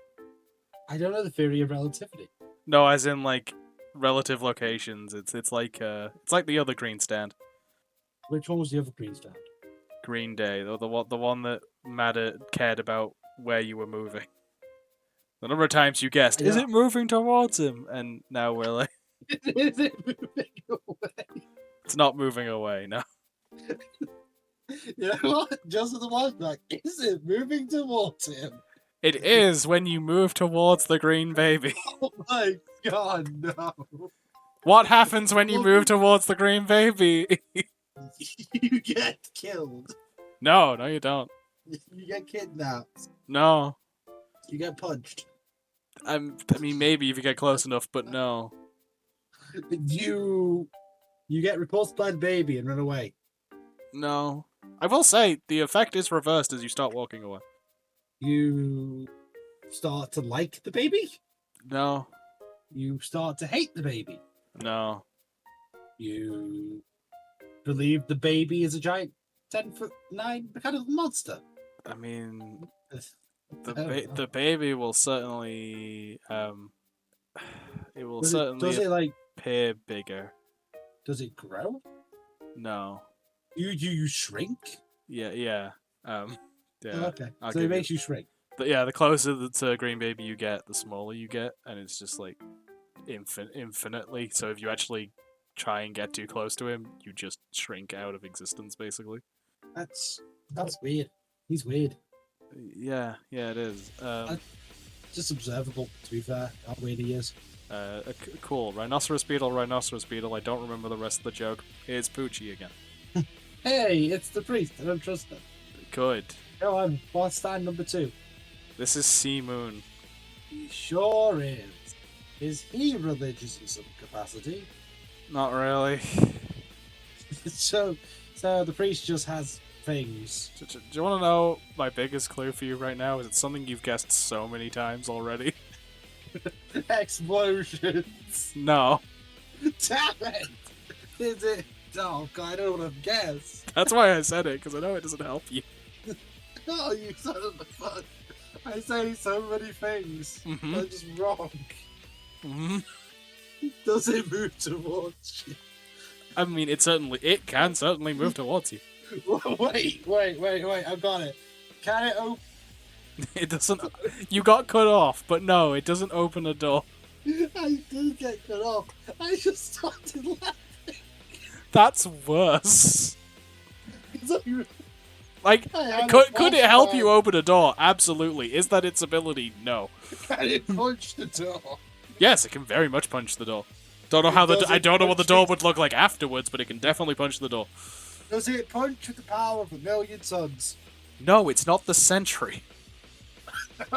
I don't know the theory of relativity. No, as in like relative locations. It's like the other green stand. Which one was the other green stand? Green Day, the one that cared about where you were moving. The number of times you guessed, is it moving towards him? And now we're like, is it moving away? It's not moving away, no. You know what? Just the one like, is it moving towards him? It is when you move towards the green baby. Oh my god, no. What happens when you move towards the green baby? You get killed. No, you don't. You get kidnapped. No. You get punched. I mean, maybe if you get close enough, but no. You get repulsed by the baby and run away. No. I will say, the effect is reversed as you start walking away. You start to like the baby? No. You start to hate the baby? No. You believe the baby is a giant 10'9" kind of monster? I mean, the baby will certainly it will certainly appear bigger. Does it grow? No. You shrink? Yeah. Yeah. Oh, okay. So it makes you shrink. But yeah, the closer to green baby you get, the smaller you get, and it's just like infinitely. So if you actually try and get too close to him, you just shrink out of existence, basically. That's weird. He's weird. Yeah, it is. Just observable, to be fair. How weird he is. Cool. Rhinoceros beetle. I don't remember the rest of the joke. It's Pucci again. Hey, it's the priest. I don't trust him. Good. Go on. What's stand number 2? This is Sea Moon. He sure is. Is he religious in some capacity? Not really. So the priest just has things. Do you want to know my biggest clue for you right now? Is it something you've guessed so many times already? Explosions. No. Damn it! Is it? Oh god, I don't want to guess. That's why I said it, because I know it doesn't help you. Oh, you son of a fuck! I say so many things. Mm-hmm. I'm just wrong. Mm-hmm. Does it move towards you? I mean, it can certainly move towards you. Wait! I've got it. Can it open? It doesn't. You got cut off, but no, it doesn't open a door. I did get cut off. I just started laughing. That's worse. Like, could could it help you open a door? Absolutely. Is that its ability? No. Can it punch the door? Yes, it can very much punch the door. Don't know how I don't know what the door would look like afterwards, but it can definitely punch the door. Does it punch with the power of a million suns? No, it's not the Sentry.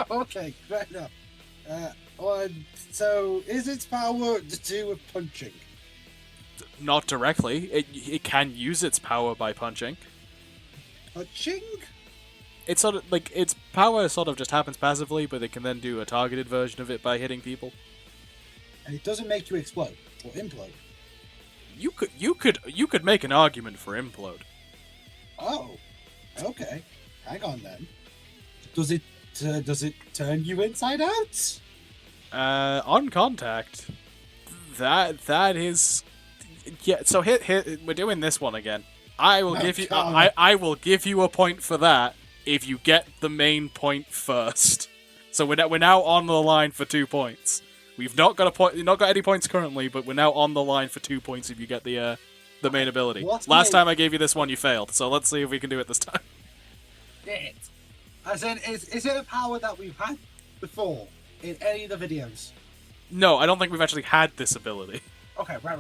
Okay, fair enough. So, is its power to do with punching? Not directly. It can use its power by punching. Punching? It's sort of like its power sort of just happens passively, but it can then do a targeted version of it by hitting people. And it doesn't make you explode or implode. You could make an argument for implode. Oh, okay. Hang on then. Does it turn you inside out? On contact. That is. Yeah. So here we're doing this one again. I will give you. I will give you a point for that if you get the main point first. So we're now on the line for 2 points. We've not got any points currently, but we're now on the line for 2 points if you get the main ability. Last time I gave you this one, you failed. So let's see if we can do it this time. It. As in, is it a power that we've had before in any of the videos? No, I don't think we've actually had this ability. Okay, right.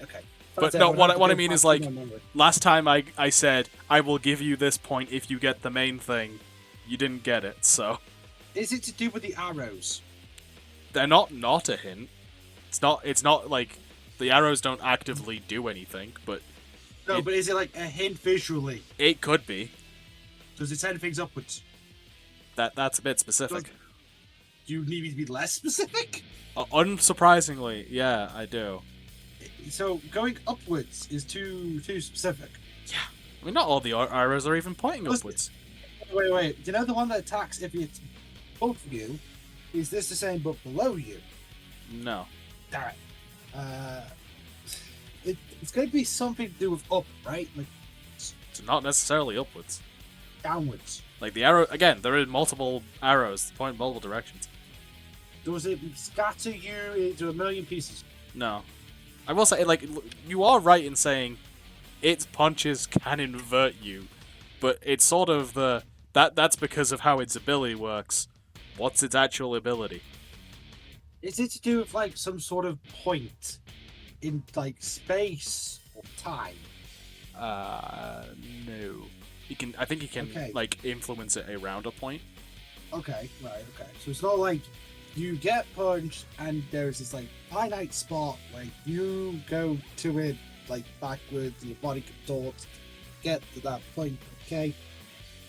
Okay. But That's it, no, would have to what I go mean back is to like my memory. last time I said I will give you this point if you get the main thing. You didn't get it, so Is it to do with the arrows? they're not a hint. It's not like the arrows don't actively do anything, but No, It- but is it like a hint visually? it could be. Does it send things upwards? That's a bit specific. Do you need me to be less specific? Unsurprisingly, yeah, I do. So going upwards is too specific. I mean, not all the arrows are even pointing Listen- upwards. Wait. Do you know the one that attacks if it's above you? Is this the same but below you? No. Damn it. It's going to be something to do with up, right? Like It's not necessarily upwards. downwards. Like the arrow, again, there are multiple arrows that point in multiple directions. Does it scatter you into a million pieces? No. I will say, like, you are right in saying its punches can invert you, but it's sort of that's because of how its ability works. What's its actual ability? Is it to do with like some sort of point in like space or time? No. I think he can Okay. like influence it around a point. Okay. So it's not like you get punched and there's this like finite spot where you go to it like backwards and your body contorts to get to that point. Okay.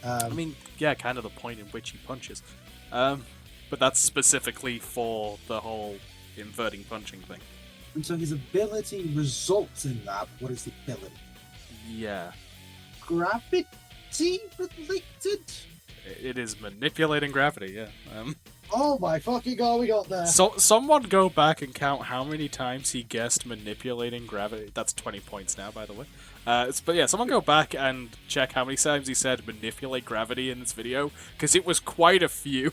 I mean, yeah, kind of the point in which he punches. But that's specifically for the whole inverting punching thing. And so his ability results in that. What is the ability? Yeah. Gravity related? It is manipulating gravity, yeah. Oh my fucking god, we got there. So someone go back and count how many times he guessed manipulating gravity. That's 20 points now, by the way. But yeah, someone go back and check how many times he said manipulate gravity in this video, because it was quite a few.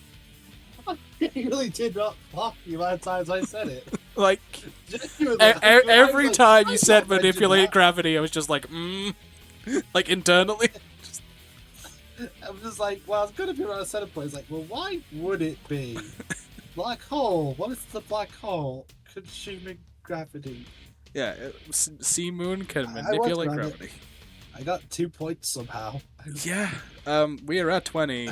He really did not fuck the amount of times I said it. Like, Genuinely, every like, time I you said not mention manipulate that. gravity, I was just like, like internally. I'm just like, well, it's gonna be around a center point. It's like, well, why would it be? Black hole. What is the black hole? Consuming gravity. Yeah, Sea Moon can I manipulate watched gravity. I got 2 points somehow. Yeah, we are at 20.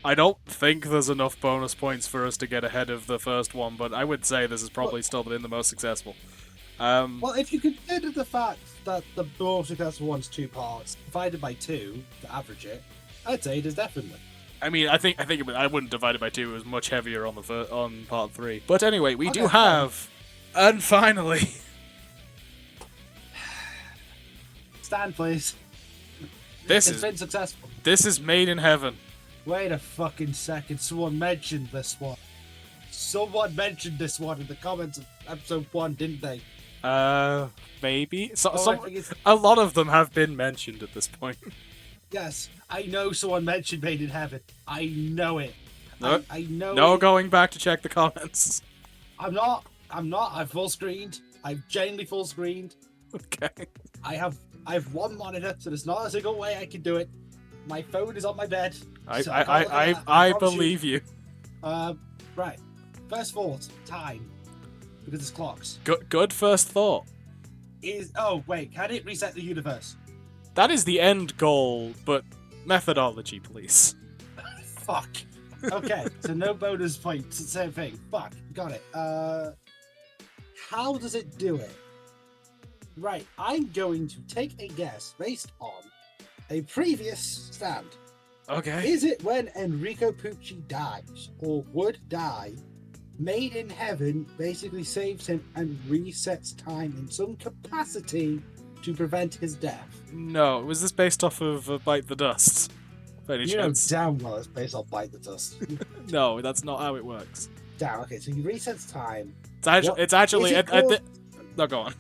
I don't think there's enough bonus points for us to get ahead of the first one, but I would say this has probably still been the most successful. Well, if you consider the fact that the most successful one's 2 parts divided by 2 to average it, I'd say it is definitely. I mean, I think I wouldn't divide it by 2. It was much heavier on on part 3. But anyway, we do Okay, have, and finally, Stand, please. this It's is been successful. Made in Heaven. Wait a fucking second. Someone mentioned this one. Someone mentioned this one in the comments of episode 1, didn't they? Maybe Oh, I think it's- a lot of them have been mentioned at this point. Yes, I know someone mentioned Made in Heaven. I know it. No, I know no it. going back to check the comments. I'm not. I've full screened. I've genuinely full screened. Okay. I have one monitor, so there's not a single way I can do it. My phone is on my bed. I so can't look at that, I promise you. believe you. Right. First thought, time. Because it's clocks. Good first thought. Oh, wait, can it reset the universe? That is the end goal, but methodology, please. Fuck. Okay, so no bonus points. Same thing. Fuck. Got it. How does it do it? Right, I'm going to take a guess based on a previous stand. Okay. Is it when Enrico Pucci dies, or would die, Made in Heaven basically saves him and resets time in some capacity to prevent his death? No, was this based off of Bite the Dust? By any You know chance? damn well it's based on Bite the Dust. No, that's not how it works. Damn, okay, so he resets time. It's actually. Is it called- No, go on.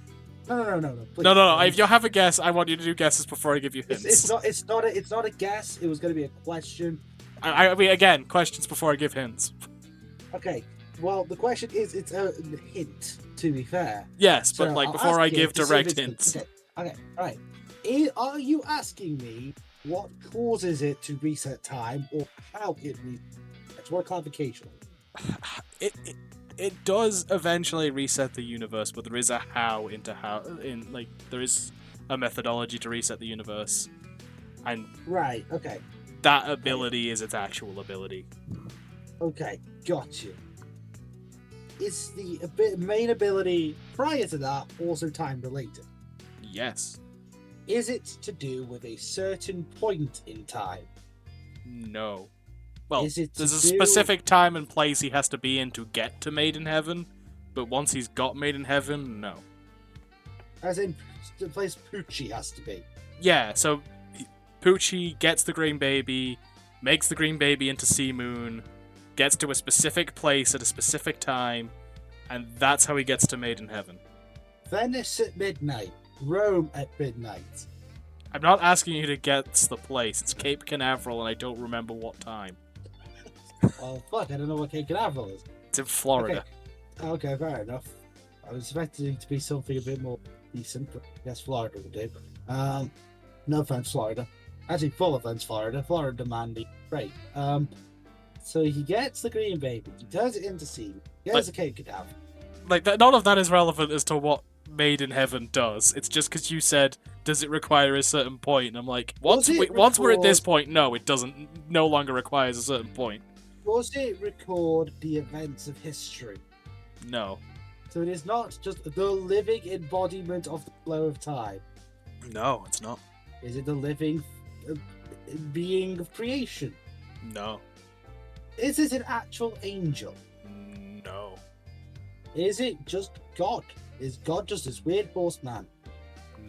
No, please. No. If you have a guess, I want you to do guesses before I give you hints. It's not a guess. It was going to be a question. I mean, again, questions before I give hints. Okay. Well, the question is, it's a hint. To be fair. Yes, but So like I'll before I ask you give to see if direct it's- hints. Okay. All right. Are you asking me what causes it to reset time, or how it resets? More clarification. it does eventually reset the universe, but there is a there is a methodology to reset the universe, and Right. Okay. that ability is its actual ability. Okay. Got you. Is the main ability prior to that also time related? Yes. Is it to do with a certain point in time? No. Well, Is it there's a to do- specific time and place he has to be in to get to Made in Heaven, but once he's got Made in Heaven, no. As in the place Pucci has to be. Yeah, so Pucci gets the green baby, makes the green baby into Sea Moon, gets to a specific place at a specific time, and that's how he gets to Made in Heaven. Venice at midnight. Rome at midnight. I'm not asking you to guess the place. It's Cape Canaveral, and I don't remember what time. Oh fuck! I don't know what Cape Canaveral is. It's in Florida. Okay, fair enough. I was expecting it to be something a bit more decent, but I guess Florida would do. No offense, Florida. Actually, full offense, Florida. Florida man be great. So he gets the green baby. He turns it into seed. He gets a Cape Canaveral. Like, none of that is relevant as to what Made in Heaven does. It's just because you said, does it require a certain point? And I'm like, once we're at this point, no, it doesn't. No longer requires a certain point. Does it record the events of history? No. So it is not just the living embodiment of the flow of time. No, it's not. Is it the living being of creation? No. Is it an actual angel? No. Is it just God? Is God just this weird horseman?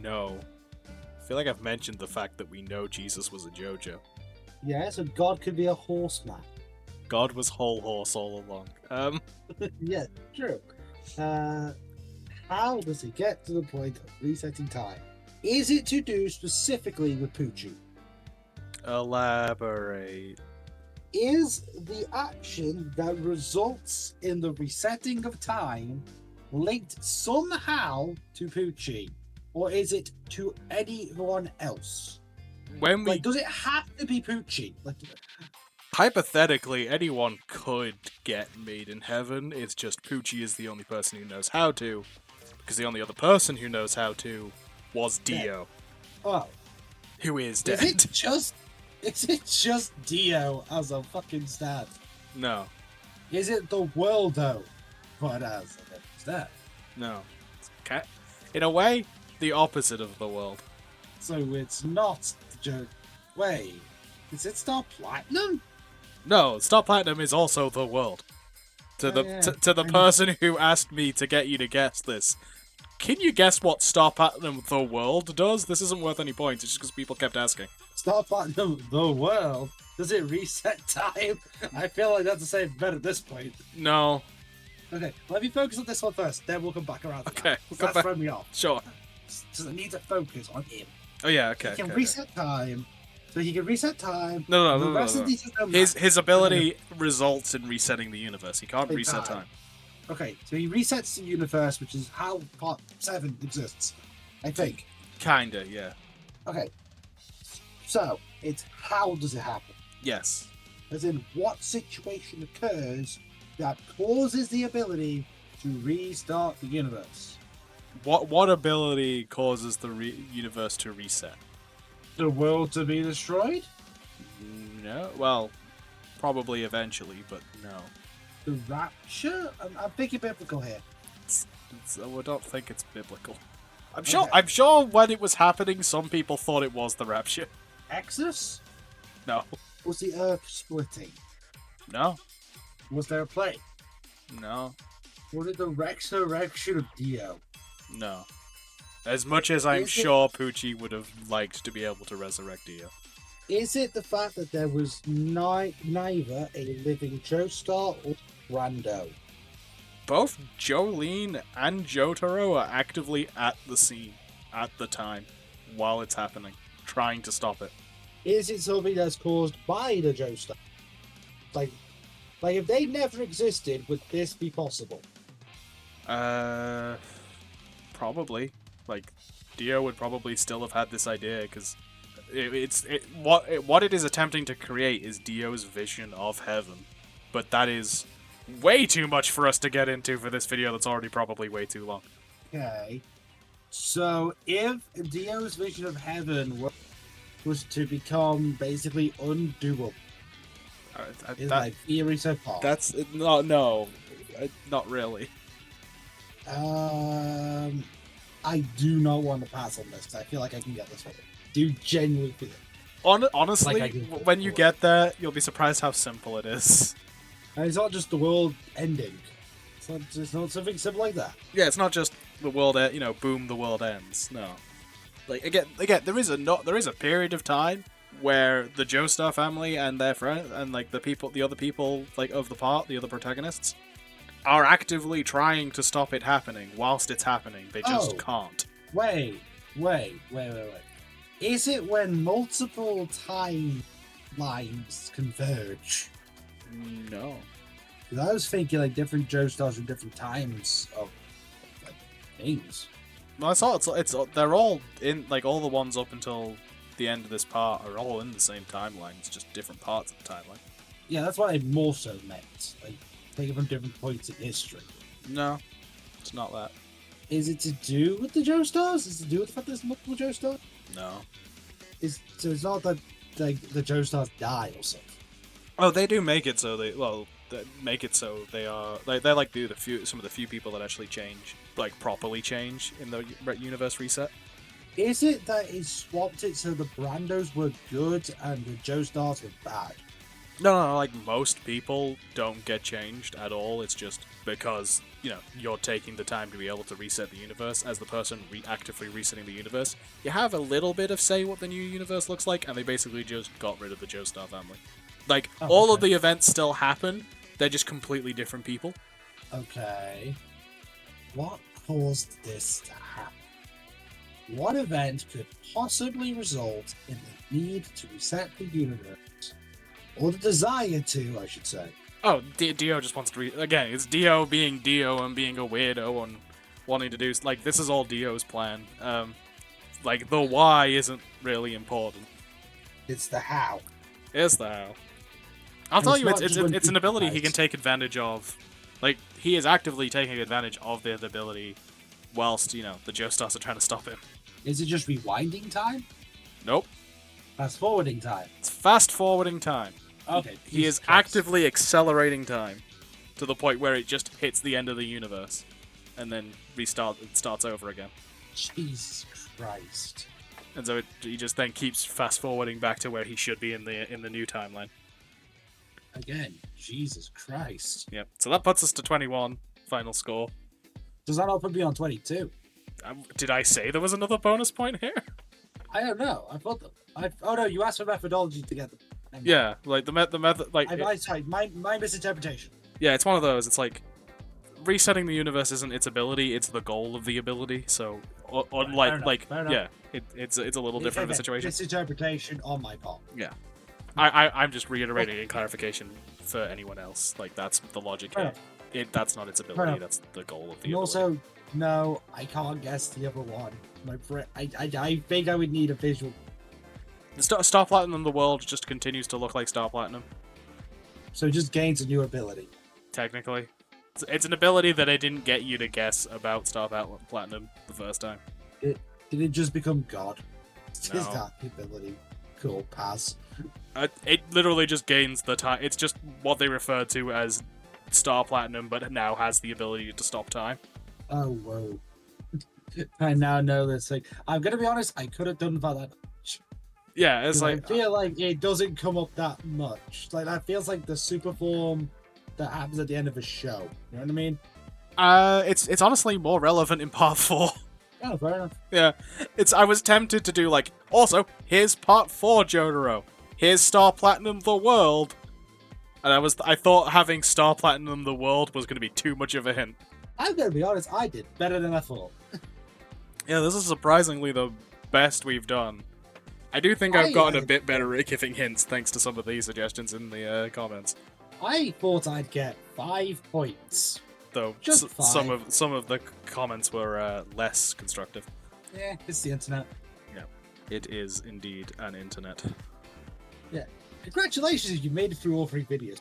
No. I feel like I've mentioned the fact that we know Jesus was a JoJo. Yeah, so God could be a horseman. God was whole horse all along. Yeah, true. How does it get to the point of resetting time? Is it to do specifically with Pucci? Elaborate. Is the action that results in the resetting of time linked somehow to Pucci? Or is it to anyone else? When does it have to be Pucci? Hypothetically, anyone could get Made in Heaven. It's just Pucci is the only person who knows how to, because the only other person who knows how to was Dio. Oh, who is dead. Is it just Dio as a fucking stat? No. Is it the world though? But as a stat? No. Okay. In a way, the opposite of the world. So it's not the joke. Wait, is it Star Platinum? No, Star Platinum is also the world. To the person who asked me to get you to guess this, can you guess what Star Platinum the world does? This isn't worth any points, it's just because people kept asking. Star Platinum the world? Does it reset time? I feel like that's to say bet at this point. No. Okay, let me focus on this one first, then we'll come back around to okay, that. We'll come back. Throw me off. Sure. So I need to focus on him. Oh yeah, okay. He can reset time. So he can reset time. No. His ability Okay. results in resetting the universe. He can't reset time. Okay, so he resets the universe, which is how Part 7 exists, I think. Kinda, yeah. Okay, so it's how does it happen? Yes. As in, what situation occurs that causes the ability to restart the universe? What ability causes the universe to reset? The world to be destroyed? No. Well, probably eventually, but no. The rapture? I'm thinking biblical here. I don't think it's biblical. I'm sure when it was happening, some people thought it was the rapture. Exodus? No. Was the earth splitting? No. Was there a plague? No. Was it the resurrection of Dio? No. As much as I'm sure Pucci would have liked to be able to resurrect Dio. Is it the fact that there was neither a living Joestar or Rando? Both Jolene and Jotaro are actively at the scene at the time while it's happening, trying to stop it. Is it something that's caused by the Joestar? Like if they never existed, would this be possible? Probably. Like, Dio would probably still have had this idea because what it is attempting to create is Dio's vision of heaven, but that is way too much for us to get into for this video that's already probably way too long. Okay. So, if Dio's vision of heaven was to become basically undoable, is my theory so far? That's no, not really. I do not want to pass on this. I feel like I can get this one. Do genuinely feel it. Honestly, when you get there, you'll be surprised how simple it is. And it's not just the world ending. It's not something simple like that. Yeah, it's not just the world, boom, the world ends. No, like again, there is a period of time where the Joestar family and their friend and like the other people like of the other protagonists are actively trying to stop it happening whilst it's happening. They just can't. Wait. Is it when multiple timelines converge? No. Because I was thinking like different Joestars from different times of like things. No, I saw they're all in like all the ones up until the end of this part are all in the same timeline. It's just different parts of the timeline. Yeah, that's what I more so meant. Like taken from different points in history. No, it's not that. Is it to do with the Joestars? Is it to do with the fact there's multiple Joestars? No. So it's not that like the Joestars die or something. Oh, they do make it so they are like they're like some of the few people that actually change, like properly change in the universe reset. Is it that it swapped it so the Brandos were good and the Joestars were bad? No, like most people don't get changed at all. It's just because, you're taking the time to be able to reset the universe as the person actively resetting the universe. You have a little bit of say what the new universe looks like, and they basically just got rid of the Joestar family. Like, all of the events still happen, they're just completely different people. Okay. What caused this to happen? What event could possibly result in the need to reset the universe? Or the desire to, I should say. Oh, Dio just wants to again, it's Dio being Dio and being a weirdo and wanting to do... Like, this is all Dio's plan. Like, the why isn't really important. It's the how. It's the how. I'll tell you, it's an ability he can take advantage of. Like, he is actively taking advantage of the ability whilst, the Joestars are trying to stop him. Is it just rewinding time? Nope. Fast forwarding time? It's fast forwarding time. Okay. He is actively accelerating time to the point where it just hits the end of the universe and then it starts over again. Jesus Christ. And so he just then keeps fast forwarding back to where he should be in the new timeline. Again, Jesus Christ. Yep. So that puts us to 21 final score. Does that not put me on 22? Did I say there was another bonus point here? I don't know. I thought oh no, you asked for methodology to get them. Yeah, like the method, like sorry, my misinterpretation. Yeah, it's one of those. It's like resetting the universe isn't its ability; it's the goal of the ability. So, unlike, yeah, it's a little different of a situation. Misinterpretation on my part. Yeah, I'm just reiterating in clarification for anyone else. Like that's the logic here. That's not its ability. That's the goal of the ability. Also, no, I can't guess the other one. I think I would need a visual. Star Platinum the world just continues to look like Star Platinum. So it just gains a new ability. Technically. It's an ability that I didn't get you to guess about Star Platinum the first time. Did it just become God? No. Is that the ability? Cool, pass. It literally just gains the time. It's just what they refer to as Star Platinum, but it now has the ability to stop time. Oh, whoa. I now know this. Like, I'm going to be honest, I could have done that much. Yeah, it's like... I feel like it doesn't come up that much. Like, that feels like the super form that happens at the end of a show. You know what I mean? It's honestly more relevant in part 4. Oh, fair enough. Yeah. I was tempted to do, like, also, here's part 4, JoJo. Here's Star Platinum the World. And I thought having Star Platinum the World was going to be too much of a hint. I'm going to be honest, I did better than I thought. Yeah, this is surprisingly the best we've done. I do think I've gotten a bit better at giving hints thanks to some of these suggestions in the comments. I thought I'd get 5 points. Though Just 5. some of the comments were less constructive. Yeah, it's the internet. Yeah, it is indeed an internet. Yeah. Congratulations, you made it through all 3 videos.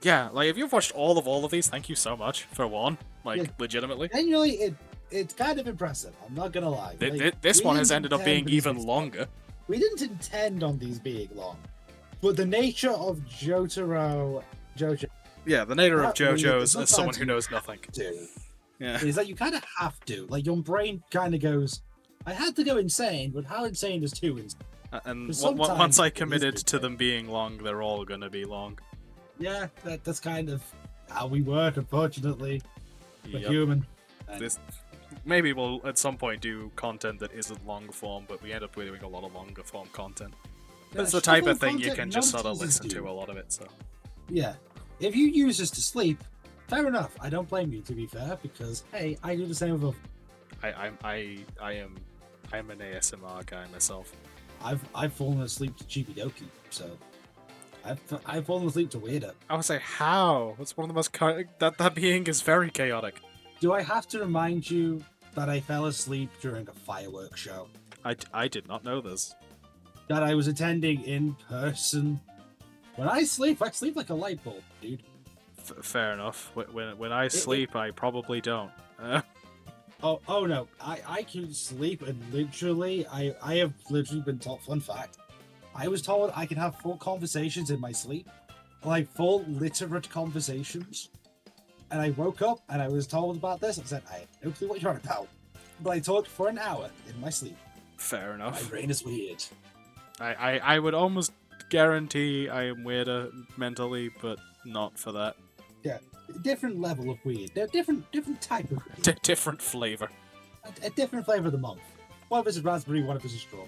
Yeah, like if you've watched all of these, thank you so much for one. Like Yeah. legitimately. Genuinely, it's kind of impressive. I'm not gonna lie. Like, This we one has didn't ended up intend being for these even to be longer. We didn't intend on these being long, but the nature of JoJo, Yeah, the nature of Not really, JoJo's but as someone sometimes who you knows nothing. Yeah. is that you kind of have to. Like your brain kind of goes, I had to go insane, but how insane is too insane? And But once sometimes I it is committed to insane. them being long, they're all gonna be long. Yeah, that's kind of how we work. Unfortunately, we're Yep. human. And This maybe we'll at some point do content that isn't long form, but we end up doing a lot of longer form content. yeah, It's the type shuffle of thing you content can just none sort of of us listen do. to a lot of it. So Yeah, if you use this to sleep, fair enough. I don't blame you. To be fair, because hey, I do the same with. I am an ASMR guy myself. I've fallen asleep to Chibi Doki, so I've fallen asleep to Weirdo. I would say how? It's one of the most that being is very chaotic. Do I have to remind you that I fell asleep during a fireworks show I did not know this. that I was attending in person? When I sleep like a light bulb, dude. Fair enough. When I sleep, I probably don't. Oh no, I can sleep and literally I have literally been told. Fun fact, I was told I can have full conversations in my sleep, like full literate conversations. And I woke up and I was told about this. I said, I have no clue what you're on about. But I talked for an hour in my sleep. Fair My enough. brain is weird. I would almost guarantee I am weirder mentally, but not for that. Yeah, different level of weird. They're different type of weird. Different flavor. A different flavor of the month. One of us is raspberry, one of us is straw.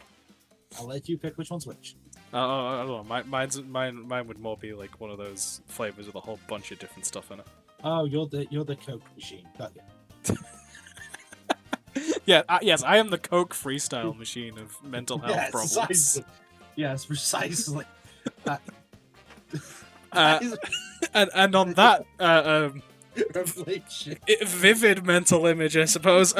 I'll let you pick which one's which. I don't know. Mine would more be like one of those flavors with a whole bunch of different stuff in it. Oh, you're the Coke machine. Got you. Yeah, yes, I am the Coke freestyle machine of mental health Yes, problems. precisely. Yes, precisely. And on that Revelation. vivid mental image, I suppose.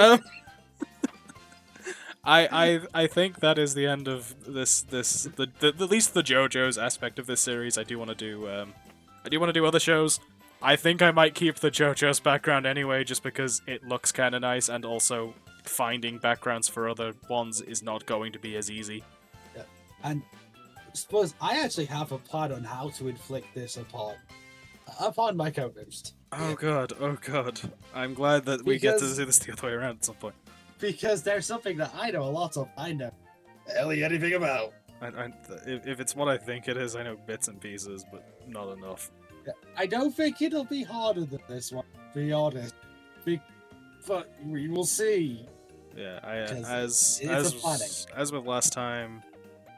I think that is the end of the at least the JoJo's aspect of this series. I do want to do other shows. I think I might keep the JoJo's background anyway, just because it looks kind of nice, and also finding backgrounds for other ones is not going to be as easy. Yeah. And I suppose I actually have a plan on how to inflict this upon my co-host. Oh god, I'm glad that we get to do this the other way around at some point. Because there's something that I know a lot of. I know barely anything about. If it's what I think it is, I know bits and pieces, but not enough. I don't think it'll be harder than this one, to be honest. But we will see. Yeah, It's as with last time,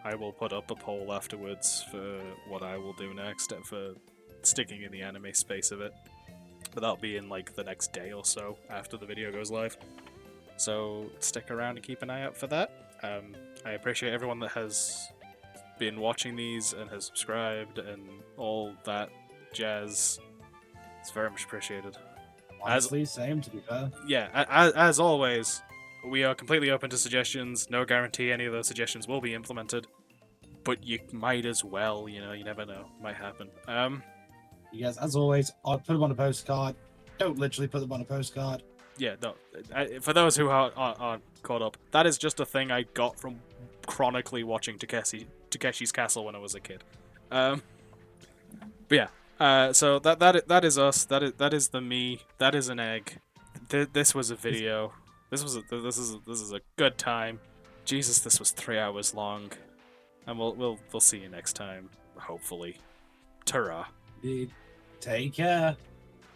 I will put up a poll afterwards for what I will do next for sticking in the anime space of it. But that'll be in like the next day or so after the video goes live. So stick around and keep an eye out for that. I appreciate everyone that has been watching these and has subscribed and all that jazz. It's very much appreciated. Honestly, same to be fair. Yeah, as always, we are completely open to suggestions. No guarantee any of those suggestions will be implemented, but you might as well. You know, you never know. Might happen. You guys, as always, I'll put them on a postcard. Don't literally put them on a postcard. Yeah, no. For those who aren't caught up, that is just a thing I got from chronically watching Takeshi's Castle when I was a kid. But yeah. So that is us. That is the me. That is an egg. This was a video. This is a good time. Jesus, this was 3 hours long, and we'll see you next time. Hopefully, ta-ra. Take care.